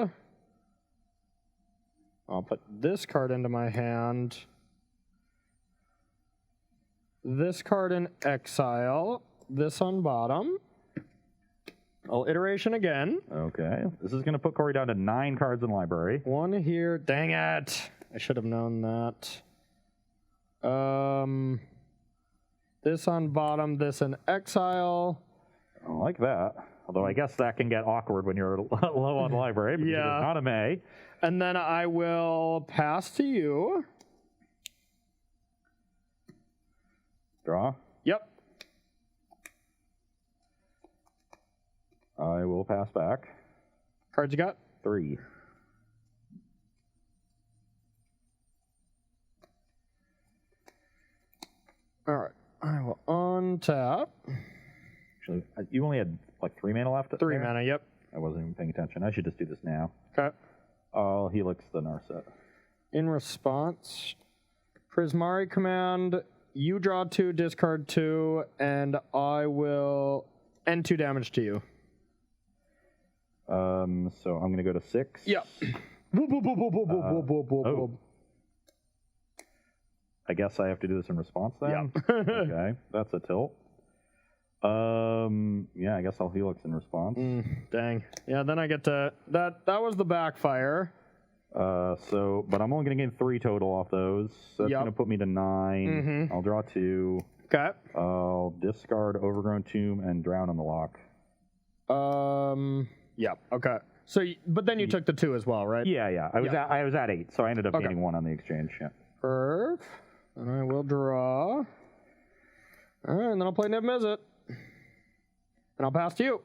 S2: I'll put this card into my hand. This card in exile. This on bottom. I'll iteration again.
S1: Okay. This is going to put Corey down to 9 cards in library.
S2: 1 here. Dang it. I should have known that. This on bottom. This in exile.
S1: I don't like that. Although I guess that can get awkward when you're low on library. Because
S2: Yeah.
S1: It's not a May.
S2: And then I will pass to you.
S1: Draw.
S2: Yep.
S1: I will pass back.
S2: Cards you got?
S1: 3.
S2: tap.
S1: Actually, you only had like 3 mana left.
S2: 3 mana, yep.
S1: I wasn't even paying attention. I should just do this now.
S2: Okay.
S1: I'll Helix the Narset.
S2: In response, Prismari command, you draw 2, discard 2, and I will end 2 damage to you.
S1: So I'm going to go to 6.
S2: Yep.
S1: Oh. I guess I have to do this in response then?
S2: Yep.
S1: Okay, that's a tilt. Yeah, I guess I'll Helix in response.
S2: Dang. Yeah, then I get to... That was the backfire.
S1: But I'm only going to gain 3 total off those. So that's going to put me to 9. I'll draw 2.
S2: Okay.
S1: I'll discard Overgrown Tomb and Drown on the lock.
S2: Yep. Okay. So, but then you took the 2 as well, right?
S1: Yeah. I was at 8, so I ended up gaining 1 on the exchange. Yeah.
S2: Perf. And I will draw. All right, and then I'll play Niv Mizzet. And I'll pass to you.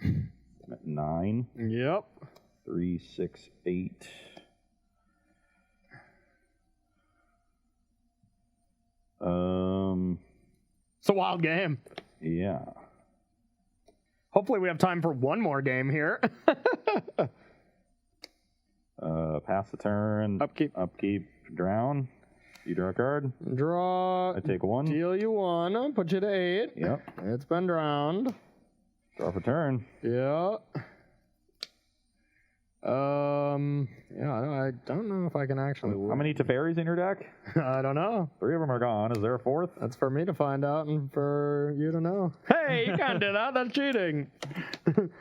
S1: I'm at 9.
S2: Yep.
S1: 3, 6, 8.
S2: It's a wild game.
S1: Yeah.
S2: Hopefully we have time for one more game here.
S1: Pass the turn. Upkeep. Drown. You draw a card.
S2: Draw.
S1: I take 1.
S2: Deal you 1. Put you to 8.
S1: Yep.
S2: It's been drowned.
S1: Draw for turn.
S2: Yeah. Yeah, I don't know if I can actually win.
S1: How many Teferis in your deck?
S2: I don't know.
S1: 3 of them are gone. Is there a 4th?
S2: That's for me to find out and for you to know. Hey, you can't do that. That's cheating.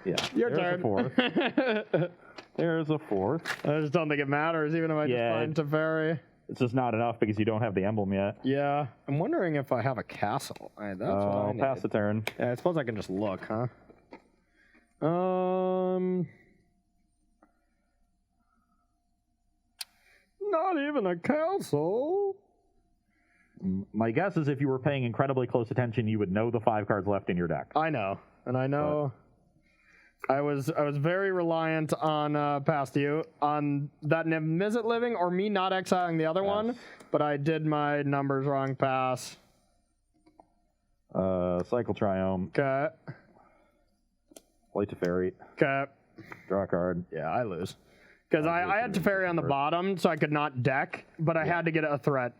S1: Yeah.
S2: Your
S1: There's
S2: turn.
S1: A 4th. There's a 4th.
S2: I just don't think it matters, even if I just find Teferi.
S1: It's just not enough because you don't have the emblem yet.
S2: Yeah. I'm wondering if I have a castle. That's what
S1: I'll pass the turn.
S2: Yeah, I suppose I can just look, huh? Not even a castle.
S1: My guess is if you were paying incredibly close attention, you would know the 5 cards left in your deck.
S2: I know, and I know. I was very reliant on past you on that Niv Mizzet living or me not exiling the other one, but I did my numbers wrong. Pass.
S1: Cycle Triome.
S2: Okay.
S1: Play Teferi.
S2: Okay.
S1: Draw a card.
S2: Yeah, I lose. Because I had Teferi on the bottom, so I could not deck, but I had to get a threat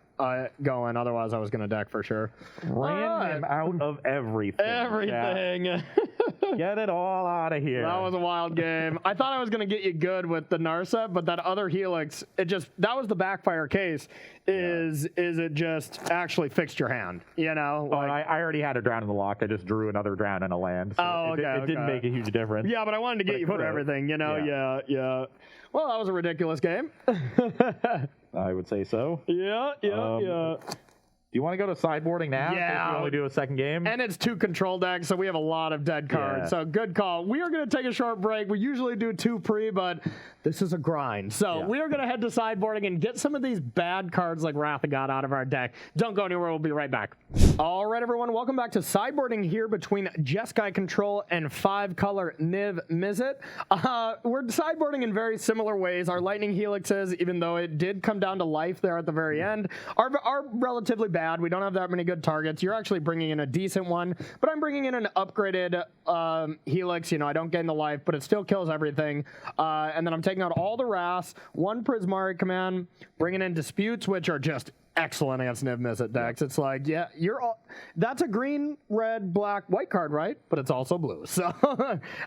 S2: going. Otherwise, I was going to deck for sure.
S1: Ran him out of everything.
S2: Everything.
S1: Get it all out of here.
S2: That was a wild game. I thought I was going to get you good with the Narset, but that other Helix, that was the backfire case, is it just actually fixed your hand, you know?
S1: Like, I already had a Drown in the lock. I just drew another Drown and a land. So it didn't make a huge difference.
S2: Yeah, but I wanted to get you for everything, you know? Yeah. Well, that was a ridiculous game.
S1: I would say so.
S2: Yeah.
S1: Do you want to go to sideboarding now?
S2: Yeah.
S1: We only do a second game.
S2: And it's 2 control decks, so we have a lot of dead cards.
S1: Yeah.
S2: So good call. We are going to take a short break. We usually do 2 pre, but this is a grind. So we are going to head to sideboarding and get some of these bad cards like Wrath of God out of our deck. Don't go anywhere. We'll be right back. All right, everyone. Welcome back to sideboarding here between Jeskai Control and 5-color Niv Mizzet. We're sideboarding in very similar ways. Our Lightning Helixes, even though it did come down to life there at the very end, are relatively bad. We don't have that many good targets. You're actually bringing in a decent one, but I'm bringing in an upgraded Helix. You know, I don't gain the life, but it still kills everything. And then I'm taking out all the Wraths, 1 Prismari command, bringing in Disputes, which are just excellent against Niv Mizzet decks. It's like, that's a green, red, black, white card, right? But it's also blue. So,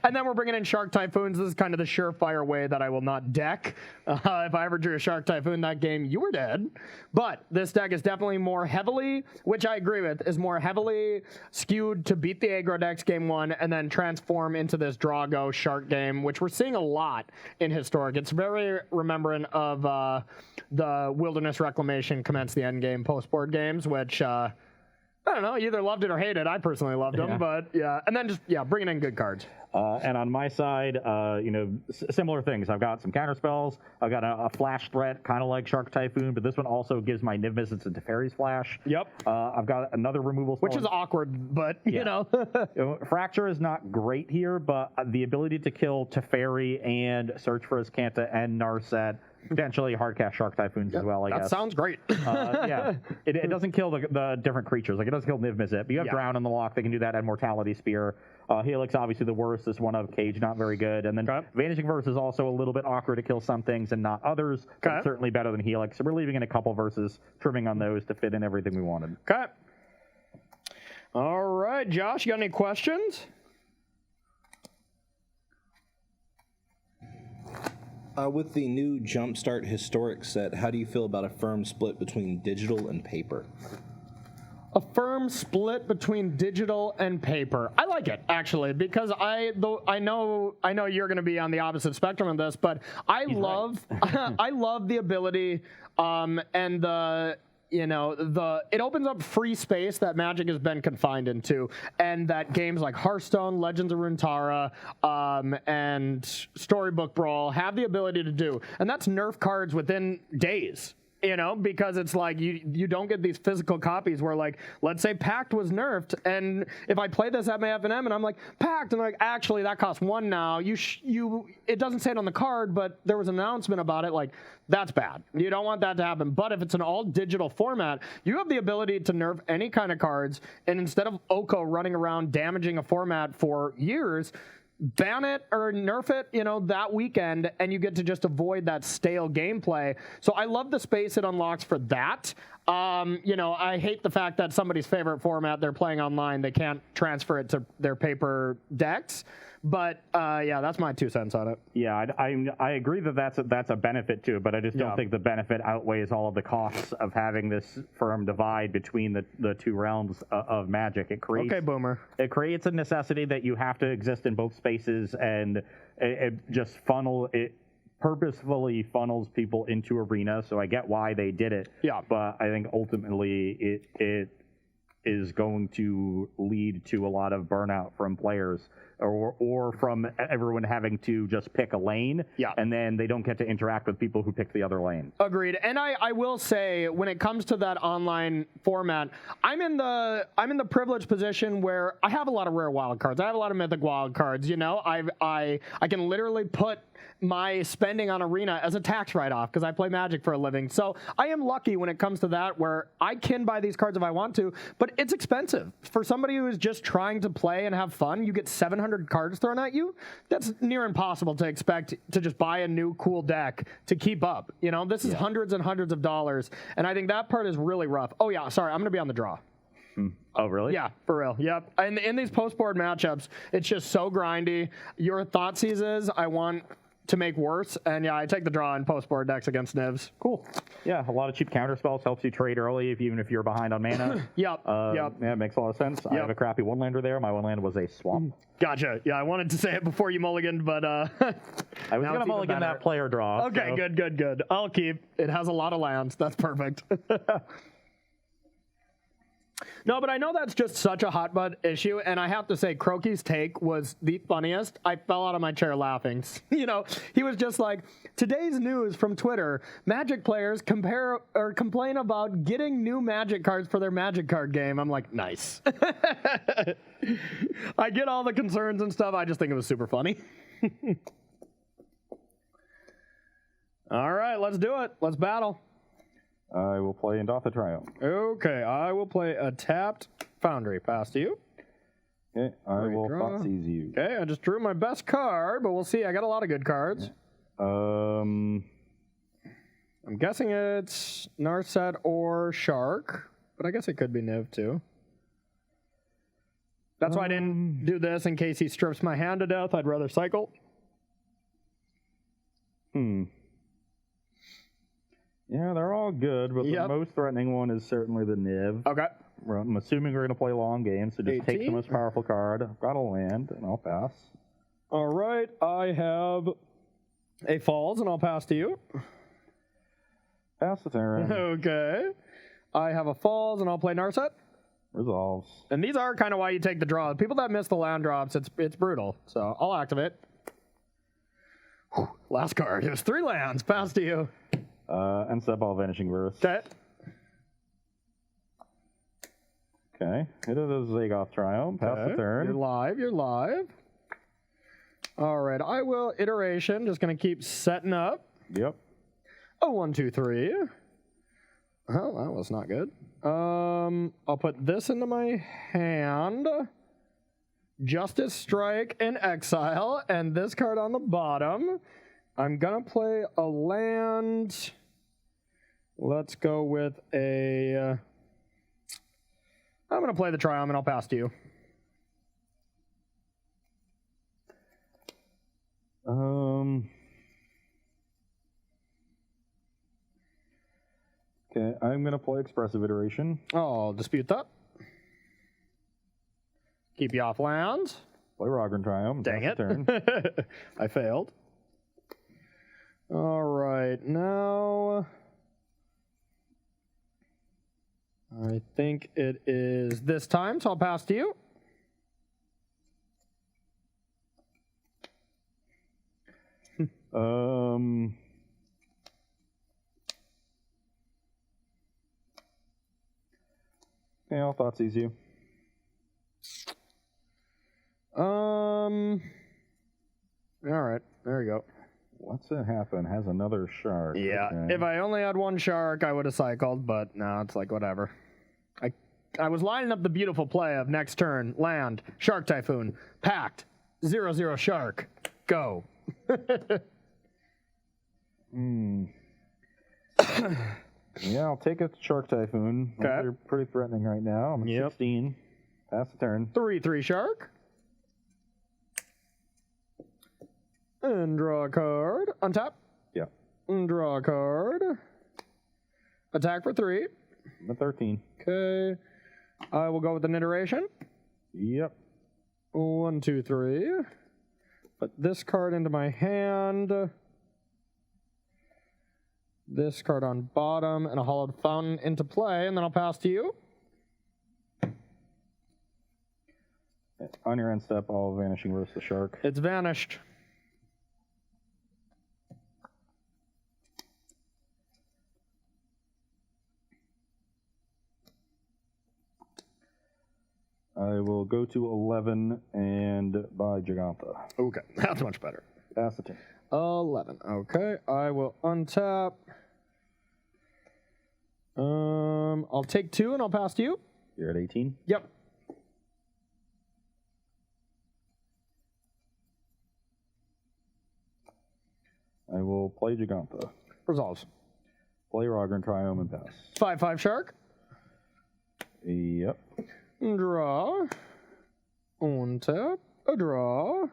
S2: and then we're bringing in Shark Typhoons. This is kind of the surefire way that I will not deck. If I ever drew a Shark Typhoon that game, you were dead. But this deck is definitely more heavily, which I agree with, is more heavily skewed to beat the aggro decks game 1 and then transform into this draw-go Shark game, which we're seeing a lot in Historic. It's very remembrant of the Wilderness Reclamation commence the end game post-board games, which I don't know, either loved it or hated. I personally loved them, but yeah. And then just, bringing in good cards.
S1: And on my side, similar things. I've got some counter spells. I've got a flash threat, kind of like Shark Typhoon, but this one also gives my Niv Mizzets into Teferi's Flash.
S2: Yep.
S1: I've got another removal spell.
S2: Which is awkward, but, you know.
S1: Fracture is not great here, but the ability to kill Teferi and search for his Kanta and Narset, potentially hardcast Shark Typhoons as well, I guess.
S2: That sounds great.
S1: It doesn't kill the different creatures. Like, it doesn't kill Niv Mizzet, but you have Drown in the lock. They can do that, and Mortality Spear. Helix, obviously the worst. This one of Cage, not very good. And then Vanishing Verse is also a little bit awkward to kill some things and not others, but certainly better than Helix. So we're leaving in a couple verses, trimming on those to fit in everything we wanted.
S2: Okay. All right, Josh, you got any questions?
S3: With the new Jumpstart Historic set, how do you feel about a firm split between digital and paper?
S2: A firm split between digital and paper. I like it, actually, because I know you're going to be on the opposite spectrum of this, but I love the ability and the it opens up free space that Magic has been confined into, and that games like Hearthstone, Legends of Runeterra, and Storybook Brawl have the ability to do, and that's nerf cards within days. Because it's like you don't get these physical copies where, like, let's say Pact was nerfed, and if I play this at my FNM and I'm like, Pact, and like, actually that costs 1 now. It doesn't say it on the card, but there was an announcement about it. Like, that's bad. You don't want that to happen. But if it's an all digital format, you have the ability to nerf any kind of cards, and instead of Oko running around damaging a format for years, ban it or nerf it, that weekend, and you get to just avoid that stale gameplay. So I love the space it unlocks for that. I hate the fact that somebody's favorite format they're playing online, they can't transfer it to their paper decks. But that's my 2 cents on it.
S1: Yeah, I agree that that's a benefit to it, but I just don't think the benefit outweighs all of the costs of having this firm divide between the two realms of Magic. It creates
S2: Boomer.
S1: It creates a necessity that you have to exist in both spaces, and it just purposefully funnels people into Arena. So I get why they did it.
S2: Yeah,
S1: but I think ultimately it is going to lead to a lot of burnout from players. Or from everyone having to just pick a lane, and then they don't get to interact with people who pick the other lane.
S2: Agreed. And I will say, when it comes to that online format, I'm in the privileged position where I have a lot of rare wild cards. I have a lot of mythic wild cards. I can literally put my spending on Arena as a tax write-off because I play Magic for a living. So I am lucky when it comes to that, where I can buy these cards if I want to, but it's expensive. For somebody who is just trying to play and have fun, you get 700 cards thrown at you. That's near impossible to expect to just buy a new cool deck to keep up. This is hundreds and hundreds of dollars, and I think that part is really rough. Oh yeah, sorry, I'm going to be on the draw.
S1: Oh, really?
S2: Yeah, for real. Yep. And in these post-board matchups, it's just so grindy. Your Thoughtseize is, I want to make worse, and I take the draw in post-board decks against Nivs.
S1: Cool. Yeah, a lot of cheap counter spells helps you trade early, even if you're behind on mana.
S2: Yep.
S1: Yeah, it makes a lot of sense. I have a crappy one-lander there. My one-land was a swamp.
S2: Gotcha. Yeah, I wanted to say it before you mulliganed, but
S1: I was going to mulligan that player draw.
S2: Okay, so. Good. I'll keep. It has a lot of lands. That's perfect. No, but I know that's just such a hot butt issue, and I have to say, Croaky's take was the funniest. I fell out of my chair laughing. He was just like, today's news from Twitter, Magic players complain about getting new Magic cards for their Magic card game. I'm like, nice. I get all the concerns and stuff. I just think it was super funny. All right, let's do it. Let's battle.
S1: I will play Indotha Triumph.
S2: Okay, I will play a tapped Foundry. Pass to you.
S1: Okay, I will Thoughtseize you.
S2: Okay, I just drew my best card, but we'll see. I got a lot of good cards.
S1: I'm
S2: guessing it's Narset or Shark, but I guess it could be Niv too. That's why I didn't do this, in case he strips my hand to death. I'd rather cycle.
S1: Yeah, they're all good, but the most threatening one is certainly the Niv.
S2: Okay.
S1: I'm assuming we're going to play long game, so just take the most powerful card. I've got a land, and I'll pass.
S2: All right, I have a Falls, and I'll pass to you.
S1: Pass the turn.
S2: Okay. I have a Falls, and I'll play Narset.
S1: Resolves.
S2: And these are kind of why you take the draw. People that miss the land drops, it's brutal. So I'll activate. Whew, last card. It was 3 lands. Pass to you.
S1: End step, all Vanishing Verse.
S2: Okay.
S1: Okay. Hit it as Zagoth Triumph. Pass the turn.
S2: You're live. All right. I will iteration. Just going to keep setting up.
S1: Yep.
S2: Oh, 1, 2, 3. Oh, that was not good. I'll put this into my hand. Justice Strike in exile, and this card on the bottom. I'm gonna play a land. Let's go with a. I'm gonna play the Triumph, and I'll pass to you.
S1: Okay, I'm gonna play Expressive Iteration.
S2: I'll dispute that. Keep you off lands.
S1: Play Rogren Triumph.
S2: Dang it.
S1: Turn.
S2: I failed. All right, now I think it is this time, so I'll pass to you.
S1: Okay, I'll Thoughtseize you.
S2: All right, there you go.
S1: What's it happen? Has another shark.
S2: Yeah,
S1: Okay.
S2: if I only had 1 shark, I would have cycled, but no, it's like whatever. I was lining up the beautiful play of next turn, land, Shark Typhoon, packed, 0/0 shark, go.
S1: Yeah, I'll take a Shark Typhoon.
S2: Okay.
S1: They're pretty threatening right now. I'm at 16. Pass the turn.
S2: 3/3 shark. And draw a card. Untap.
S1: Yeah.
S2: And draw a card. Attack for 3.
S1: I'm at 13.
S2: Okay. I will go with an iteration.
S1: Yep.
S2: 1, 2, 3. Put this card into my hand. This card on bottom, and a Hollowed Fountain into play, and then I'll pass to you.
S1: On your end step, I'll Vanishing Verse the shark.
S2: It's vanished.
S1: I will go to 11 and buy Giganta.
S2: Okay, that's much better.
S1: Pass the turn.
S2: 11. Okay, I will untap. I'll take 2 and I'll pass to you.
S1: You're at 18?
S2: Yep.
S1: I will play Giganta.
S2: Resolves.
S1: Play Rogren Triumph and pass.
S2: 5/5 shark.
S1: Yep.
S2: Draw. Untap. A draw.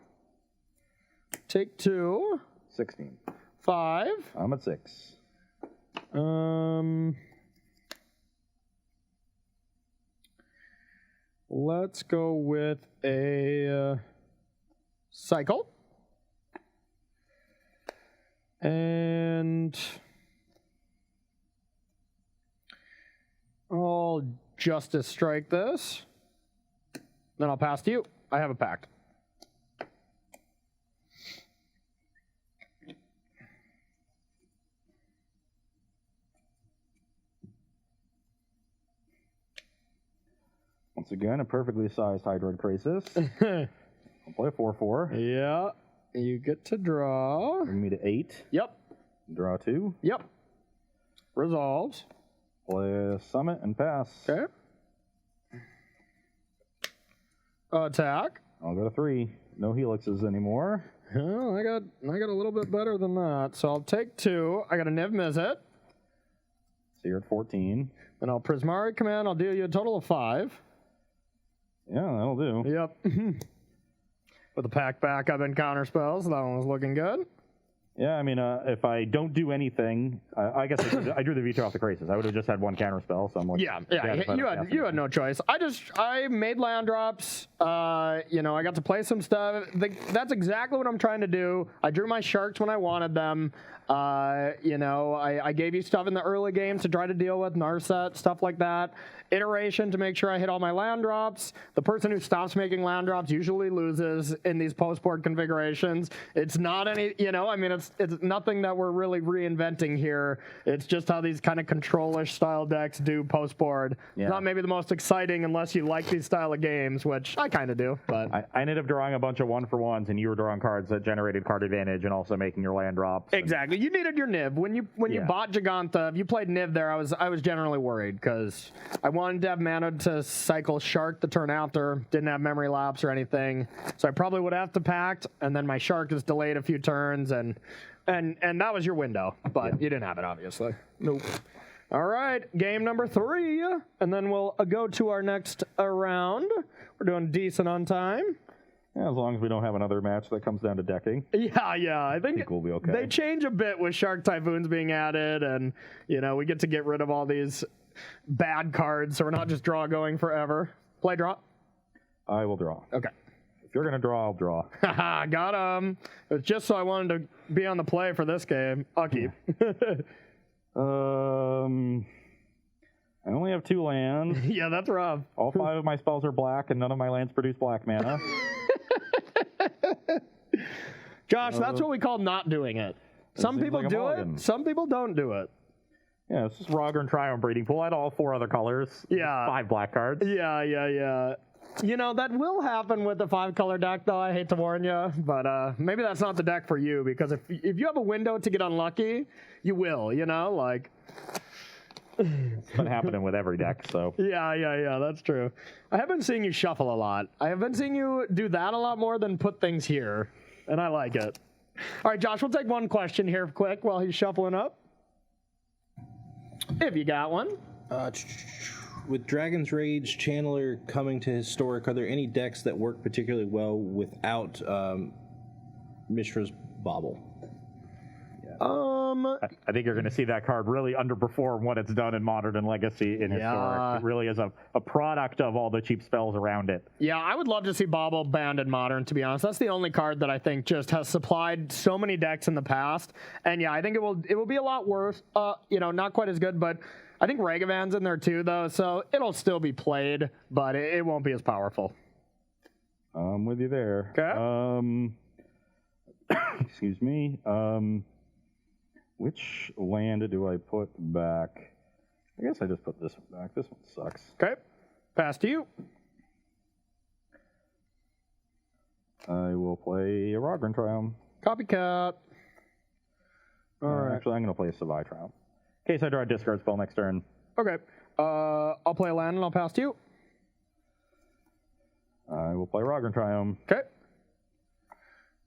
S2: Take 2.
S1: 16.
S2: 5.
S1: I'm at 6.
S2: Let's go with a cycle. And I'll Justice Strike this. Then I'll pass to you. I have a pact.
S1: Once again, a perfectly sized Hydroid Crisis. I'll play a 4/4.
S2: Yeah. You get to draw.
S1: Bring me to 8.
S2: Yep.
S1: Draw 2.
S2: Yep. Resolves.
S1: Play a Summit and pass.
S2: Okay. Attack.
S1: I'll go to 3. No helixes anymore.
S2: Oh, I got a little bit better than that. So I'll take 2. I got a Niv Mizzet.
S1: So you're at 14.
S2: Then I'll Prismari Command. I'll deal you a total of 5.
S1: Yeah, that'll do.
S2: Yep. With the pack backup and counter spells, that one was looking good.
S1: Yeah, I mean, if I don't do anything, I guess I drew the veto off the Crisis. I would have just had one counter spell, so I'm like,
S2: you had no choice. I made land drops. You know, I got to play some stuff. That's exactly what I'm trying to do. I drew my sharks when I wanted them. You know, I gave you stuff in the early game to try to deal with Narset, stuff like that. Iteration to make sure I hit all my land drops. The person who stops making land drops usually loses in these post-board configurations. It's not any, you know, I mean, it's nothing that we're really reinventing here. It's just how these kind of control-ish style decks do post-board. Yeah. It's not maybe the most exciting unless you like these style of games, which I kind of do. But
S1: I ended up drawing a bunch of 1-for-1s, and you were drawing cards that generated card advantage and also making your land drops.
S2: Exactly. You needed your Niv. When you bought Giganta, if you played Niv there, I was generally worried because I wanted to have mana to cycle Shark the turn after. Didn't have memory lapse or anything, so I probably would have to pact, and then my Shark is delayed a few turns, and that was your window, but you didn't have it, obviously. Nope. All right, game number 3, and then we'll go to our next round. We're doing decent on time.
S1: Yeah, as long as we don't have another match that comes down to decking.
S2: Yeah, I think
S1: we'll be okay.
S2: They change a bit with Shark Typhoons being added, and you know, we get to get rid of all these bad cards, so we're not just going forever. Play draw?
S1: I will draw.
S2: Okay.
S1: If you're going to draw, I'll draw.
S2: Got him. It was just so I wanted to be on the play for this game. I'll keep.
S1: I only have 2 lands.
S2: Yeah, that's rough.
S1: All 5 of my spells are black, and none of my lands produce black mana.
S2: Josh, that's what we call not doing it. Some people do it, some people don't do it.
S1: Yeah, it's just Rogger and Triumph Breeding Pool. I had all 4 other colors.
S2: Yeah.
S1: 5 black cards.
S2: Yeah. You know, that will happen with the 5-color deck, though. I hate to warn you, but maybe that's not the deck for you, because if you have a window to get unlucky, you will, you know, like...
S1: It's been happening with every deck, so...
S2: Yeah, that's true. I have been seeing you shuffle a lot. I have been seeing you do that a lot more than put things here, and I like it. All right, Josh, we'll take one question here quick while he's shuffling up. If you got one.
S3: With Dragon's Rage Channeler coming to Historic, are there any decks that work particularly well without Mishra's Bauble?
S1: I think you're going to see that card really underperform what it's done in Modern and Legacy in Historic. It really is a product of all the cheap spells around it.
S2: Yeah, I would love to see Bauble banned in Modern, to be honest. That's the only card that I think just has supplied so many decks in the past. And yeah, I think it will be a lot worse. You know, not quite as good, but I think Ragavan's in there too, though, so it'll still be played, but it won't be as powerful.
S1: I'm with you there.
S2: Okay.
S1: Excuse me. Which land do I put back? I guess I just put this one back. This one sucks.
S2: Okay. Pass to you.
S1: I will play a Rogren Triumph.
S2: Copycat. All right.
S1: Actually, I'm going to play a Savai Triumph. In case I draw a discard spell next turn.
S2: Okay. I'll play a land and I'll pass to you.
S1: I will play Rogren Triumph.
S2: Okay.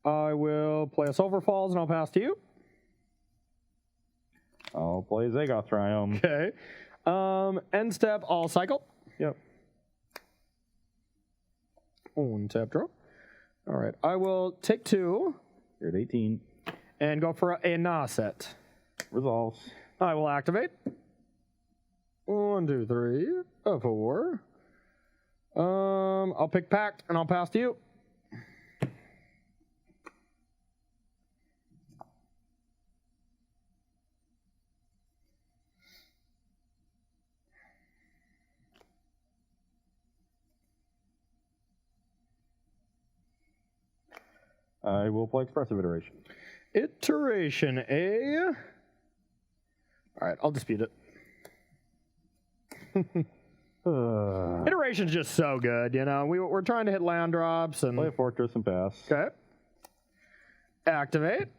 S2: I will play a Sulphur Falls and I'll pass to you.
S1: I'll play Zagoth Triumph.
S2: Okay. End step, I'll cycle.
S1: Yep.
S2: Untap draw. All right. I will take 2.
S1: You're at 18.
S2: And go for a Narset.
S1: Resolves.
S2: I will activate. 1, 2, 3, 4. I'll pick Pact and I'll pass to you.
S1: I will play Expressive Iteration.
S2: Iteration, All right, I'll dispute it. Iteration's just so good, you know. We're trying to hit land drops and...
S1: Play a Fortress and pass.
S2: Okay. Activate.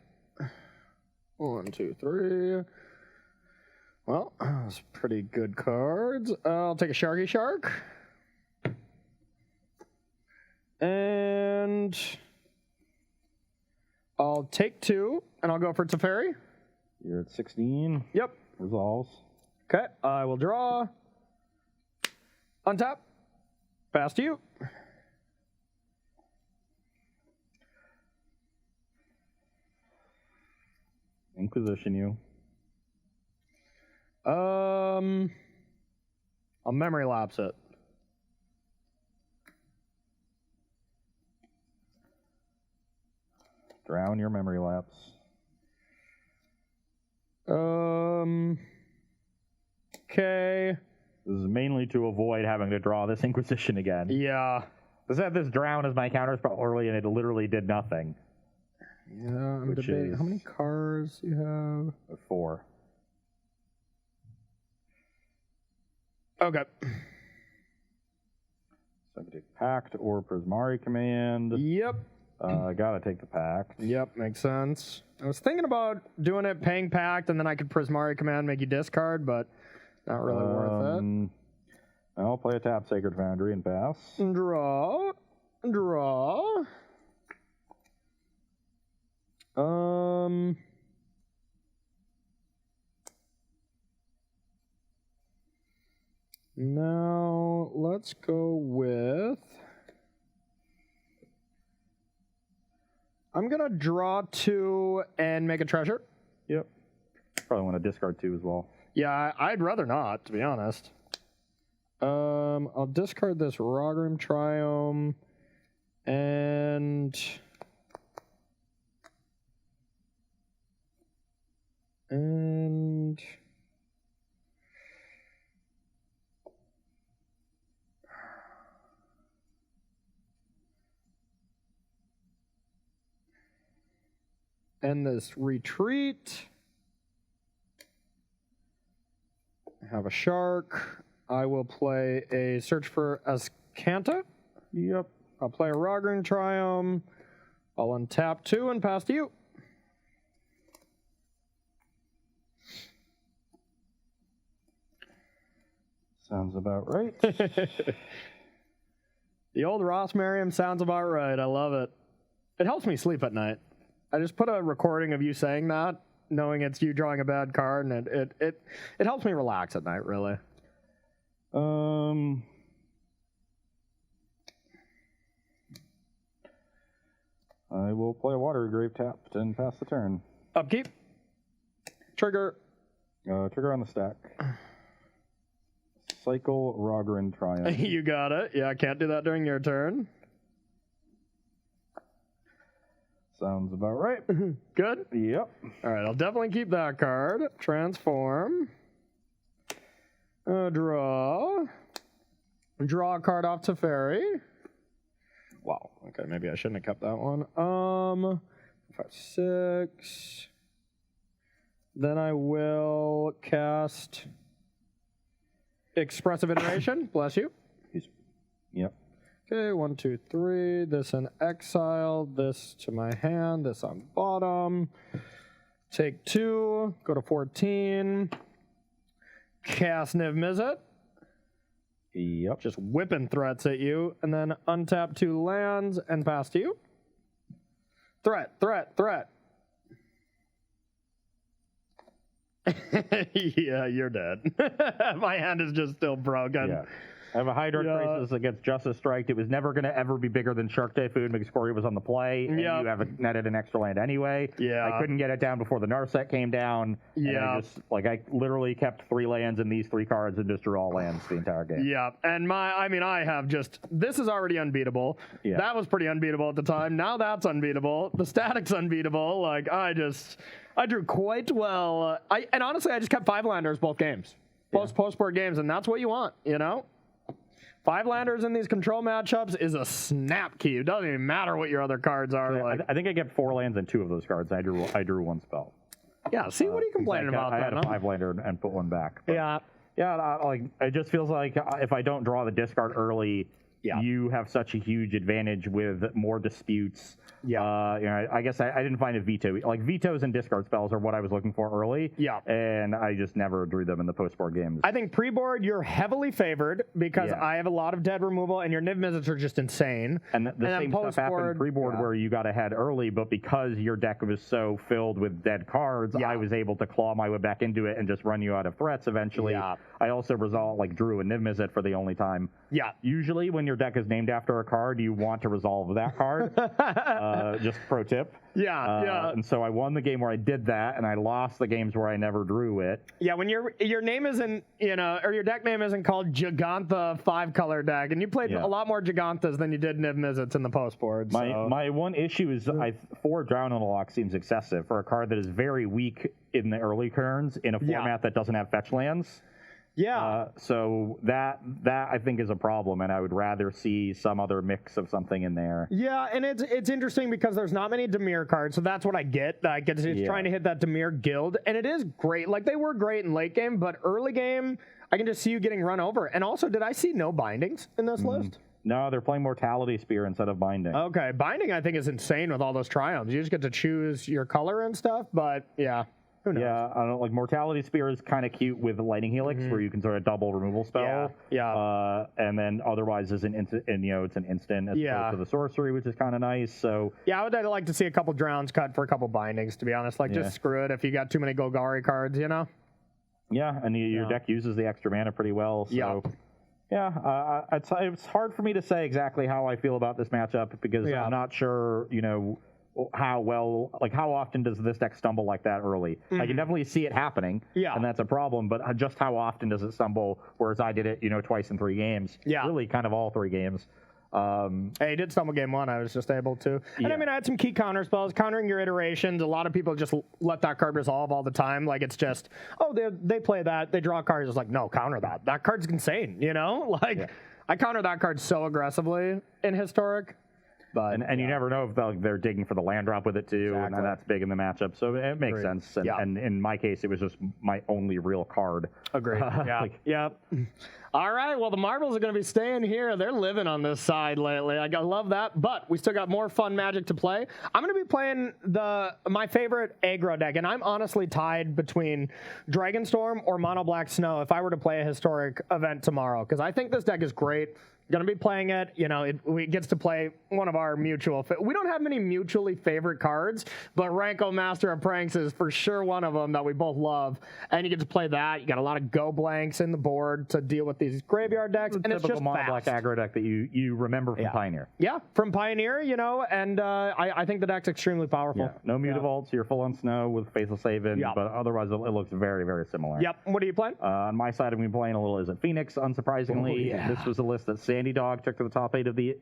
S2: 1, 2, 3. Well, that's pretty good cards. I'll take a Sharky Shark. And... I'll take 2, and I'll go for Teferi.
S1: You're at 16.
S2: Yep.
S1: Resolves.
S2: Okay, I will draw. Untap. Pass to you.
S1: Inquisition you.
S2: I'll memory lapse it.
S1: Drown your memory lapse.
S2: Okay.
S1: This is mainly to avoid having to draw this Inquisition again.
S2: Yeah.
S1: I had this drown as my counterspell early, and it literally did nothing.
S2: Yeah, I'm debating. How many cards you have?
S1: 4.
S2: Okay.
S1: So I can take Pact or Prismari Command.
S2: Yep.
S1: I gotta take the Pact.
S2: Yep, makes sense. I was thinking about doing it, paying Pact, and then I could Prismari Command, make you discard, but not really worth it.
S1: I'll play a tap Sacred Foundry and pass.
S2: Draw. Now let's go with. I'm gonna draw 2 and make a treasure.
S1: Yep. Probably want to discard 2 as well.
S2: Yeah, I'd rather not, to be honest. I'll discard this Rogrim Triome and this retreat. I have a shark. I will play a Search for Azcanta.
S1: Yep.
S2: I'll play a Rogrim Triome. I'll untap 2 and pass to you.
S1: Sounds about right.
S2: The old Ross Merriam sounds about right. I love it. It helps me sleep at night. I just put a recording of you saying that, knowing it's you drawing a bad card, and it helps me relax at night, really.
S1: I will play a Water Grave tapped and pass the turn.
S2: Upkeep. Trigger.
S1: Trigger on the stack. Cycle Rogrim Triumph.
S2: You got it. Yeah, I can't do that during your turn.
S1: Sounds about right.
S2: Good?
S1: Yep.
S2: All right, I'll definitely keep that card. Transform. Draw. Draw a card off Teferi. Wow. Okay, maybe I shouldn't have kept that one. 5, 6. Then I will cast Expressive Iteration. Bless you.
S1: Yep.
S2: Okay, 1, 2, 3. This in exile. This to my hand. This on bottom. Take 2. Go to 14. Cast Niv Mizzet.
S1: Yep.
S2: Just whipping threats at you. And then untap 2 lands and pass to you. Threat. Yeah, you're dead. My hand is just still broken.
S1: Yeah. I have a Hydra Crisis against Justice Strike. It was never going to ever be bigger than Shark Typhoon because Corey was on the play, and you haven't netted an extra land anyway.
S2: Yeah.
S1: I couldn't get it down before the Narset came down.
S2: Yeah.
S1: I literally kept 3 lands in these 3 cards and just drew all lands the entire game.
S2: Yeah, and I have just, this is already unbeatable.
S1: Yeah.
S2: That was pretty unbeatable at the time. Now that's unbeatable. The static's unbeatable. I drew quite well. And honestly, I just kept 5 landers both games. Post-board games, and that's what you want, you know? 5 landers in these control matchups is a snap key. It doesn't even matter what your other cards are.
S1: Yeah, I think I kept 4 lands in 2 of those cards. I drew 1 spell.
S2: Yeah, see, what are you complaining about?
S1: I had a 5-lander and put 1 back. But
S2: yeah.
S1: Yeah, it just feels like if I don't draw the discard early, you have such a huge advantage with more disputes.
S2: Yeah.
S1: I guess I didn't find a veto. Like, vetoes and discard spells are what I was looking for early.
S2: Yeah.
S1: And I just never drew them in the post-board games.
S2: I think pre-board, you're heavily favored because I have a lot of dead removal, and your Niv Mizzets are just insane.
S1: And the same stuff happened pre-board where you got ahead early, but because your deck was so filled with dead cards, I was able to claw my way back into it and just run you out of threats eventually. Yeah. I also drew a Niv Mizzet for the only time.
S2: Yeah.
S1: Usually when your deck is named after a card, you want to resolve that card. Just pro tip.
S2: Yeah.
S1: And so I won the game where I did that, and I lost the games where I never drew it.
S2: Yeah, when your name isn't, or your deck name isn't called Gigantha 5-color deck, and you played a lot more Gigantas than you did Niv Mizzets in the post board.
S1: My one issue is 4 Drown on the Lock seems excessive for a card that is very weak in the early turns in a format that doesn't have fetch lands.
S2: Yeah.
S1: So that I think is a problem, and I would rather see some other mix of something in there.
S2: Yeah, and it's interesting because there's not many Dimir cards, so that's what I get. It's trying to hit that Dimir guild, and it is great. Like, they were great in late game, but early game, I can just see you getting run over. And also, did I see no bindings in this list?
S1: No, they're playing Mortality Spear instead of Binding.
S2: Okay, Binding I think is insane with all those triumphs. You just get to choose your color and stuff, but yeah. Who knows?
S1: Yeah, I don't like Mortality Spear is kind of cute with Lightning Helix, where you can sort of double removal spell.
S2: Yeah.
S1: And then otherwise is an instant, and it's an instant as opposed to the sorcery, which is kind of nice. So
S2: yeah, I would like to see a couple drowns cut for a couple bindings. To be honest, just screw it if you got too many Golgari cards,
S1: Yeah, and your deck uses the extra mana pretty well. So yeah, it's hard for me to say exactly how I feel about this matchup because I'm not sure, how often does this deck stumble like that early? I can definitely see it happening, and that's a problem, but just how often does it stumble, whereas I did it, twice in 3 games, really kind of all 3 games.
S2: Hey, did stumble game 1, I was just able to. And I mean, I had some key counter spells, countering your iterations. A lot of people just let that card resolve all the time. Like, it's just, they play that, they draw cards. It's like, no, counter that. That card's insane, I counter that card so aggressively in Historic.
S1: But, and you never know if they're digging for the land drop with it too, and that's big in the matchup, so it makes sense. And in my case, it was just my only real card.
S2: Agreed. Yeah. All right. Well, the Marbles are going to be staying here. They're living on this side lately. I love that. But we still got more fun Magic to play. I'm going to be playing my favorite aggro deck, and I'm honestly tied between Dragonstorm or Mono Black Snow if I were to play a Historic event tomorrow, because I think this deck is great. Going to be playing it. It gets to play one of our mutual. We don't have many mutually favorite cards, but Ranko Master of Pranks is for sure one of them that we both love. And you get to play that. You got a lot of go blanks in the board to deal with these graveyard decks, and it's just
S1: mono black aggro deck that you remember from Pioneer.
S2: Yeah, from Pioneer. And I think the deck's extremely powerful.
S1: Yeah. No Mutavaults. You're full on Snow with Faceless Haven, but otherwise it looks very, very similar.
S2: Yep. What are you playing?
S1: On my side, I'm playing a little Izzet Phoenix. Unsurprisingly, this was a list that Sandy Dog took to the top 8 of the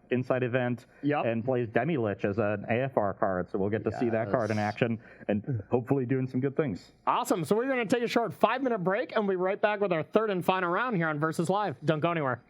S1: Inside event and plays Demi-Lich as an AFR card, so we'll get to see that card in action and hopefully doing some good things.
S2: Awesome. So we're going to take a short 5-minute break, and we'll be right back with our third and final round here on Versus Live. Don't go anywhere.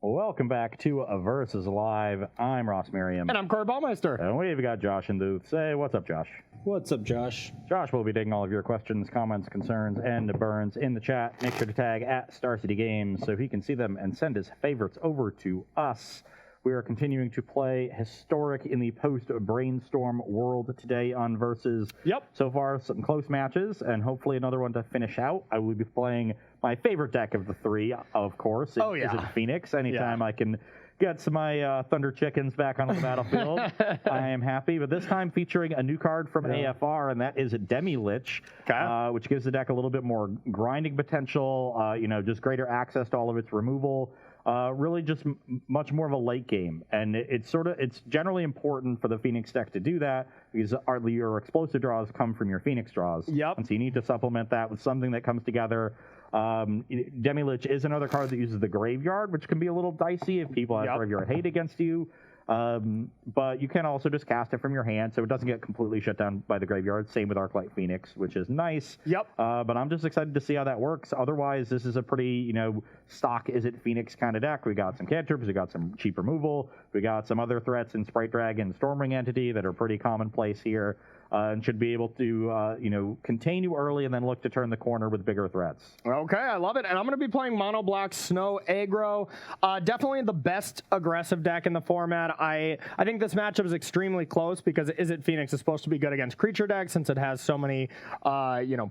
S1: Welcome back to A Versus Live. I'm Ross Merriam.
S2: And I'm Corey Baumeister.
S1: And we've got Josh in the booth. Say, what's up, Josh?
S3: What's up, Josh?
S1: Josh will be taking all of your questions, comments, concerns, and burns in the chat. Make sure to tag at Star City Games so he can see them and send his favorites over to us. We are continuing to play Historic in the post-Brainstorm world today on Versus.
S2: Yep.
S1: So far, some close matches, and hopefully another one to finish out. I will be playing my favorite deck of the 3, of course. Izzet Phoenix. Anytime I can get some my Thunder Chickens back on the battlefield, I am happy. But this time featuring a new card from AFR, and that is Demi-Lich, which gives the deck a little bit more grinding potential, just greater access to all of its removal. Really just much more of a late game, and it's generally important for the Phoenix deck to do that because your explosive draws come from your Phoenix draws. Yep. And so you need to supplement that with something that comes together. Demi-Lich is another card that uses the graveyard, which can be a little dicey if people have graveyard hate against you. But you can also just cast it from your hand, so it doesn't get completely shut down by the graveyard. Same with Arclight Phoenix, which is nice. Yep. But I'm just excited to see how that works. Otherwise, this is a pretty, stock Izzet Phoenix kind of deck. We got some cantrips, we got some cheap removal, we got some other threats in Sprite Dragon, Stormring Entity that are pretty commonplace here. and should be able to, contain you early and then look to turn the corner with bigger threats.
S2: Okay, I love it. And I'm going to be playing Mono Black Snow Aggro. Definitely the best aggressive deck in the format. I think this matchup is extremely close because Izzet Phoenix is supposed to be good against creature decks since it has so many,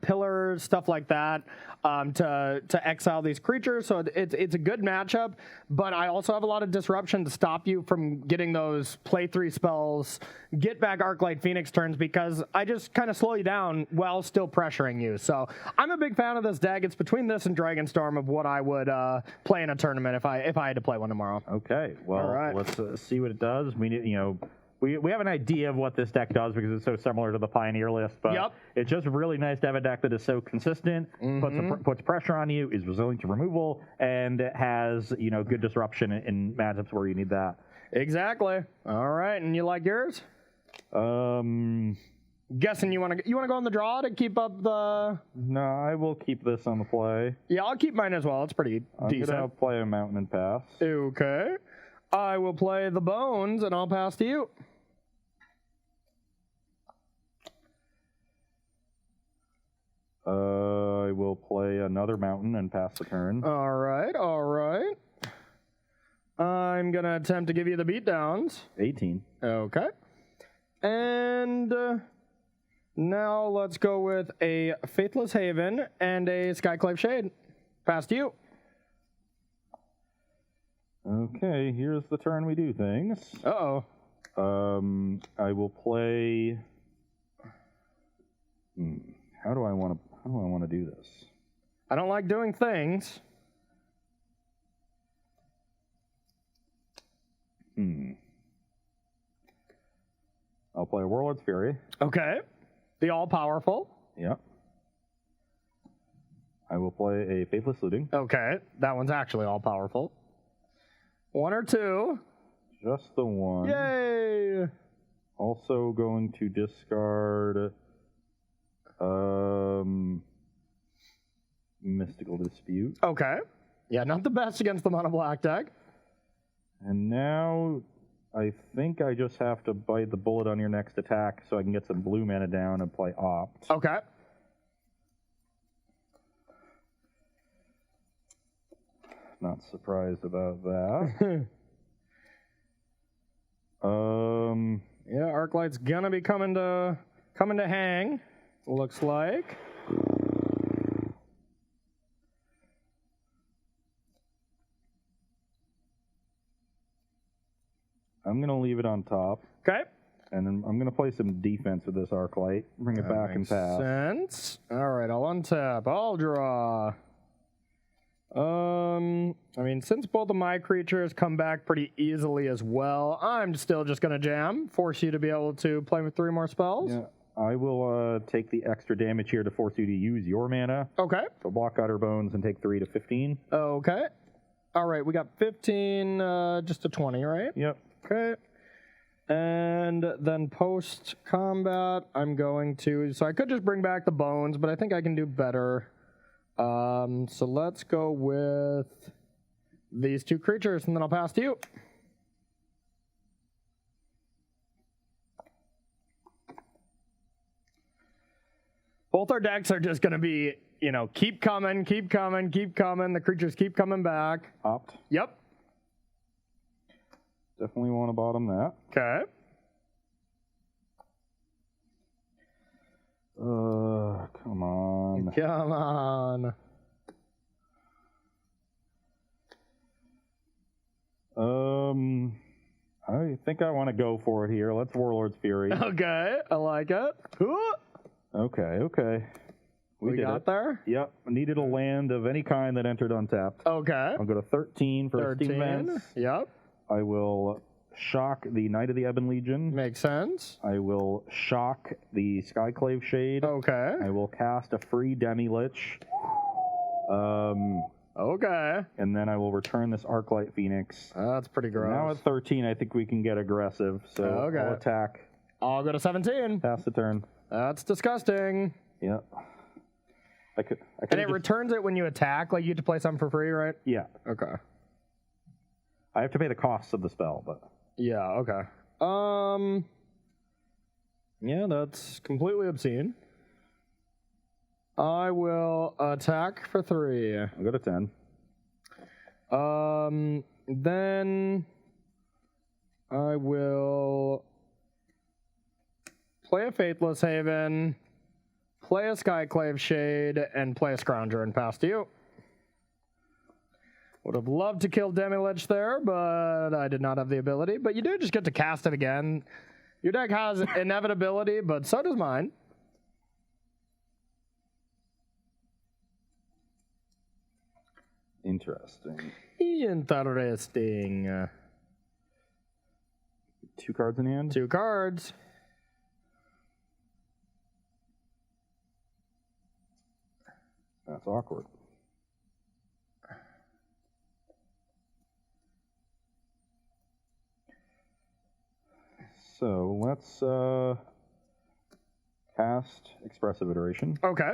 S2: pillars, stuff like that, to exile these creatures. So it's a good matchup, but I also have a lot of disruption to stop you from getting those play 3 spells, get back Arclight Phoenix turns, because I just kind of slow you down while still pressuring you. So I'm a big fan of this deck. It's between this and Dragonstorm of what I would play in a tournament if I had to play one tomorrow.
S1: Okay, well, let's see what it does. We need, we have an idea of what this deck does because it's so similar to the Pioneer list, but it's just really nice to have a deck that is so consistent, puts pressure on you, is resilient to removal, and has, good disruption in matchups where you need that.
S2: Exactly. All right, and you like yours? Guessing you want to go on the draw to keep up the...
S1: No, I will keep this on the play.
S2: Yeah, I'll keep mine as well. It's pretty decent.
S1: I'm going to play a mountain and pass.
S2: Okay. I will play the bones, and I'll pass to you.
S1: I will play another mountain and pass the turn.
S2: All right. I'm going to attempt to give you the beatdowns.
S1: 18.
S2: Okay. And now let's go with a Faithless Haven and a Skyclave Shade. Pass to you.
S1: Okay, here's the turn we do things.
S2: Uh-oh.
S1: I will play... How do I want to do this?
S2: I don't like doing things.
S1: I'll play a Warlord's Fury.
S2: Okay. The all-powerful.
S1: Yep. I will play a Faithless Looting.
S2: Okay. That one's actually all-powerful. 1 or 2.
S1: Just the one.
S2: Yay!
S1: Also going to discard... Mystical Dispute.
S2: Okay. Yeah, not the best against the mono black deck.
S1: And now I think I just have to bite the bullet on your next attack so I can get some blue mana down and play Opt.
S2: Okay.
S1: Not surprised about that.
S2: Yeah, Arclight's gonna be coming to hang. Looks like.
S1: I'm going to leave it on top.
S2: Okay.
S1: And then I'm going to play some defense with this Arclight. Bring it back and pass.
S2: Sense. All right, I'll untap. I'll draw. Since both of my creatures come back pretty easily as well, I'm still just going to jam. Force you to be able to play with 3 more spells.
S1: Yeah. I will take the extra damage here to force you to use your mana.
S2: Okay.
S1: So block Outer Bones and take 3 to 15.
S2: Okay. All right, we got 15, just to 20, right?
S1: Yep.
S2: Okay. And then post-combat, I'm going to... So I could just bring back the bones, but I think I can do better. So let's go with these 2 creatures, and then I'll pass to you. Both our decks are just going to be, keep coming. The creatures keep coming back.
S1: Opt.
S2: Yep.
S1: Definitely want to bottom that.
S2: Okay.
S1: Come on.
S2: Come on.
S1: I think I want to go for it here. Let's Warlord's Fury.
S2: Okay, I like it.
S1: Okay.
S2: We got
S1: it.
S2: there?
S1: Yep. Needed a land of any kind that entered untapped.
S2: Okay.
S1: I'll go to 13 for Steam Vents.
S2: Yep.
S1: I will shock the Knight of the Ebon Legion.
S2: Makes sense.
S1: I will shock the Skyclave Shade.
S2: Okay.
S1: I will cast a free Demi-Lich.
S2: Okay.
S1: And then I will return this Arclight Phoenix.
S2: That's pretty gross.
S1: Now at 13, I think we can get aggressive. So I'll attack.
S2: I'll go to 17.
S1: Pass the turn.
S2: That's disgusting.
S1: Yep. I could
S2: and it returns it when you attack? Like you get to play something for free, right?
S1: Yeah.
S2: Okay.
S1: I have to pay the costs of the spell, but...
S2: Yeah, okay. Yeah, that's completely obscene. I will attack for 3.
S1: I'll go to 10.
S2: Then I will play a Faithless Haven, play a Skyclave Shade, and play a Scrounger and pass to you. Would have loved to kill Demilich there, but I did not have the ability. But you do just get to cast it again. Your deck has inevitability, but so does mine.
S1: Interesting.
S2: Interesting.
S1: 2 cards in hand?
S2: 2 cards.
S1: That's awkward. So let's cast Expressive Iteration.
S2: Okay.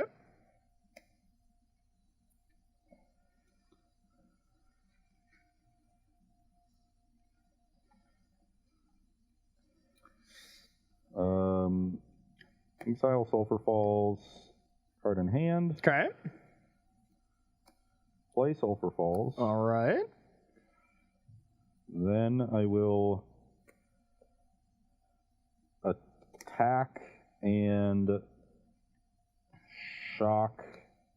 S1: Exile Sulphur Falls, card in hand.
S2: Okay.
S1: Play Sulphur Falls.
S2: All right.
S1: Then I will attack and shock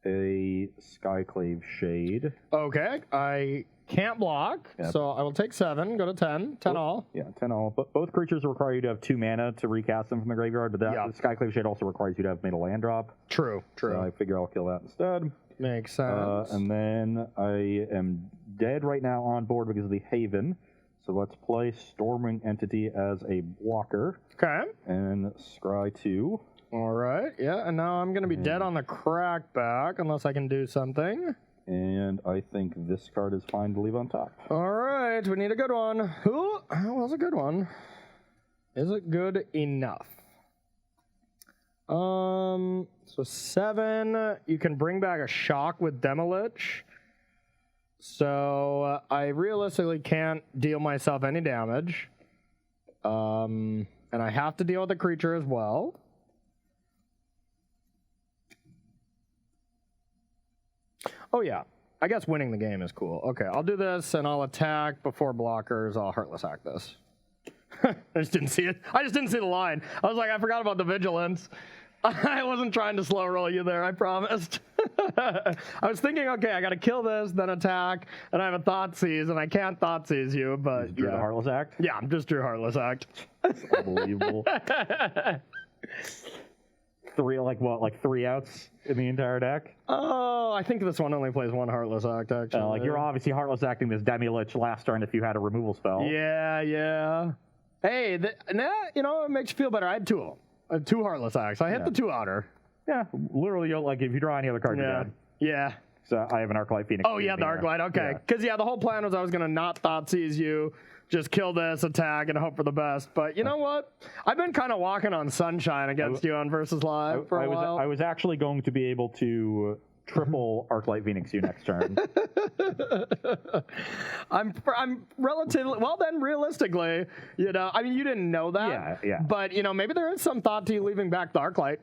S1: a Skyclave Shade.
S2: Okay. I can't block, so I will take 7, go to 10. 10 all.
S1: Yeah, 10 all. But both creatures require you to have 2 mana to recast them from the graveyard, but the Skyclave Shade also requires you to have made a land drop.
S2: True.
S1: So I figure I'll kill that instead.
S2: Makes sense.
S1: And then I am dead right now on board because of the Haven. So let's play Storming Entity as a blocker.
S2: Okay.
S1: And scry 2.
S2: All right. Yeah, and now I'm going to be dead on the Crackback unless I can do something.
S1: And I think this card is fine to leave on top.
S2: All right, we need a good one. Ooh, that was a good one. Is it good enough? So 7, you can bring back a shock with Demilich. So I realistically can't deal myself any damage. And I have to deal with the creature as well. Oh yeah, I guess winning the game is cool. Okay, I'll do this and I'll attack before blockers. I'll Heartless Act this. I just didn't see it. I just didn't see the line. I was like, I forgot about the vigilance. I wasn't trying to slow roll you there, I promised. I was thinking, okay, I got to kill this, then attack, and I have a Thoughtseize, and I can't Thoughtseize you, but
S1: Drew the Heartless Act?
S2: Yeah, I'm just Drew Heartless Act.
S1: That's unbelievable. 3 outs in the entire deck?
S2: Oh, I think this one only plays 1 Heartless Act, actually.
S1: You're obviously Heartless Acting this Demilich last turn if you had a removal spell.
S2: Yeah. Hey, it makes you feel better. I had 2 of them. I had 2 Heartless Acts. I hit the 2 outer.
S1: Yeah, literally, if you draw any other card, you're dead.
S2: Yeah.
S1: So I have an Arclight Phoenix.
S2: Oh, yeah, the Arclight. Okay. Because, the whole plan was I was going to not Thoughtseize you, just kill this, attack, and hope for the best. But you know what? I've been kind of walking on sunshine against you on Versus Live for a while.
S1: I was actually going to be able to triple Arclight Phoenix you next turn.
S2: I'm relatively well. Then realistically, you didn't know that.
S1: Yeah.
S2: But maybe there is some thought to you leaving back the Arclight.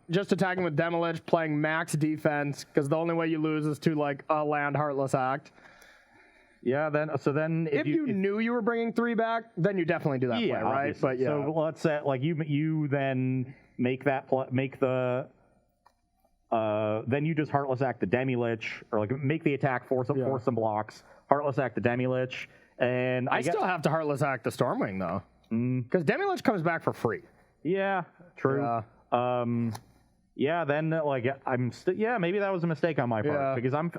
S2: Just attacking with Demilich, playing max defense because the only way you lose is to a land Heartless Act.
S1: Yeah. Then
S2: if you knew you were bringing 3 back, then you definitely do that play, right?
S1: Obviously.
S2: But
S1: so let's say you then make then you just Heartless Act the Demilich, or make the attack, force some blocks, Heartless Act the Demilich, and I
S2: still have to Heartless Act the Stormwing though, because Demilich comes back for free.
S1: Yeah, true.
S2: Yeah.
S1: Then maybe that was a mistake on my part because I'm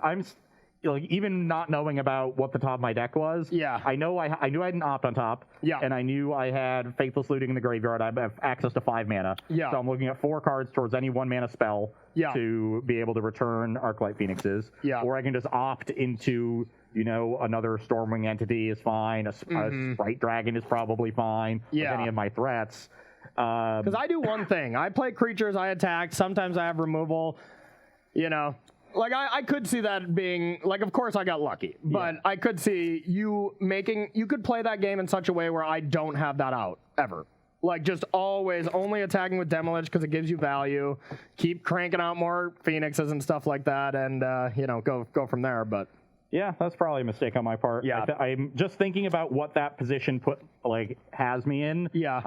S1: even not knowing about what the top of my deck was.
S2: Yeah.
S1: I knew I had an Opt on top.
S2: Yeah.
S1: And I knew I had Faithless Looting in the graveyard. I have access to 5 mana.
S2: Yeah.
S1: So I'm looking at 4 cards towards any 1 mana spell to be able to return Arclight Phoenixes.
S2: Yeah.
S1: Or I can just opt into, another Stormwing Entity is fine. A Sprite Dragon is probably fine.
S2: Yeah.
S1: With any of my threats.
S2: Because I do one thing. I play creatures, I attack. Sometimes I have removal. I could see that being, of course I got lucky, but I could see you could play that game in such a way where I don't have that out, ever. Like, just always only attacking with Demolish because it gives you value. Keep cranking out more Phoenixes and stuff like that, and go from there. But
S1: yeah, that's probably a mistake on my part.
S2: Yeah.
S1: I'm just thinking about what that position has me in.
S2: Yeah.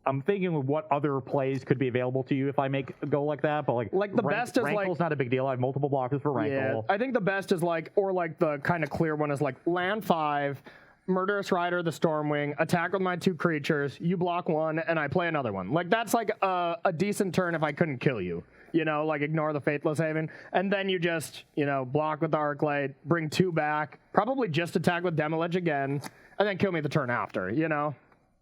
S1: I'm thinking of what other plays could be available to you if I make a go like that. But
S2: the best is
S1: Rankle's not a big deal. I have multiple blockers for Rankle.
S2: I think the best is the kind of clear one is land 5. Murderous Rider, the Stormwing, attack with my 2 creatures, you block 1, and I play another one. That's a decent turn if I couldn't kill you. Ignore the Faithless Haven. And then you just, block with the Arclight, bring 2 back, probably just attack with Demilich again, and then kill me the turn after,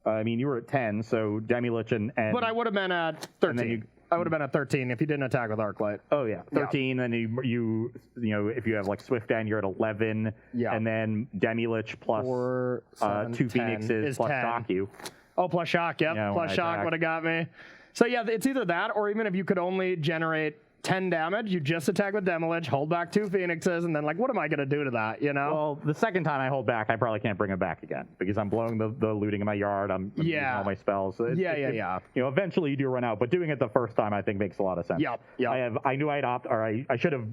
S1: I mean, you were at 10, so Demilich and...
S2: But I would have been at 13. I would have been at 13 if you didn't attack with Arclight.
S1: Oh, yeah. 13, and then you if you have Swift End, you're at 11.
S2: Yeah.
S1: And then Demilich plus
S2: 4, 7,
S1: 2
S2: 10
S1: Phoenixes plus
S2: 10.
S1: Shock you.
S2: Oh, plus Shock, yep.
S1: Yeah,
S2: plus Shock would have got me. So, yeah, it's either that or even if you could only generate 10 damage, you just attack with Demilich, hold back 2 Phoenixes, and then, what am I going to do to that,
S1: Well, the second time I hold back, I probably can't bring it back again because I'm blowing the looting in my yard. I'm using all my spells. So eventually you do run out, but doing it the first time I think makes a lot of sense.
S2: Yep.
S1: I knew I'd opt, or I should have,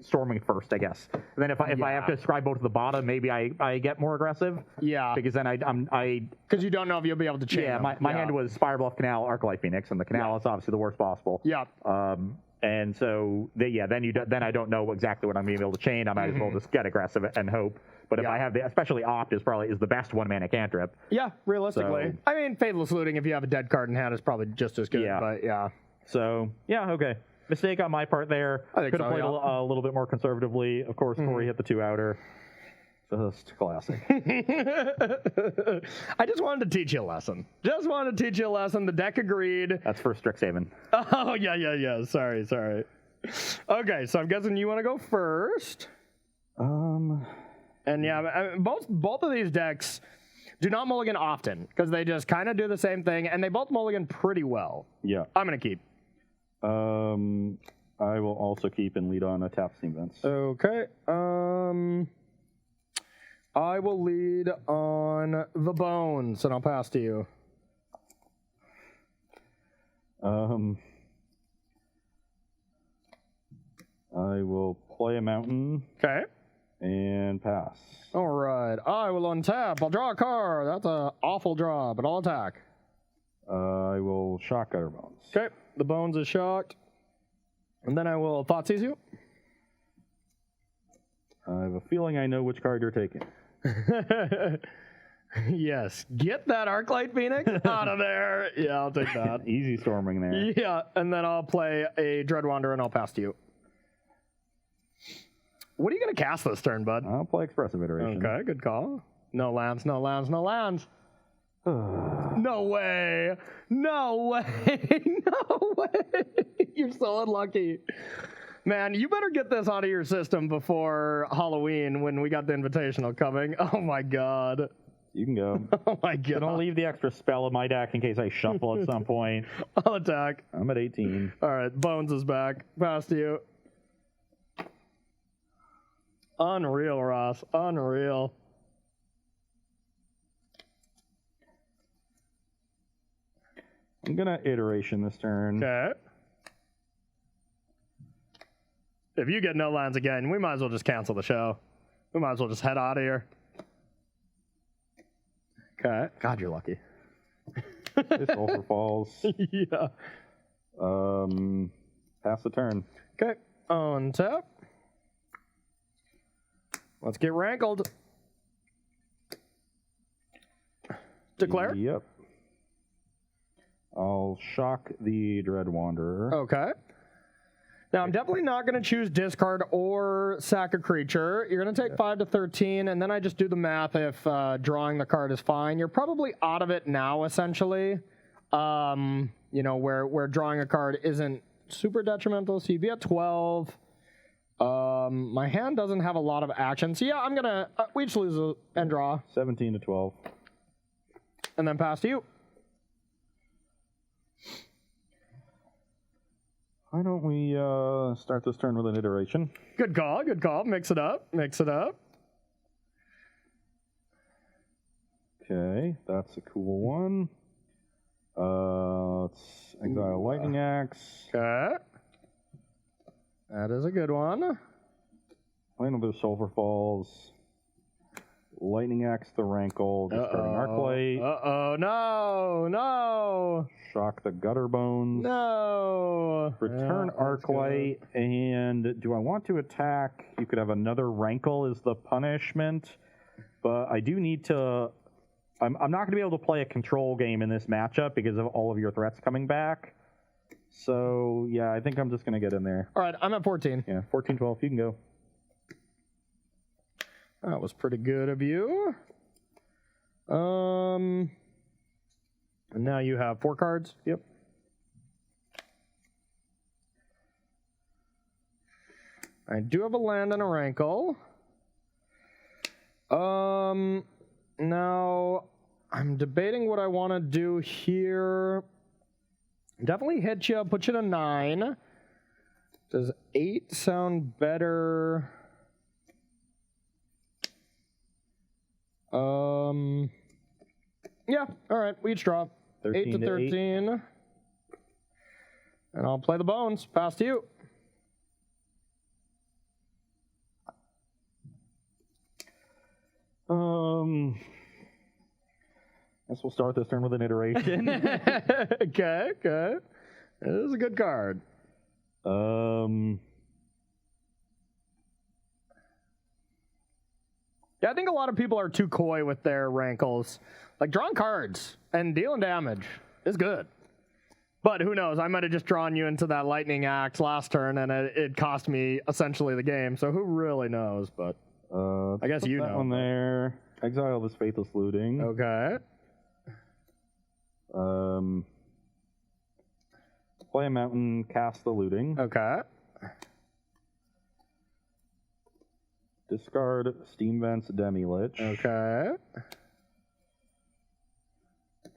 S1: Storming first, I guess. And then if I have to scry both to the bottom, maybe I get more aggressive.
S2: Yeah.
S1: Because then
S2: because you don't know if you'll be able to change.
S1: Yeah, my hand was Spirebluff, Canal, Arclight Phoenix, and the Canal is obviously the worst possible.
S2: Yeah.
S1: And so, then I don't know exactly what I'm going to be able to chain. I might as well just get aggressive and hope. But if I have especially Opt is the best 1-mana cantrip.
S2: Yeah, realistically. I mean, Faithless Looting, if you have a dead card in hand, is probably just as good.
S1: Yeah.
S2: But yeah.
S1: So, yeah, okay. Mistake on my part there.
S2: I think
S1: could have played a little bit more conservatively. Of course, Corey hit the 2-outer. Just classic.
S2: I just wanted to teach you a lesson. The deck agreed.
S1: That's for Strixhaven.
S2: Oh, yeah. Sorry. Okay, so I'm guessing you want to go first.
S1: And
S2: yeah, both of these decks do not mulligan often because they just kind of do the same thing, and they both mulligan pretty well.
S1: Yeah.
S2: I'm going to keep.
S1: I will also keep and lead on a tap steam vents.
S2: Okay. I will lead on the Bones, and I'll pass to you.
S1: I will play a mountain.
S2: Okay.
S1: And pass.
S2: All right. I will untap. I'll draw a card. That's an awful draw, but I'll attack.
S1: I will shock Gutter Bones.
S2: Okay. The Bones is shocked. And then I will Thoughtseize you.
S1: I have a feeling I know which card you're taking.
S2: Yes. Get that Arclight Phoenix out of there. Yeah, I'll take that.
S1: Easy storming there.
S2: Yeah, and then I'll play a Dreadwander and I'll pass to you. What are you going to cast this turn, bud?
S1: I'll play Expressive Iteration.
S2: Okay, good call. No lands. No way. No way. You're so unlucky. Man, you better get this out of your system before Halloween when we got the Invitational coming. Oh, my God.
S1: You can go.
S2: Oh, my God.
S1: Don't leave the extra spell in my deck in case I shuffle at some point.
S2: I'll attack.
S1: I'm at 18.
S2: All right, Bones is back. Pass to you. Unreal, Ross. Unreal.
S1: I'm going to Iteration this turn.
S2: Okay. If you get no lands again, we might as well just cancel the show. We might as well just head out of here. Okay. God, you're lucky.
S1: This Sulfur falls.
S2: Yeah.
S1: Pass the turn.
S2: Okay. Untap. Let's get rankled. Declare.
S1: Yep. I'll shock the Dread Wanderer.
S2: Okay. Now, I'm definitely not going to choose discard or sack a creature. You're going to take 5 to 13, and then I just do the math if drawing the card is fine. You're probably out of it now, essentially, where drawing a card isn't super detrimental. So you'd be at 12. My hand doesn't have a lot of action. So, yeah, I'm going to we just lose and draw.
S1: 17 to 12.
S2: And then pass to you.
S1: Why don't we start this turn with an Iteration?
S2: Good call, good call. Mix it up, mix it up.
S1: Okay, that's a cool one. Let's exile Lightning Axe.
S2: Okay. That is a good one.
S1: Play another Sulphur Falls. Lightning Axe the Rankle. Discarding Arclight.
S2: No.
S1: Shock the Gutter Bones.
S2: No.
S1: Return Arclight. And do I want to attack? You could have another Rankle as the punishment. But I do need to... I'm not going to be able to play a control game in this matchup because of all of your threats coming back. So, yeah, I think I'm just going to get in there.
S2: All right, I'm at 14.
S1: Yeah, 14, 12. You can go.
S2: That was pretty good of you. And now you have 4 cards.
S1: Yep.
S2: I do have a land and a rankle. Now I'm debating what I want to do here. Definitely hit you, put you to 9. Does 8 sound better? Yeah, all right, we each draw. 8 to 13. 8. And I'll play the bones. Pass to you.
S1: Guess we'll start this turn with an iteration.
S2: Okay. It is a good card. Yeah, I think a lot of people are too coy with their rankles. Like, drawing cards and dealing damage is good. But who knows? I might have just drawn you into that Lightning Axe last turn, and it cost me essentially the game. So who really knows? But I guess you know.
S1: That one there. Exile this Faithless Looting.
S2: Okay.
S1: Play a mountain, cast the looting.
S2: Okay.
S1: Discard Steam Vents Demi-Lich.
S2: Okay.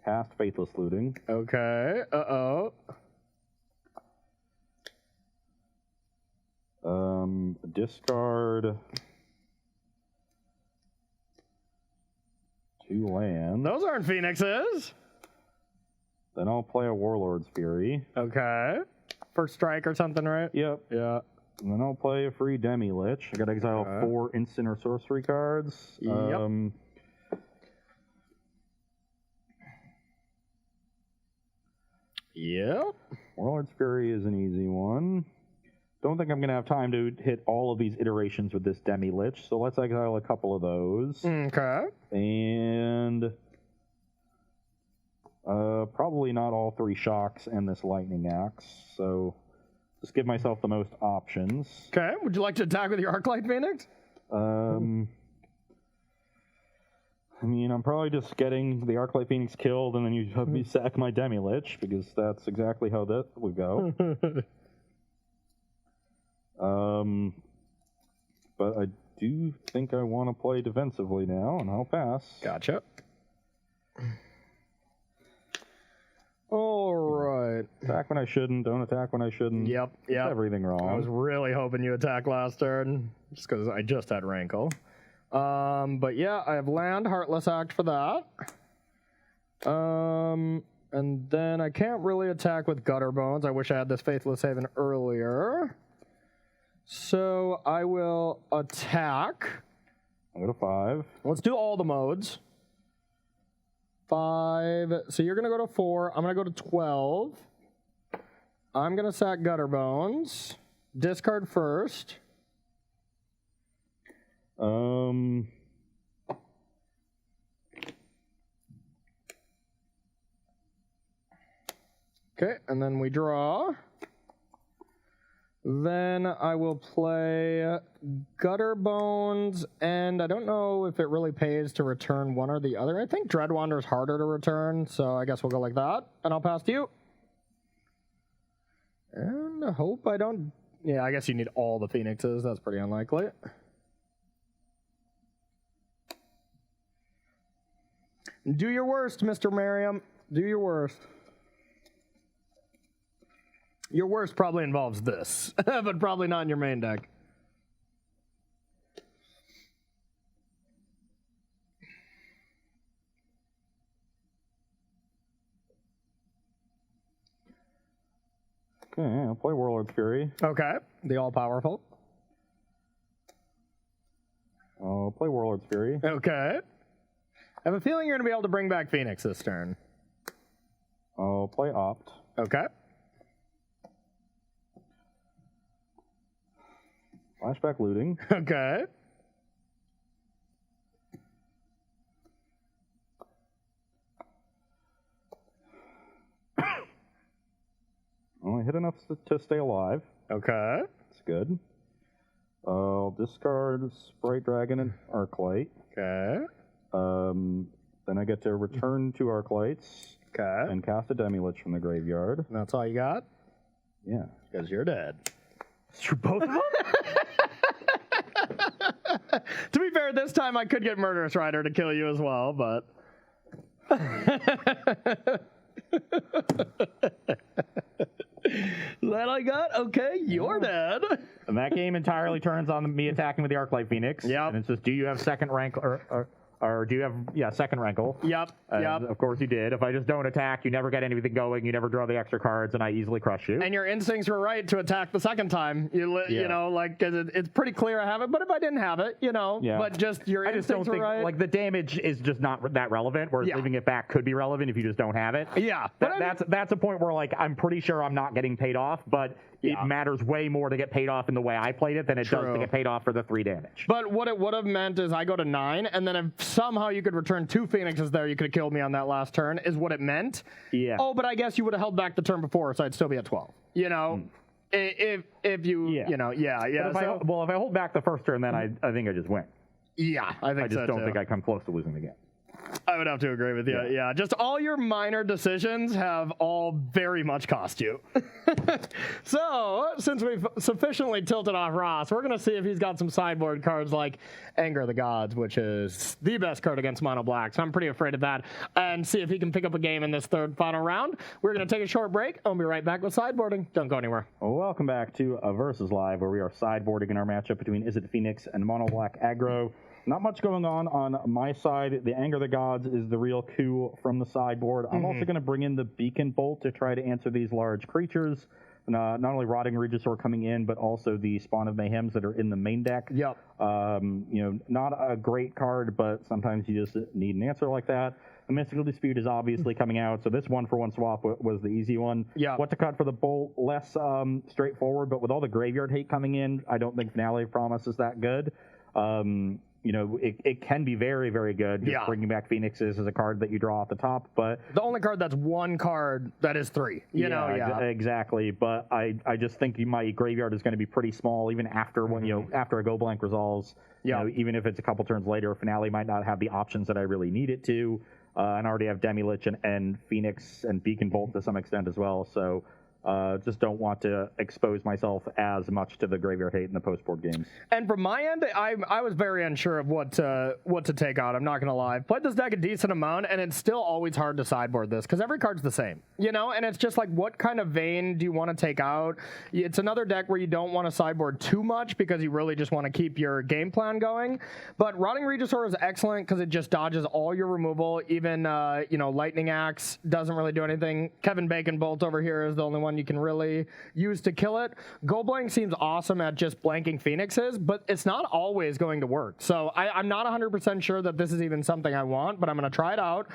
S1: Cast Faithless Looting.
S2: Okay. Uh-oh.
S1: Discard 2 lands.
S2: Those aren't Phoenixes.
S1: Then I'll play a Warlord's Fury.
S2: Okay. First strike or something, right?
S1: Yep.
S2: Yeah.
S1: And then I'll play a free Demi-Lich. I got to exile 4 instant or sorcery cards.
S2: Yep. Yep.
S1: Warlord's Fury is an easy one. Don't think I'm going to have time to hit all of these iterations with this Demi-Lich, so let's exile a couple of those.
S2: Okay.
S1: And probably not all 3 shocks and this Lightning Axe, so just give myself the most options.
S2: Okay. Would you like to attack with your Arclight Phoenix?
S1: I mean, I'm probably just getting the Arclight Phoenix killed, and then you have me sack my Demi-Lich, because that's exactly how that would go. But I do think I want to play defensively now, and I'll pass.
S2: Gotcha. All right.
S1: Attack when I shouldn't, don't attack when I shouldn't.
S2: Yep.
S1: Everything wrong.
S2: I was really hoping you attack last turn, just because I just had Rankle. But yeah, I have land, Heartless Act for that. And then I can't really attack with Gutter Bones. I wish I had this Faithless Haven earlier. So I will attack.
S1: I'll go to 5.
S2: Let's do all the modes. 5. So you're going to go to 4. I'm going to go to 12. I'm going to sack Gutter Bones. Discard first. Okay, and then we draw. Then I will play Gutter Bones, and I don't know if it really pays to return one or the other. I think Dreadwander is harder to return, so I guess we'll go like that, and I'll pass to you. And I hope I don't... Yeah, I guess you need all the Phoenixes. That's pretty unlikely. Do your worst, Mr. Merriam. Do your worst. Your worst probably involves this, but probably not in your main deck.
S1: Play Warlord's Fury.
S2: Okay. The all-powerful.
S1: Play Warlord's Fury.
S2: Okay. I have a feeling you're going to be able to bring back Phoenix this turn.
S1: Play Opt.
S2: Okay.
S1: Flashback Looting.
S2: Okay.
S1: Only hit enough to stay alive.
S2: Okay.
S1: That's good. I'll discard Sprite Dragon and Arclight.
S2: Okay.
S1: Then I get to return 2 Arclights.
S2: Okay.
S1: And cast a Demi-Lich from the graveyard.
S2: That's all you got?
S1: Yeah.
S2: Because you're dead.
S1: You're both of them?
S2: To be fair, this time I could get Murderous Rider to kill you as well, but... That I got? Okay, you're dead.
S1: And that game entirely turns on me attacking with the Arclight Phoenix.
S2: Yep.
S1: And it's just, do you have second rank or do you have second rankle?
S2: Yep. Yep.
S1: Of course you did. If I just don't attack, you never get anything going. You never draw the extra cards, and I easily crush you.
S2: And your instincts were right to attack the second time. You know, like, 'cause it's pretty clear I have it. But if I didn't have it, you know, but just your instincts were right.
S1: Like, the damage is just not that relevant. Whereas leaving it back could be relevant if you just don't have it.
S2: Yeah.
S1: That's a point where, like, I'm pretty sure I'm not getting paid off, but it matters way more to get paid off in the way I played it than it does to get paid off for the 3 damage.
S2: But what it would have meant is I go to 9, and then if somehow you could return 2 Phoenixes there, you could have killed me on that last turn, is what it meant.
S1: Yeah.
S2: Oh, but I guess you would have held back the turn before, so I'd still be at 12. You know, if you, you know,
S1: But if I hold back the first turn, then I think I just win.
S2: Yeah, I think so,
S1: I just don't think I come close to losing the game.
S2: I would have to agree with you. Yeah, just all your minor decisions have all very much cost you. So, since we've sufficiently tilted off Ross, we're going to see if he's got some sideboard cards like Anger of the Gods, which is the best card against mono black. So I'm pretty afraid of that. And see if he can pick up a game in this third final round. We're going to take a short break. I'll be right back with sideboarding. Don't go anywhere.
S1: Welcome back to a Versus Live, where we are sideboarding in our matchup between Is It Phoenix and mono black aggro. Not much going on my side. The Anger of the Gods is the real coup from the sideboard. I'm also going to bring in the Beacon Bolt to try to answer these large creatures. Not only Rotting Regisaur coming in, but also the Spawn of Mayhems that are in the main deck.
S2: Yep.
S1: You know, not a great card, but sometimes you just need an answer like that. The Mystical Dispute is obviously coming out, so this 1-for-1 swap was the easy one.
S2: Yeah.
S1: What to cut for the Bolt, less straightforward, but with all the graveyard hate coming in, I don't think Finale of Promise is that good. You know, it can be very, very good. Just bringing back Phoenixes is a card that you draw off the top, but
S2: the only card that's 1 card that is 3. You know,
S1: exactly. But I just think my graveyard is going to be pretty small, even after after a Go Blank resolves. You know, even if it's a couple turns later, Finale might not have the options that I really need it to. And I already have Demi-Lich and Phoenix and Beacon Bolt to some extent as well. So. Just don't want to expose myself as much to the graveyard hate in the post-board games.
S2: And from my end, I was very unsure of what to take out. I'm not going to lie. I've played this deck a decent amount, and it's still always hard to sideboard this because every card's the same, you know? And it's just like, what kind of vein do you want to take out? It's another deck where you don't want to sideboard too much because you really just want to keep your game plan going. But Rotting Regisaur is excellent because it just dodges all your removal. Even, you know, Lightning Axe doesn't really do anything. Kevin Bacon Bolt over here is the only one you can really use to kill it. Go Blank seems awesome at just blanking Phoenixes, but it's not always going to work. So I'm not 100% sure that this is even something I want, but I'm going to try it out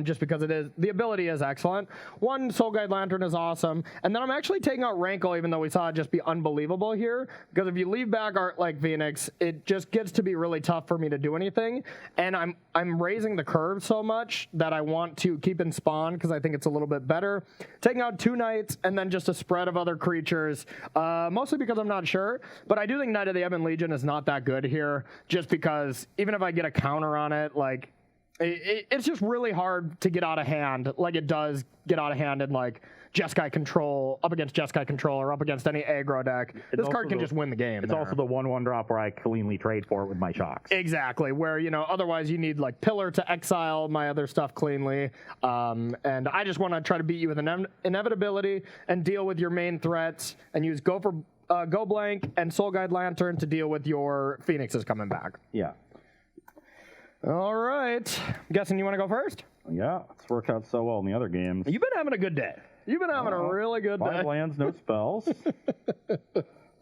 S2: just because the ability is excellent. 1 Soul Guide Lantern is awesome, and then I'm actually taking out Rankle, even though we saw it just be unbelievable here, because if you leave back Art like Phoenix, it just gets to be really tough for me to do anything, and I'm raising the curve so much that I want to keep in Spawn because I think it's a little bit better. Taking out 2 Knights, and then just a spread of other creatures, mostly because I'm not sure, but I do think Knight of the Ebon Legion is not that good here, just because even if I get a counter on it, like, it's just really hard to get out of hand, like it does get out of hand in, like, Jeskai Control, up against Jeskai Control, or up against any aggro deck. This card can just win the game.
S1: It's also the 1/1 drop where I cleanly trade for it with my shocks.
S2: Exactly, where, you know, otherwise you need, like, Pillar to exile my other stuff cleanly. And I just want to try to beat you with an inevitability and deal with your main threats and use Go Blank and Soul Guide Lantern to deal with your Phoenixes coming back.
S1: Yeah.
S2: All right. I'm guessing you want to go first?
S1: Yeah, it's worked out so well in the other games.
S2: You've been having a good day. You've been having a really good
S1: 5
S2: day.
S1: lands, no spells.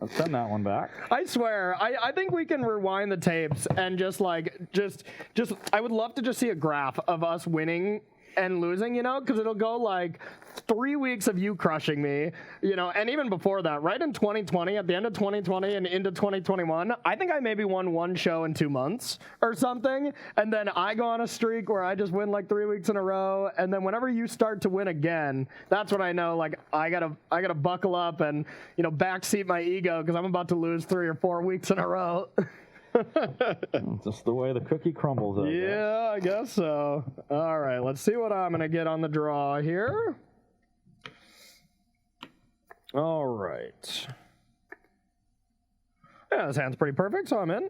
S1: Let's send that one back.
S2: I swear, I think we can rewind the tapes and just I would love to just see a graph of us winning and losing, you know, because it'll go like 3 weeks of you crushing me, you know, and even before that, right in 2020, at the end of 2020 and into 2021, I think I maybe won 1 show in 2 months or something, and then I go on a streak where I just win like 3 weeks in a row, and then whenever you start to win again, that's when I know like I gotta buckle up and, you know, backseat my ego because I'm about to lose 3 or 4 weeks in a row.
S1: Just the way the cookie crumbles.
S2: Yeah, I guess so. All right, let's see what I'm going to get on the draw here. All right. Yeah, this hand's pretty perfect, so I'm in.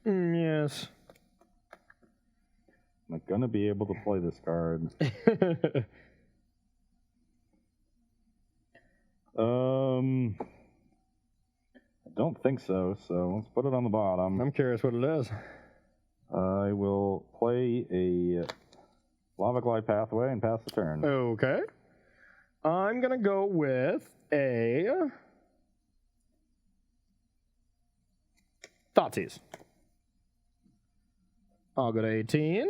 S2: Yes.
S1: Am I gonna be able to play this card? I don't think so, so let's put it on the bottom.
S2: I'm curious what it is.
S1: I will play a Lava Glide Pathway and pass the turn.
S2: Okay. I'm going to go with a Thoughtseize. I'll go to 18.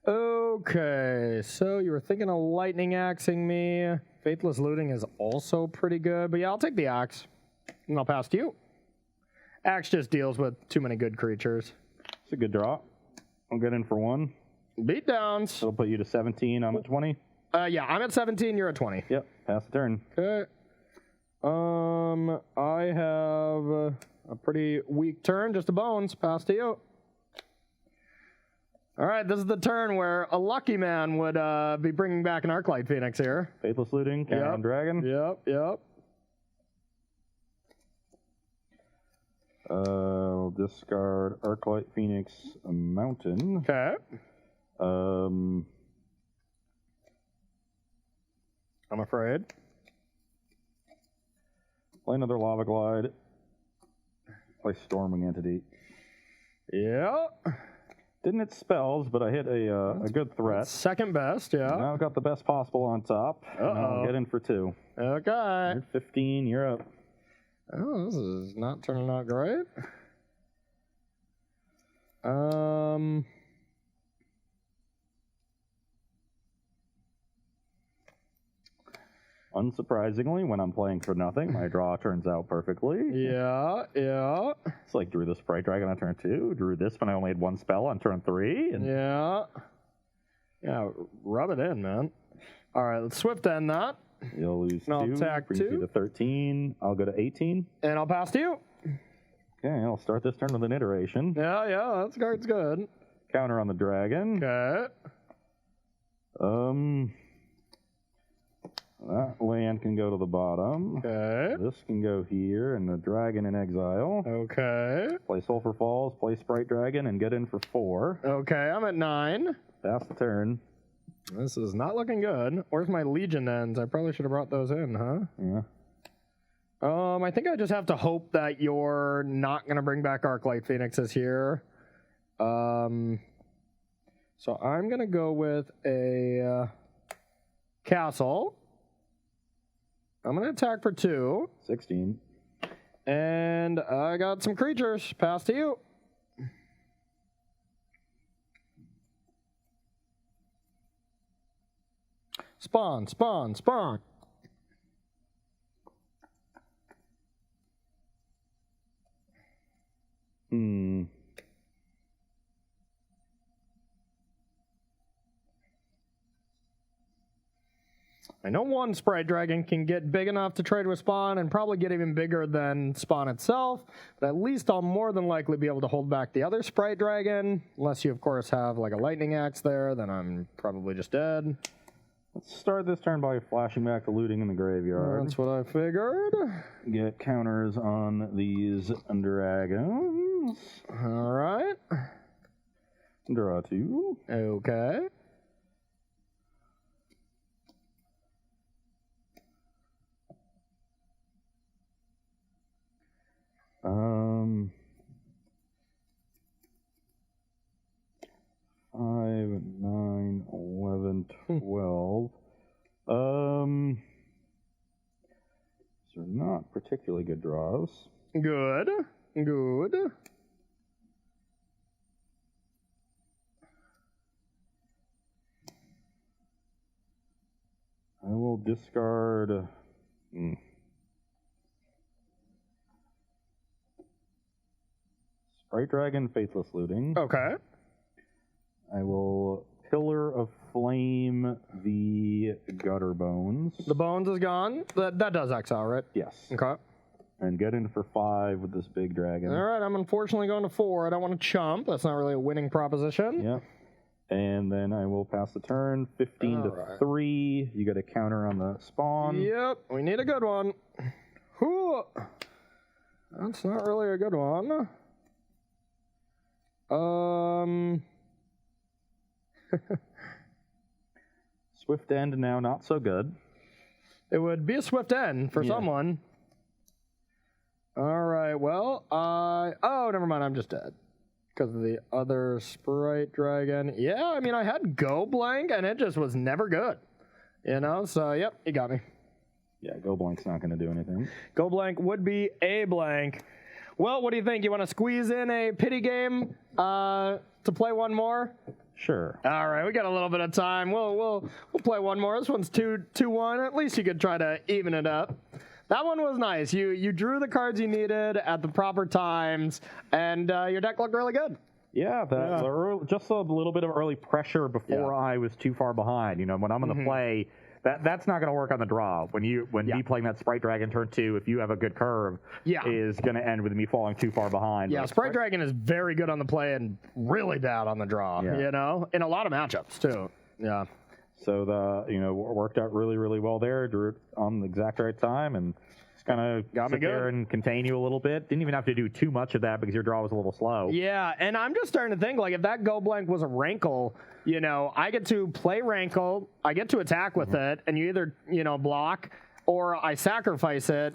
S2: Okay, so you were thinking of lightning axing me. Faithless Looting is also pretty good, but yeah, I'll take the axe. And I'll pass to you. Axe just deals with too many good creatures.
S1: It's a good draw. I'll get in for 1.
S2: Beatdowns.
S1: It'll put you to 17. I'm at 20.
S2: Yeah, I'm at 17, you're at 20.
S1: Yep, pass the turn.
S2: Okay. I have a pretty weak turn, just a bones. Pass to you. All right, this is the turn where a lucky man would be bringing back an Arclight Phoenix here.
S1: Faithless Looting, counter on Dragon.
S2: Yep.
S1: I'll discard Arclight Phoenix Mountain.
S2: Okay.
S1: I'm
S2: afraid.
S1: Play another Lava Glide. Play Storming Entity.
S2: Yeah.
S1: Didn't hit spells, but I hit a good threat.
S2: Second best, yeah.
S1: Now I've got the best possible on top. I'll get in for 2.
S2: Okay.
S1: You're 15, you're up.
S2: Oh, this is not turning out great.
S1: Unsurprisingly, when I'm playing for nothing, my draw turns out perfectly.
S2: Yeah.
S1: It's like drew the Sprite Dragon on turn 2, drew this when I only had 1 spell on turn 3. And
S2: Yeah, rub it in, man. All right, let's swift end that.
S1: You'll lose
S2: And I'll
S1: 2,
S2: attack
S1: brings
S2: 2.
S1: you to 13. I'll go to 18.
S2: And I'll pass to you.
S1: Okay, I'll start this turn with an iteration.
S2: Yeah, that card's good.
S1: Counter on the dragon.
S2: Okay.
S1: That land can go to the bottom.
S2: Okay.
S1: This can go here, and the dragon in exile.
S2: Okay.
S1: Play Sulphur Falls, play Sprite Dragon, and get in for 4.
S2: Okay, I'm at 9.
S1: Pass the turn.
S2: This is not looking good. Where's my Legion ends? I probably should have brought those in, huh?
S1: Yeah.
S2: I think I just have to hope that you're not going to bring back Arclight Phoenixes here. So I'm going to go with a castle. I'm going to attack for 2.
S1: 16.
S2: And I got some creatures. Pass to you. Spawn. I know one Sprite Dragon can get big enough to trade with Spawn and probably get even bigger than Spawn itself, but at least I'll more than likely be able to hold back the other Sprite Dragon, unless you, of course, have like a Lightning Axe there, then I'm probably just dead.
S1: Let's start this turn by flashing back the looting in the graveyard.
S2: That's what I figured.
S1: Get counters on these dragons.
S2: All right.
S1: Draw 2.
S2: Okay.
S1: 5, 9, 11, 12. These are not particularly good draws.
S2: Good. Good.
S1: I will discard. Sprite Dragon, Faithless Looting.
S2: Okay.
S1: I will Pillar of Flame the Gutter Bones.
S2: The bones is gone. That does exile, right?
S1: Yes.
S2: Okay.
S1: And get in for 5 with this big dragon.
S2: All right, I'm unfortunately going to 4. I don't want to chump. That's not really a winning proposition.
S1: Yep. And then I will pass the turn. 15 to 3. You get a counter on the spawn.
S2: Yep, we need a good one. Whew. That's not really a good one.
S1: Swift End now not so good.
S2: It would be a swift end for someone. All right, well, oh, never mind, I'm just dead. Because of the other Sprite Dragon. Yeah, I mean, I had Go Blank, and it just was never good. You know, so, yep, you got me.
S1: Yeah, Go Blank's not going to do anything.
S2: Go Blank would be a blank. Well, what do you think? You want to squeeze in a pity game to play one more?
S1: Sure.
S2: All right, we got a little bit of time. We'll play one more. This one's 2-1. At least you could try to even it up. That one was nice. You drew the cards you needed at the proper times, and your deck looked really good.
S1: Yeah, just a little bit of early pressure before I was too far behind. You know, when I'm in the play, that's not going to work on the draw. When me playing that Sprite Dragon turn 2, if you have a good curve, is going to end with me falling too far behind.
S2: Yeah, Sprite Dragon is very good on the play and really bad on the draw. Yeah. You know, in a lot of matchups too. Yeah.
S1: So worked out really, really well there. Drew it on the exact right time and just kind of sit there and contain you a little bit. Didn't even have to do too much of that because your draw was a little slow.
S2: Yeah, and I'm just starting to think, like, if that Go Blank was a Rankle, you know, I get to play Rankle, I get to attack with it, and you either, block, or I sacrifice it,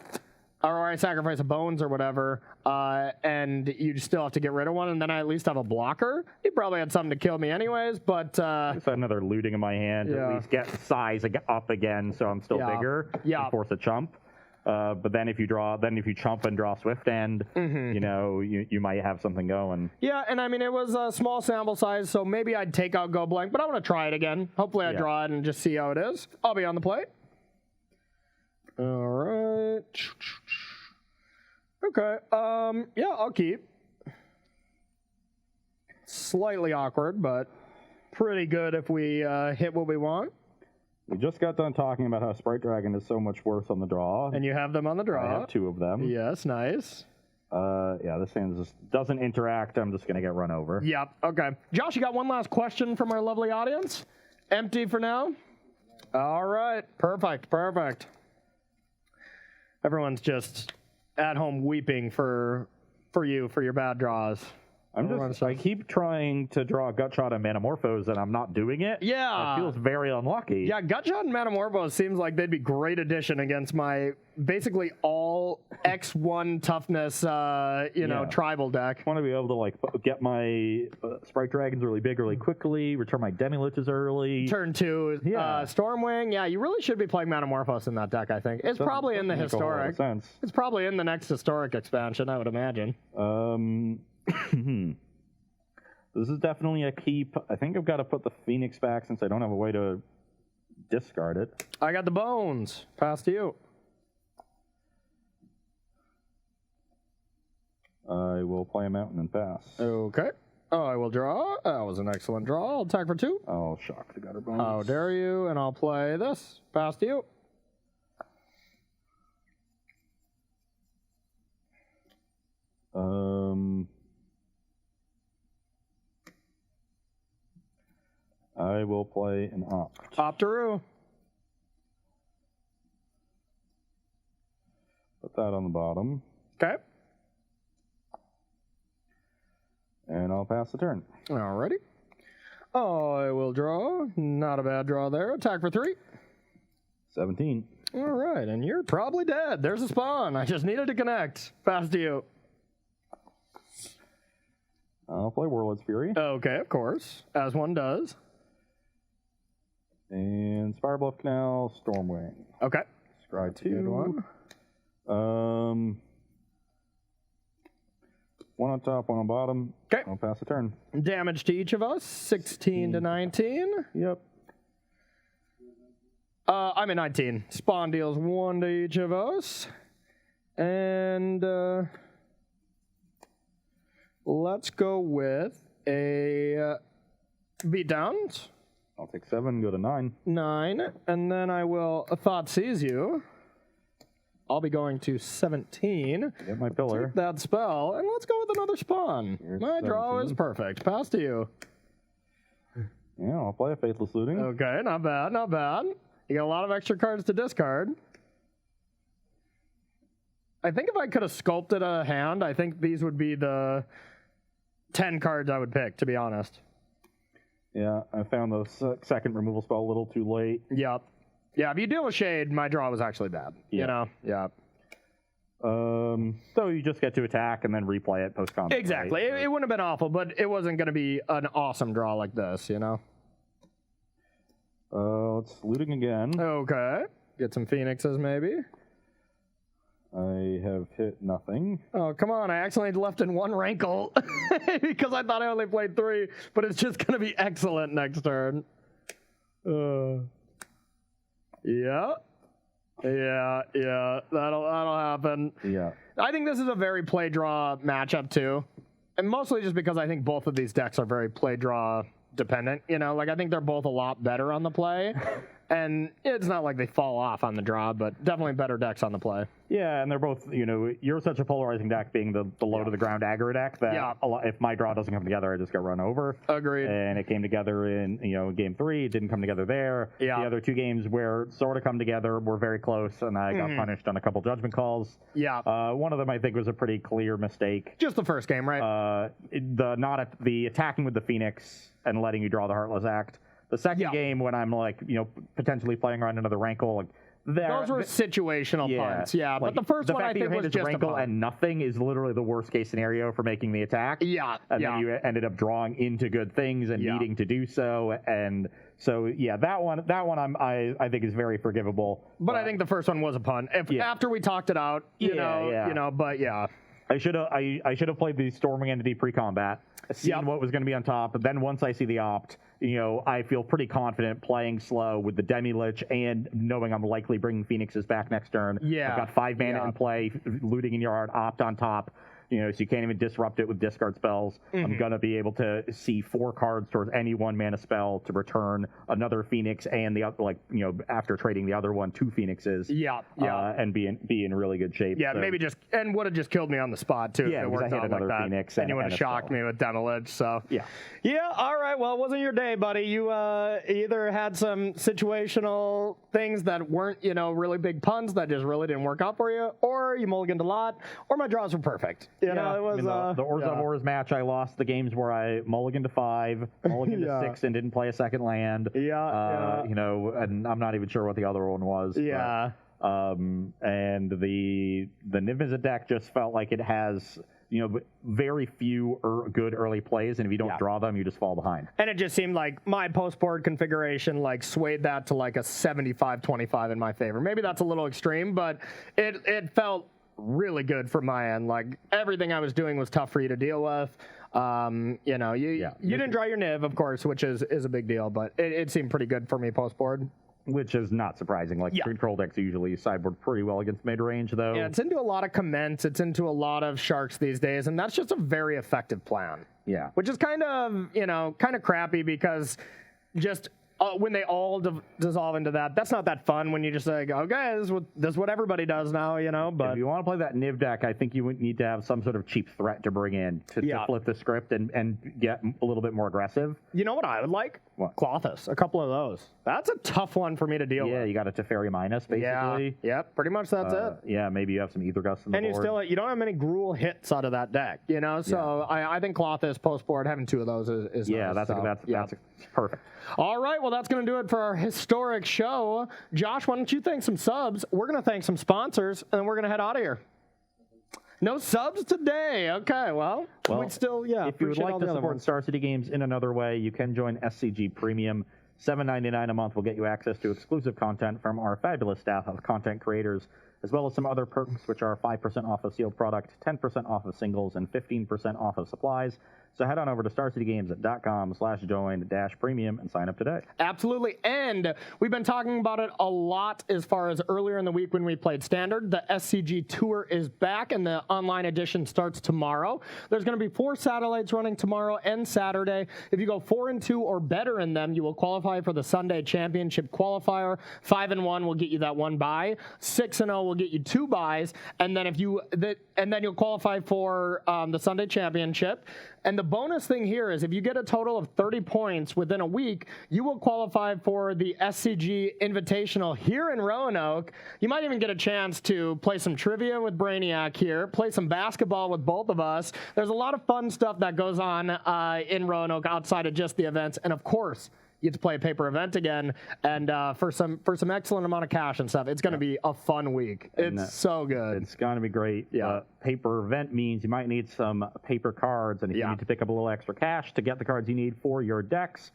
S2: or I sacrifice a Bones or whatever, and you still have to get rid of one, and then I at least have a blocker. He probably had something to kill me anyways, but...
S1: I just had another looting in my hand to at least get size up again, so I'm still bigger.
S2: Yeah.
S1: And force a chump. But then if you chump and draw Swift End, you might have something going.
S2: Yeah, and I mean, it was a small sample size, so maybe I'd take out Go Blank, but I want to try it again. Hopefully I draw it and just see how it is. I'll be on the plate. All right. Okay. Yeah, I'll keep. Slightly awkward, but pretty good if we hit what we want.
S1: We just got done talking about how Sprite Dragon is so much worse on the draw.
S2: And you have them on the draw.
S1: I have 2 of them.
S2: Yes, nice.
S1: This hand just doesn't interact. I'm just going to get run over.
S2: Yep, okay. Josh, you got one last question from our lovely audience? Empty for now? All right, perfect. Everyone's just at home weeping for you, for your bad draws.
S1: I keep trying to draw Gutshot and Manamorphose, and I'm not doing it.
S2: Yeah.
S1: It feels very unlucky.
S2: Yeah, Gutshot and Manamorphose seems like they'd be great addition against my basically all X1 toughness, tribal deck.
S1: I want to be able to get my Sprite Dragons really big, really quickly, return my Demi-Liches early.
S2: Turn 2, Stormwing. Yeah, you really should be playing Manamorphose in that deck, I think. It's probably in the Historic. It's probably in the next Historic expansion, I would imagine.
S1: This is definitely a keep. I think I've got to put the Phoenix back since I don't have a way to discard it.
S2: I got the Bones. Pass to you.
S1: I will play a mountain and pass.
S2: Okay. Oh, I will draw. That was an excellent draw. I'll attack for 2.
S1: I'll shock the Gutter Bones.
S2: How dare you? And I'll play this. Pass to you.
S1: I will play an Opt.
S2: Optaroo.
S1: Put that on the bottom.
S2: Okay.
S1: And I'll pass the turn.
S2: Alrighty. I will draw. Not a bad draw there. Attack for 3.
S1: 17.
S2: All right, and you're probably dead. There's a spawn. I just needed to connect. Pass to you.
S1: I'll play Warlord's Fury.
S2: Okay, of course, as one does.
S1: And Spirebluff Canal, Stormwing.
S2: Okay.
S1: Scry 2.
S2: Good one.
S1: One on top, one on bottom.
S2: Okay.
S1: I'll pass the turn.
S2: Damage to each of us, 16 to 19.
S1: Yep.
S2: I'm at 19. Spawn deals 1 to each of us. And let's go with a beatdowns.
S1: I'll take 7, go to 9.
S2: 9. And then I will Thought Seize You. I'll be going to 17.
S1: Get my pillar.
S2: Take that spell, and let's go with another spawn.
S1: Here's
S2: My draw
S1: 17.
S2: is perfect. Pass to you.
S1: Yeah, I'll play a Faithless Looting.
S2: Okay, not bad, not bad. You got a lot of extra cards to discard. I think if I could have sculpted a hand, I think these would be the 10 cards I would pick, to be honest.
S1: Yeah, I found the second removal spell a little too late.
S2: Yep. Yeah, if you deal with Shade, my draw was actually bad.
S1: Yeah.
S2: You know? Yeah.
S1: So you just get to attack and then replay it post-combat.
S2: Exactly.
S1: Right?
S2: It wouldn't have been awful, but it wasn't going to be an awesome draw like this, you know?
S1: Let's looting again.
S2: Okay. Get some Phoenixes, maybe.
S1: I have hit nothing.
S2: Oh, come on. I accidentally left in 1 Rankle because I thought I only played 3, but it's just going to be excellent next turn. Yeah. That'll happen.
S1: Yeah.
S2: I think this is a very play draw matchup too. And mostly just because I think both of these decks are very play draw dependent. You know, like I think they're both a lot better on the play. And it's not like they fall off on the draw, but definitely better decks on the play.
S1: Yeah, and they're both, you know, you're such a polarizing deck being the low to the ground aggro deck that if my draw doesn't come together, I just get run over.
S2: Agreed.
S1: And it came together in, you know, game 3, it didn't come together there.
S2: Yeah.
S1: The other 2 games where sort of come together were very close, and I got punished on a couple judgment calls.
S2: Yeah.
S1: One of them I think was a pretty clear mistake.
S2: Just the first game, right?
S1: The attacking with the Phoenix and letting you draw the Heartless Act. The second game when I'm like, you know, potentially playing around another Rankle, like
S2: those were situational punts, yeah.
S1: Like,
S2: but the first one I think was just
S1: Rankle
S2: a punt.
S1: and nothing is literally the worst case scenario for making the attack.
S2: Yeah,
S1: and then you ended up drawing into good things and needing to do so, and so yeah, that one I think is very forgivable.
S2: But I think the first one was a punt. After we talked it out, you know, but yeah.
S1: I should have played the Storming Entity pre-combat, seen what was going to be on top, but then once I see the opt, you know, I feel pretty confident playing slow with the Demi-Lich and knowing I'm likely bringing Phoenixes back next turn.
S2: Yeah.
S1: I've got 5 mana in play, looting in yard, opt on top. You know, so you can't even disrupt it with discard spells. I'm going to be able to see 4 cards towards any 1 mana spell to return another Phoenix and the other, like, you know, after trading the other one, 2 Phoenixes. And be in really good shape.
S2: Yeah,
S1: so.
S2: maybe and would have just killed me on the spot too.
S1: Yeah,
S2: if it
S1: because
S2: worked
S1: I hit
S2: out
S1: another
S2: like that.
S1: Phoenix
S2: and you would have shocked me with Demi-Lich. So
S1: yeah,
S2: all right. Well, it wasn't your day, buddy. You either had some situational things that weren't, you know, really big puns that just really didn't work out for you, or you mulliganed a lot, or my draws were perfect. You know, it was.
S1: The Orzhov Ors match, I lost the games where I mulliganed to 5, mulliganed to 6, and didn't play a second land. You know, and I'm not even sure what the other one was.
S2: Yeah.
S1: And the Niv Mizzet deck just felt like it has, you know, very few good early plays, and if you don't draw them, you just fall behind.
S2: And it just seemed like my post-board configuration like swayed that to like a 75-25 in my favor. Maybe that's a little extreme, but it felt really good from my end. Like everything I was doing was tough for you to deal with. You know, you didn't draw your Niv, of course, which is a big deal, but it seemed pretty good for me post-board.
S1: Which is not surprising. Like, control decks usually sideboard pretty well against mid-range, though.
S2: Yeah, it's into a lot of commence. It's into a lot of sharks these days, and that's just a very effective plan.
S1: Yeah.
S2: Which is kind of, you know, kind of crappy because just when they all dissolve into that, that's not that fun when you just like, okay, this is what everybody does now, you know. But
S1: if you want to play that Niv deck, I think you would need to have some sort of cheap threat to bring in to flip the script and get a little bit more aggressive.
S2: You know what I would like?
S1: What?
S2: Klothys, a couple of those. That's a tough one for me to deal with.
S1: Yeah, you got a Teferi minus, basically.
S2: Yeah, pretty much that's it.
S1: Yeah, maybe you have some Ether Gust in the board.
S2: And you don't have many Gruul hits out of that deck, you know? So I think Klothys post-board, having 2 of those is
S1: yeah,
S2: nice.
S1: That's perfect.
S2: All right, well, that's going to do it for our historic show. Josh, why don't you thank some subs? We're going to thank some sponsors, and then we're going to head out of here. No subs today. Okay, well we still,
S1: if you would like to support Star City Games in another way, you can join SCG Premium. $7.99 a month will get you access to exclusive content from our fabulous staff of content creators, as well as some other perks, which are 5% off of sealed product, 10% off of singles, and 15% off of supplies. So head on over to starcitygames.com/join-premium and sign up today.
S2: Absolutely. And we've been talking about it a lot as far as earlier in the week when we played Standard. The SCG Tour is back, and the online edition starts tomorrow. There's going to be 4 satellites running tomorrow and Saturday. If you go 4-2 or better in them, you will qualify for the Sunday Championship qualifier. 5-1 will get you that 1 bye. 6-0 will get you 2 buys, and then you'll qualify for the Sunday Championship. And the bonus thing here is if you get a total of 30 points within a week, you will qualify for the SCG Invitational here in Roanoke. You might even get a chance to play some trivia with Brainiac here, play some basketball with both of us. There's a lot of fun stuff that goes on in Roanoke outside of just the events. And of course, you get to play a paper event again, and for some excellent amount of cash and stuff. It's going to be a fun week. It's so good.
S1: It's going to be great.
S2: Yeah.
S1: Paper event means you might need some paper cards, and if you need to pick up a little extra cash to get the cards you need for your decks,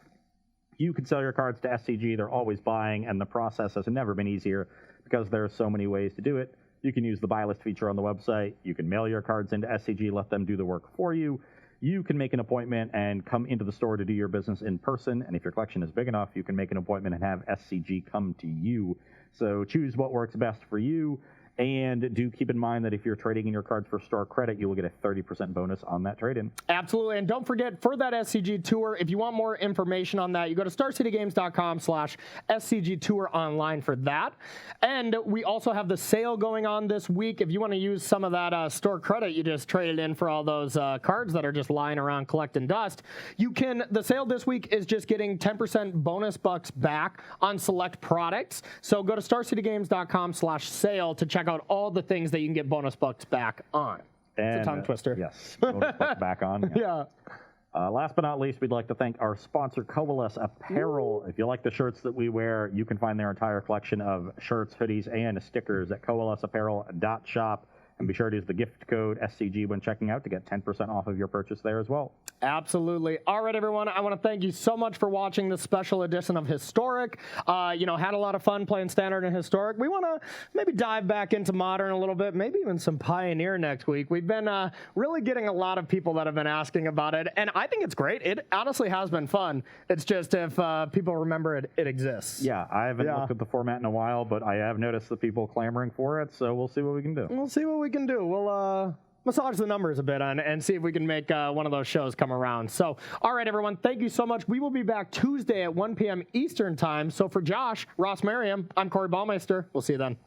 S1: you can sell your cards to SCG. They're always buying, and the process has never been easier because there are so many ways to do it. You can use the buy list feature on the website. You can mail your cards into SCG, let them do the work for you. You can make an appointment and come into the store to do your business in person. And if your collection is big enough, you can make an appointment and have SCG come to you. So choose what works best for you. And do keep in mind that if you're trading in your cards for store credit, you will get a 30% bonus on that trade-in.
S2: Absolutely. And don't forget, for that SCG Tour, if you want more information on that, you go to starcitygames.com/SCG Tour online for that. And we also have the sale going on this week. If you want to use some of that store credit you just traded in for all those cards that are just lying around collecting dust, you can. The sale this week is just getting 10% bonus bucks back on select products. So go to starcitygames.com/sale to check out all the things that you can get bonus bucks back on. It's a tongue twister.
S1: Yes, bonus bucks back on.
S2: Yeah.
S1: Last but not least, we'd like to thank our sponsor, Coalesce Apparel. If you like the shirts that we wear, you can find their entire collection of shirts, hoodies, and stickers at coalesceapparel.shop. And be sure to use the gift code SCG when checking out to get 10% off of your purchase there as well.
S2: Absolutely. All right, everyone. I want to thank you so much for watching this special edition of Historic. Had a lot of fun playing Standard and Historic. We want to maybe dive back into Modern a little bit, maybe even some Pioneer next week. We've been really getting a lot of people that have been asking about it, and I think it's great. It honestly has been fun. It's just if people remember it exists.
S1: Yeah, I haven't looked at the format in a while, but I have noticed the people clamoring for it, so we'll see what we can do.
S2: We'll see what we can do. We'll massage the numbers a bit and see if we can make one of those shows come around. So, all right, everyone, thank you so much. We will be back Tuesday at 1 p.m. Eastern time. So for Josh, Ross Merriam, I'm Corey Baumeister. We'll see you then.